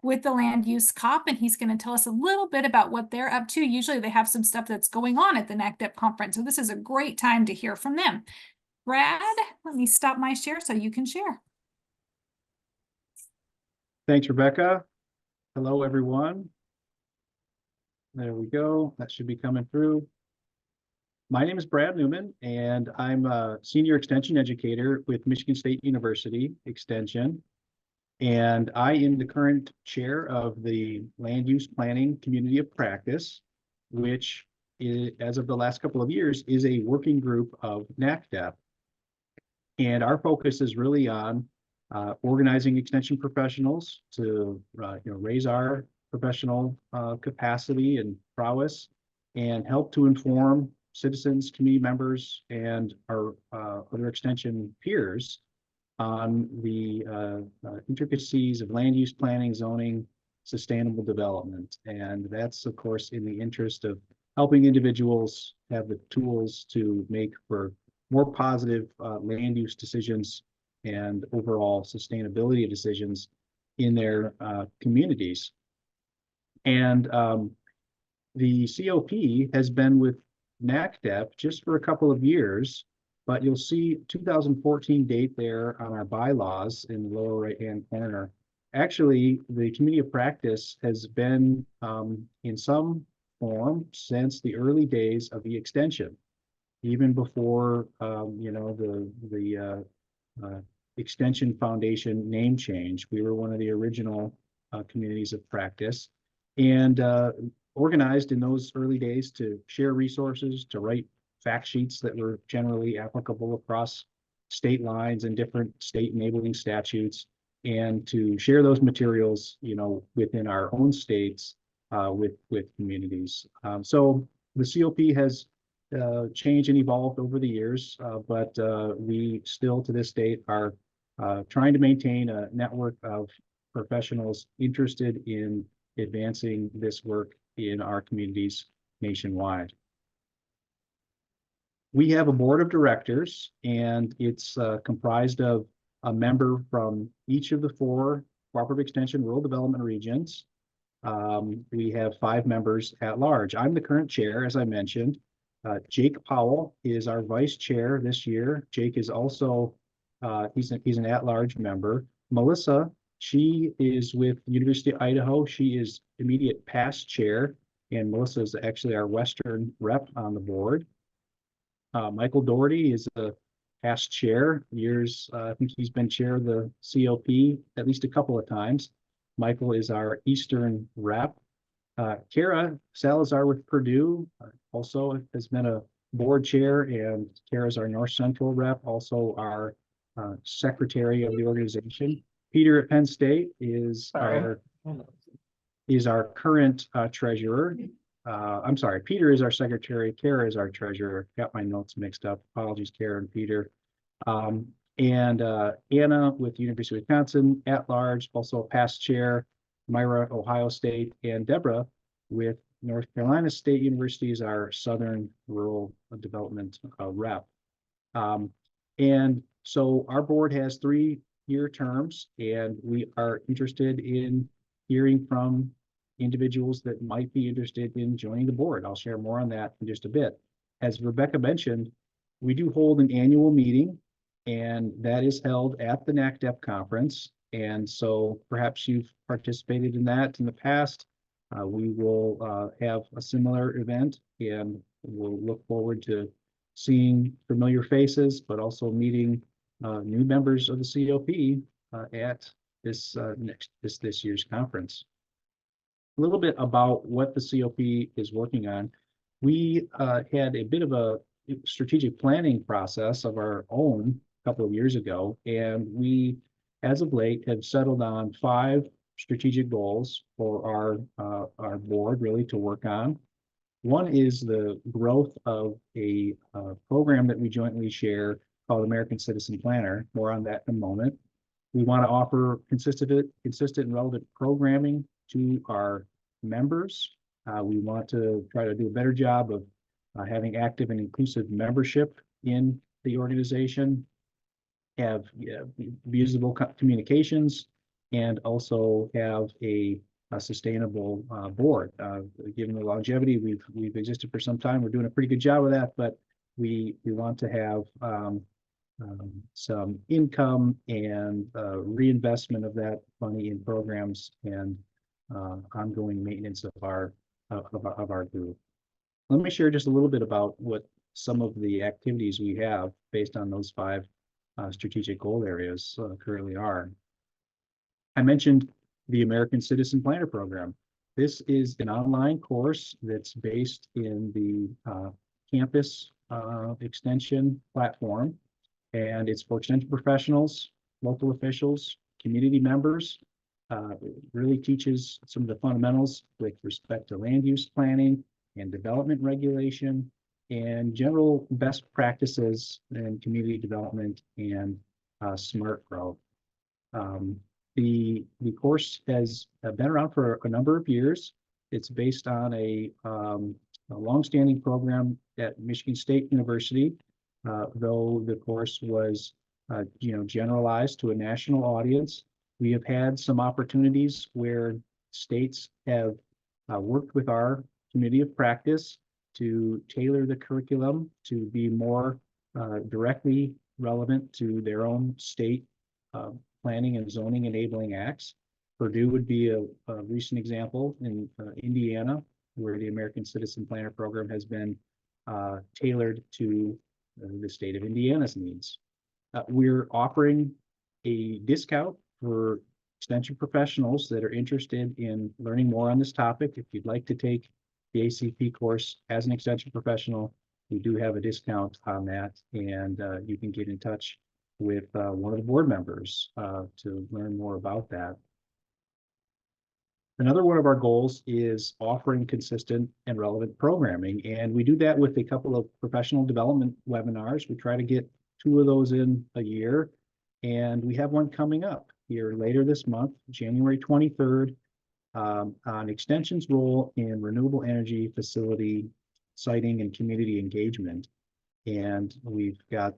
[SPEAKER 4] with the Land Use COP, and he's going to tell us a little bit about what they're up to. Usually they have some stuff that's going on at the NACDEP conference, so this is a great time to hear from them. Brad, let me stop my share so you can share.
[SPEAKER 17] Thanks, Rebecca. Hello, everyone. There we go. That should be coming through. My name is Brad Newman, and I'm a senior extension educator with Michigan State University Extension. And I am the current chair of the Land Use Planning Community of Practice, which is, as of the last couple of years, is a working group of NACDEP. And our focus is really on organizing extension professionals to raise our professional capacity and prowess, and help to inform citizens, community members, and our other extension peers on the intricacies of land use planning, zoning, sustainable development. And that's, of course, in the interest of helping individuals have the tools to make for more positive land use decisions and overall sustainability decisions in their communities. And the COP has been with NACDEP just for a couple of years, but you'll see 2014 date there on our bylaws in the lower right-hand corner. Actually, the Committee of Practice has been in some form since the early days of the extension, even before the Extension Foundation name change. We were one of the original communities of practice, and organized in those early days to share resources, to write fact sheets that were generally applicable across state lines and different state enabling statutes, and to share those materials, within our own states with communities. So the COP has changed and evolved over the years, but we still to this date are trying to maintain a network of professionals interested in advancing this work in our communities nationwide. We have a board of directors, and it's comprised of a member from each of the 4 cooperative extension rural development regions. We have 5 members at large. I'm the current chair, as I mentioned. Jake Powell is our vice chair this year. Jake is also, he's an at-large member. Melissa, she is with University of Idaho. She is immediate past chair, and Melissa is actually our Western rep on the board. Michael Doherty is a past chair. I think he's been chair of the COP at least a couple of times. Michael is our Eastern rep. Kara Salazar with Purdue also has been a board chair, and Kara is our North Central rep, also our secretary of the organization. Peter at Penn State is our current treasurer. I'm sorry, Peter is our secretary, Kara is our treasurer. Got my notes mixed up. Apologies, Kara and Peter. And Anna with University of Wisconsin at large, also a past chair, Myra, Ohio State, and Deborah with North Carolina State University is our Southern Rural Development rep. And so our board has 3-year terms, and we are interested in hearing from individuals that might be interested in joining the board. I'll share more on that in just a bit. As Rebecca mentioned, we do hold an annual meeting, and that is held at the NACDEP conference. And so perhaps you've participated in that in the past. We will have a similar event, and we'll look forward to seeing familiar faces, but also meeting new members of the COP at this year's conference. A little bit about what the COP is working on. We had a bit of a strategic planning process of our own a couple of years ago, and we, as of late, have settled on 5 strategic goals for our board really to work on. One is the growth of a program that we jointly share called American Citizen Planner. More on that in a moment. We want to offer consistent and relevant programming to our members. We want to try to do a better job of having active and inclusive membership in the organization, have visible communications, and also have a sustainable board. Given the longevity, we've existed for some time. We're doing a pretty good job of that, but we want to have some income and reinvestment of that money in programs and ongoing maintenance of our group. Let me share just a little bit about what some of the activities we have based on those 5 strategic goal areas currently are. I mentioned the American Citizen Planner Program. This is an online course that's based in the campus extension platform, and it's for extension professionals, local officials, community members. It really teaches some of the fundamentals with respect to land use planning and development regulation and general best practices in community development and smart growth. The course has been around for a number of years. It's based on a longstanding program at Michigan State University, though the course was generalized to a national audience. We have had some opportunities where states have worked with our committee of practice to tailor the curriculum to be more directly relevant to their own state planning and zoning enabling acts. Purdue would be a recent example in Indiana, where the American Citizen Planner Program has been tailored to the state of Indiana's needs. We're offering a discount for extension professionals that are interested in learning more on this topic. If you'd like to take the ACP course as an extension professional, we do have a discount on that, and you can get in touch with one of the board members to learn more about that. Another one of our goals is offering consistent and relevant programming, and we do that with a couple of professional development webinars. We try to get 2 of those in a year, and we have one coming up here later this month, January 23rd, on extension's role in renewable energy facility siting and community engagement. And we've got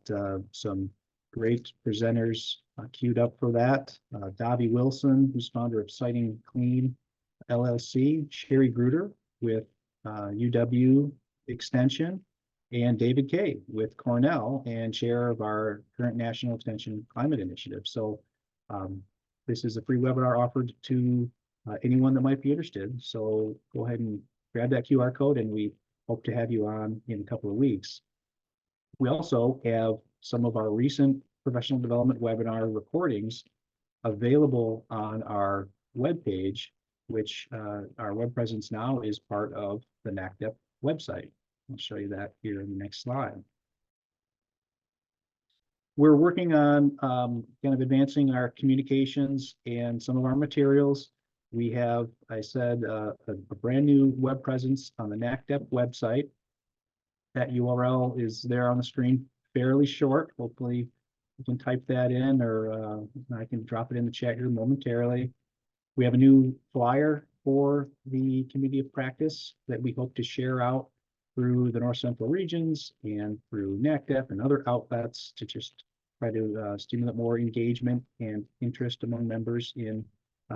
[SPEAKER 17] some great presenters queued up for that. Davi Wilson, who's founder of Siting Clean LLC, Sherry Gruder with UW Extension, and David Kay with Cornell and chair of our current National Extension Climate Initiative. So this is a free webinar offered to anyone that might be interested. So go ahead and grab that QR code, and we hope to have you on in a couple of weeks. We also have some of our recent professional development webinar recordings available on our webpage, which our web presence now is part of the NACDEP website. I'll show you that here in the next slide. We're working on kind of advancing our communications and some of our materials. We have, I said, a brand new web presence on the NACDEP website. That URL is there on the screen, fairly short. Hopefully you can type that in, or I can drop it in the chat here momentarily. We have a new flyer for the committee of practice that we hope to share out through the North Central regions and through NACDEP and other outlets to just try to stimulate more engagement and interest among members in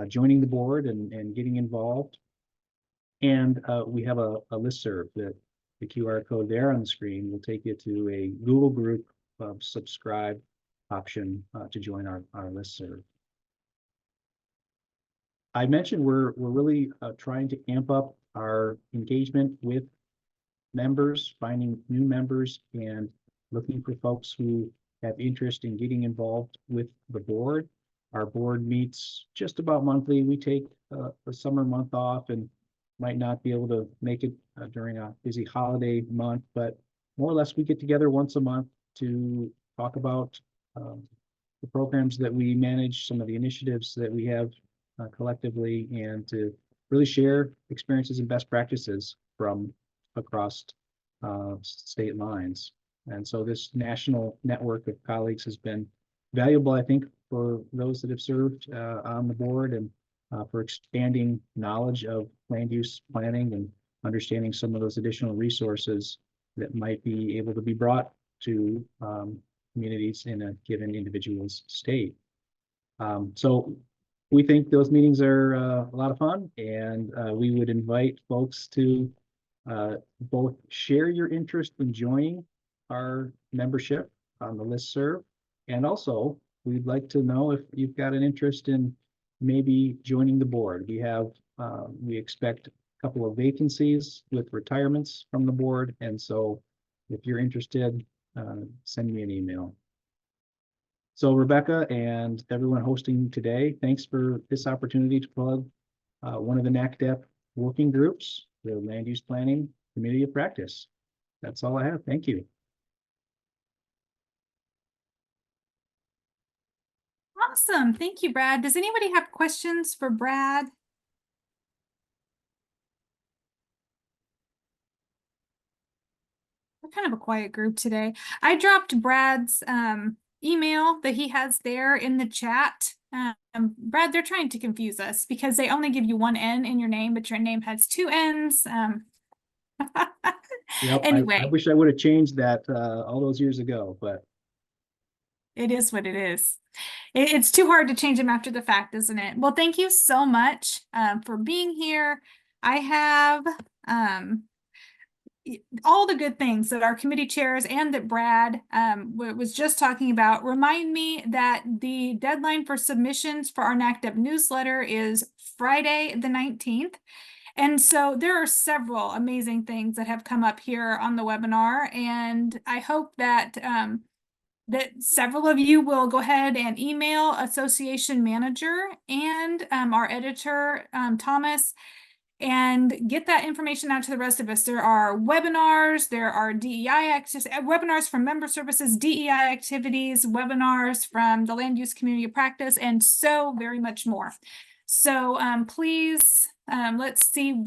[SPEAKER 17] joining the board and getting involved. And we have a listserv that the QR code there on the screen will take you to a Google group subscribe option to join our listserv. I mentioned we're really trying to amp up our engagement with members, finding new members, and looking for folks who have interest in getting involved with the board. Our board meets just about monthly. We take a summer month off and might not be able to make it during a busy holiday month, but more or less we get together once a month to talk about the programs that we manage, some of the initiatives that we have collectively, and to really share experiences and best practices from across state lines. And so this national network of colleagues has been valuable, I think, for those that have served on the board, and for expanding knowledge of land use planning and understanding some of those additional resources that might be able to be brought to communities in a given individual's state. So we think those meetings are a lot of fun, and we would invite folks to both share your interest in joining our membership on the listserv, and also we'd like to know if you've got an interest in maybe joining the board. We expect a couple of vacancies with retirements from the board, and so if you're interested, send me an email. So Rebecca and everyone hosting today, thanks for this opportunity to plug one of the NACDEP working groups, the Land Use Planning Committee of Practice. That's all I have. Thank you.
[SPEAKER 4] Awesome. Thank you, Brad. Does anybody have questions for Brad? We're kind of a quiet group today. I dropped Brad's email that he has there in the chat. Brad, they're trying to confuse us because they only give you one N in your name, but your name has two N's.
[SPEAKER 17] Yep,
[SPEAKER 4] Anyway,
[SPEAKER 17] I wish I would have changed that all those years ago, but
[SPEAKER 4] it is what it is. It's too hard to change them after the fact, isn't it? Well, thank you so much for being here. I have all the good things that our committee chairs and that Brad was just talking about. Remind me that the deadline for submissions for our NACDEP newsletter is Friday the 19th. And so there are several amazing things that have come up here on the webinar, and I hope that that several of you will go ahead and email Association Manager and our editor, Thomas, and get that information out to the rest of us. There are webinars, there are webinars from member services, DEI activities, webinars from the Land Use Community of Practice, and so very much more. So please, let's see,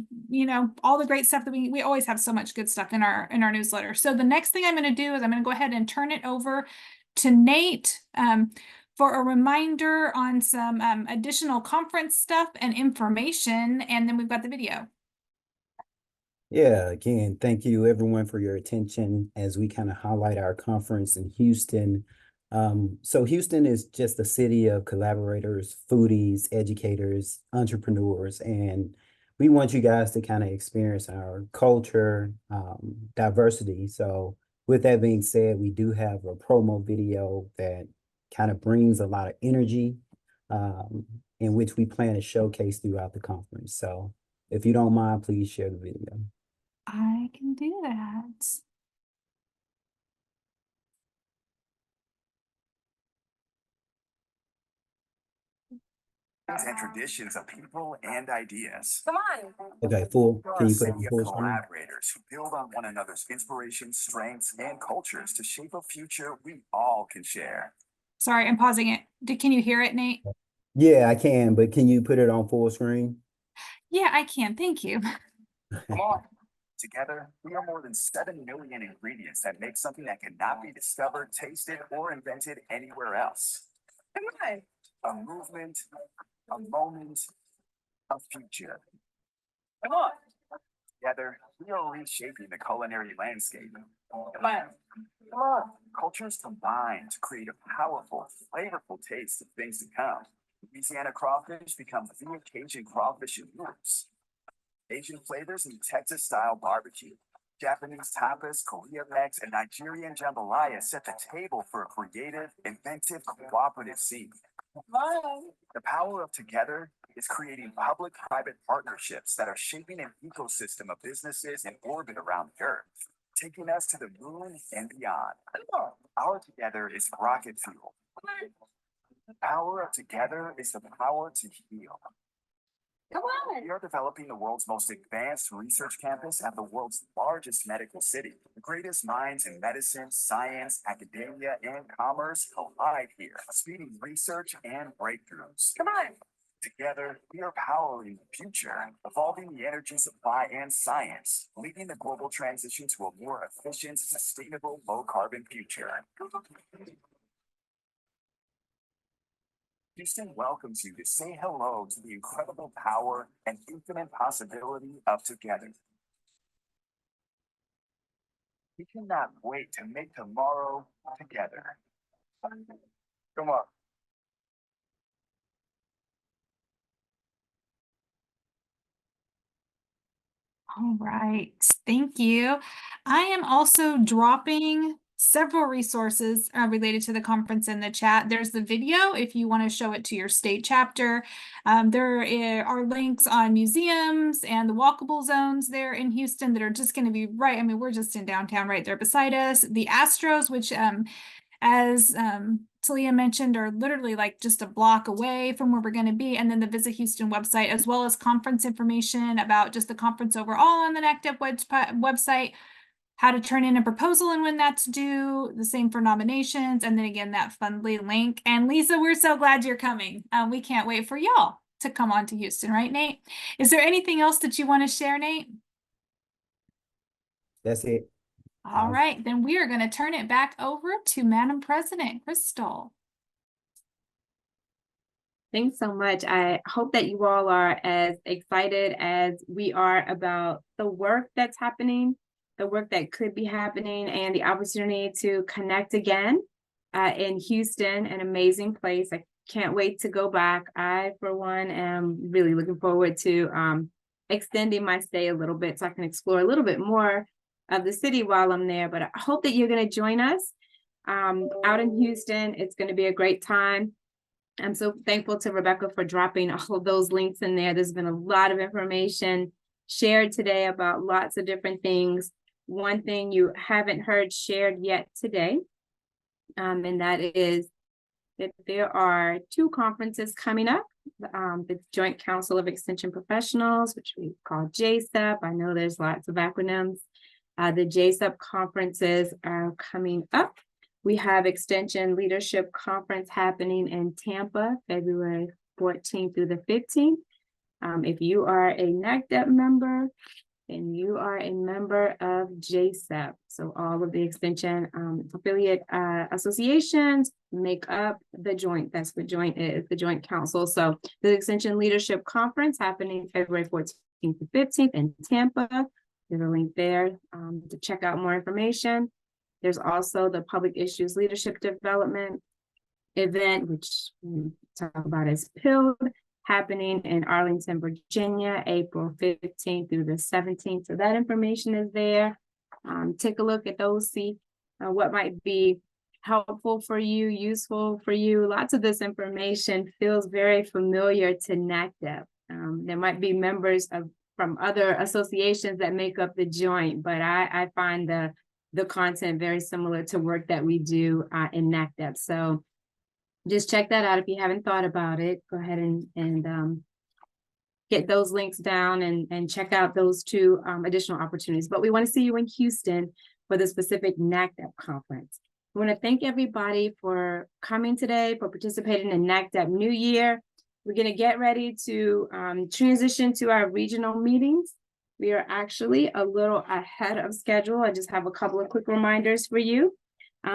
[SPEAKER 4] all the great stuff that we always have so much good stuff in our newsletter. So the next thing I'm going to do is I'm going to go ahead and turn it over to Nate for a reminder on some additional conference stuff and information, and then we've got the video.
[SPEAKER 2] Yeah, again, thank you everyone for your attention as we kind of highlight our conference in Houston. So Houston is just a city of collaborators, foodies, educators, entrepreneurs, and we want you guys to kind of experience our culture, diversity. So with that being said, we do have a promo video that kind of brings a lot of energy, in which we plan to showcase throughout the conference. So if you don't mind, please share the video.
[SPEAKER 4] I can do that.
[SPEAKER 18] And traditions of people and ideas.
[SPEAKER 10] Come on.
[SPEAKER 2] Okay, full.
[SPEAKER 18] We are
[SPEAKER 2] Can
[SPEAKER 18] a
[SPEAKER 2] you put it
[SPEAKER 18] city
[SPEAKER 2] on
[SPEAKER 18] of
[SPEAKER 2] full screen?
[SPEAKER 18] collaborators who build on one another's inspirations, strengths, and cultures to shape a future we all can share.
[SPEAKER 4] Sorry, I'm pausing it. Can you hear it, Nate?
[SPEAKER 2] Yeah, I can, but can you put it on full screen?
[SPEAKER 4] Yeah, I can. Thank you.
[SPEAKER 18] Come on. Together, we are more than 7 million ingredients that make something that cannot be discovered, tasted, or invented anywhere else. A movement, a moment, a future. Come on. Together, we are reshaping the culinary landscape. Come on. Come on. Cultures combine to create a powerful, flavorful taste of things to come. Louisiana crawfish become the Cajun crawfish and noodles. Asian flavors in Texas-style barbecue. Japanese tapas, Korean eggs, and Nigerian jambalaya set the table for a creative, inventive, cooperative scene. The power of together is creating public-private partnerships that are shaping an ecosystem of businesses in orbit around the Earth, taking us to the moon and beyond. Our together is rocket fuel. The power of together is the power to heal. Come on. We are developing the world's most advanced research campus at the world's largest medical city. The greatest minds in medicine, science, academia, and commerce collide here, speeding research and breakthroughs. Come on. Together, we are powering the future, evolving the energy supply and science, leading the global transition to a more efficient, sustainable, low-carbon future. Houston welcomes you to say hello to the incredible power and infinite possibility of together. We cannot wait to make tomorrow together. Come on.
[SPEAKER 4] All right, thank you. I am also dropping several resources related to the conference in the chat. There's the video if you want to show it to your state chapter. There are links on museums and the walkable zones there in Houston that are just going to be right. I mean, we're just in downtown right there beside us. The Astros, which as Talia mentioned, are literally like just a block away from where we're going to be. And then the Visit Houston website, as well as conference information about just the conference overall on the NACDEP website, how to turn in a proposal and when that's due, the same for nominations. And then again, that Fundly link. And Lisa, we're so glad you're coming. We can't wait for y'all to come on to Houston, right, Nate? Is there anything else that you want to share, Nate?
[SPEAKER 2] That's it.
[SPEAKER 4] All right, then we are going to turn it back over to Madam President Crystal.
[SPEAKER 1] Thanks so much. I hope that you all are as excited as we are about the work that's happening, the work that could be happening, and the opportunity to connect again in Houston, an amazing place. I can't wait to go back. I, for one, am really looking forward to extending my stay a little bit so I can explore a little bit more of the city while I'm there. But I hope that you're going to join us out in Houston. It's going to be a great time. I'm so thankful to Rebecca for dropping all of those links in there. There's been a lot of information shared today about lots of different things. One thing you haven't heard shared yet today, and that is that there are 2 conferences coming up. The Joint Council of Extension Professionals, which we call JCEP. I know there's lots of acronyms. The JCEP conferences are coming up. We have Extension Leadership Conference happening in Tampa, February 14th through the 15th. If you are a NACDEP member, then you are a member of JCEP. So all of the extension affiliate associations make up the joint. That's what joint is, the Joint Council. So the Extension Leadership Conference happening February 14th to 15th in Tampa. There's a link there to check out more information. There's also the Public Issues Leadership Development event, which we talk about as PILD, happening in Arlington, Virginia, April 15th through the 17th. So that information is there. Take a look at those, see what might be helpful for you, useful for you. Lots of this information feels very familiar to NACDEP. There might be members from other associations that make up the joint, but I find the content very similar to work that we do in NACDEP. So just check that out if you haven't thought about it. Go ahead and get those links down and check out those 2 additional opportunities. But we want to see you in Houston for the specific NACDEP conference. We want to thank everybody for coming today, for participating in NACDEP New Year. We're going to get ready to transition to our regional meetings. We are actually a little ahead of schedule. I just have a couple of quick reminders for you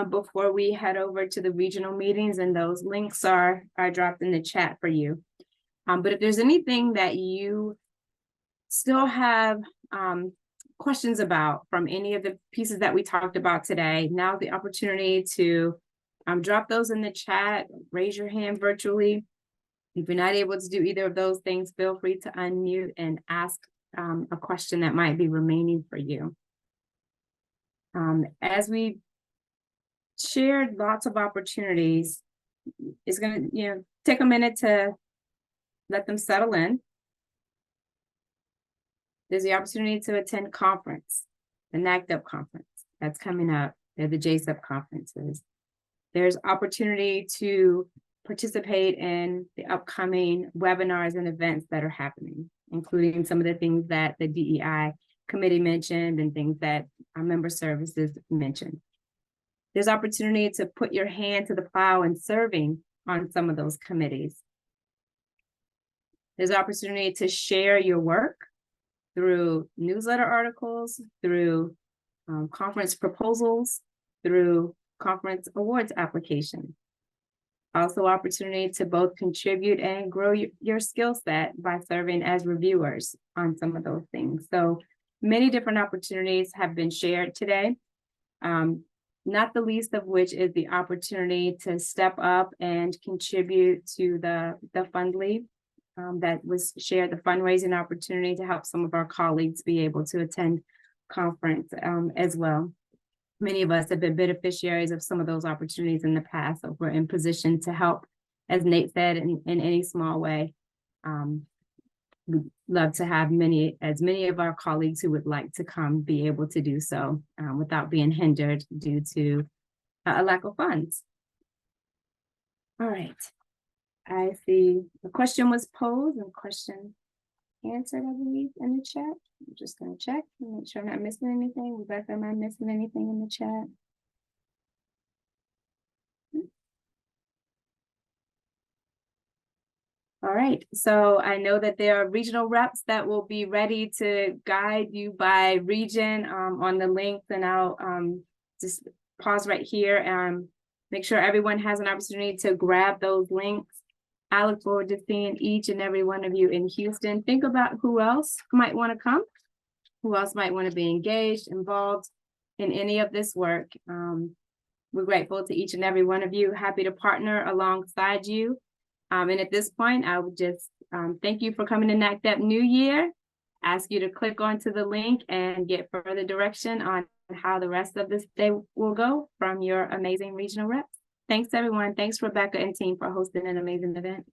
[SPEAKER 1] before we head over to the regional meetings, and those links are dropped in the chat for you. But if there's anything that you still have questions about from any of the pieces that we talked about today, now's the opportunity to drop those in the chat, raise your hand virtually. If you're not able to do either of those things, feel free to unmute and ask a question that might be remaining for you. As we shared lots of opportunities, it's going to take a minute to let them settle in. There's the opportunity to attend conference, the NACDEP conference that's coming up. They're the JSEP conferences. There's opportunity to participate in the upcoming webinars and events that are happening, including some of the things that the DEI committee mentioned and things that our member services mentioned. There's opportunity to put your hand to the plow and serving on some of those committees. There's opportunity to share your work through newsletter articles, through conference proposals, through conference awards application. Also opportunity to both contribute and grow your skill set by serving as reviewers on some of those things. So many different opportunities have been shared today, not the least of which is the opportunity to step up and contribute to the Fundly that was shared, the fundraising opportunity to help some of our colleagues be able to attend conference as well. Many of us have been beneficiaries of some of those opportunities in the past, so we're in position to help, as Nate said, in any small way. We'd love to have as many of our colleagues who would like to come be able to do so without being hindered due to a lack of funds. All right. I see the question was posed and question answered, I believe, in the chat. I'm just going to check and make sure I'm not missing anything. Rebecca, am I missing anything in the chat? All right, so I know that there are regional reps that will be ready to guide you by region on the links, and I'll just pause right here and make sure everyone has an opportunity to grab those links. I look forward to seeing each and every one of you in Houston. Think about who else might want to come, who else might want to be engaged, involved in any of this work. We're grateful to each and every one of you, happy to partner alongside you. And at this point, I would just thank you for coming to NACDEP New Year, ask you to click onto the link and get further direction on how the rest of this day will go from your amazing regional reps. Thanks, everyone. Thanks, Rebecca and team, for hosting an amazing event.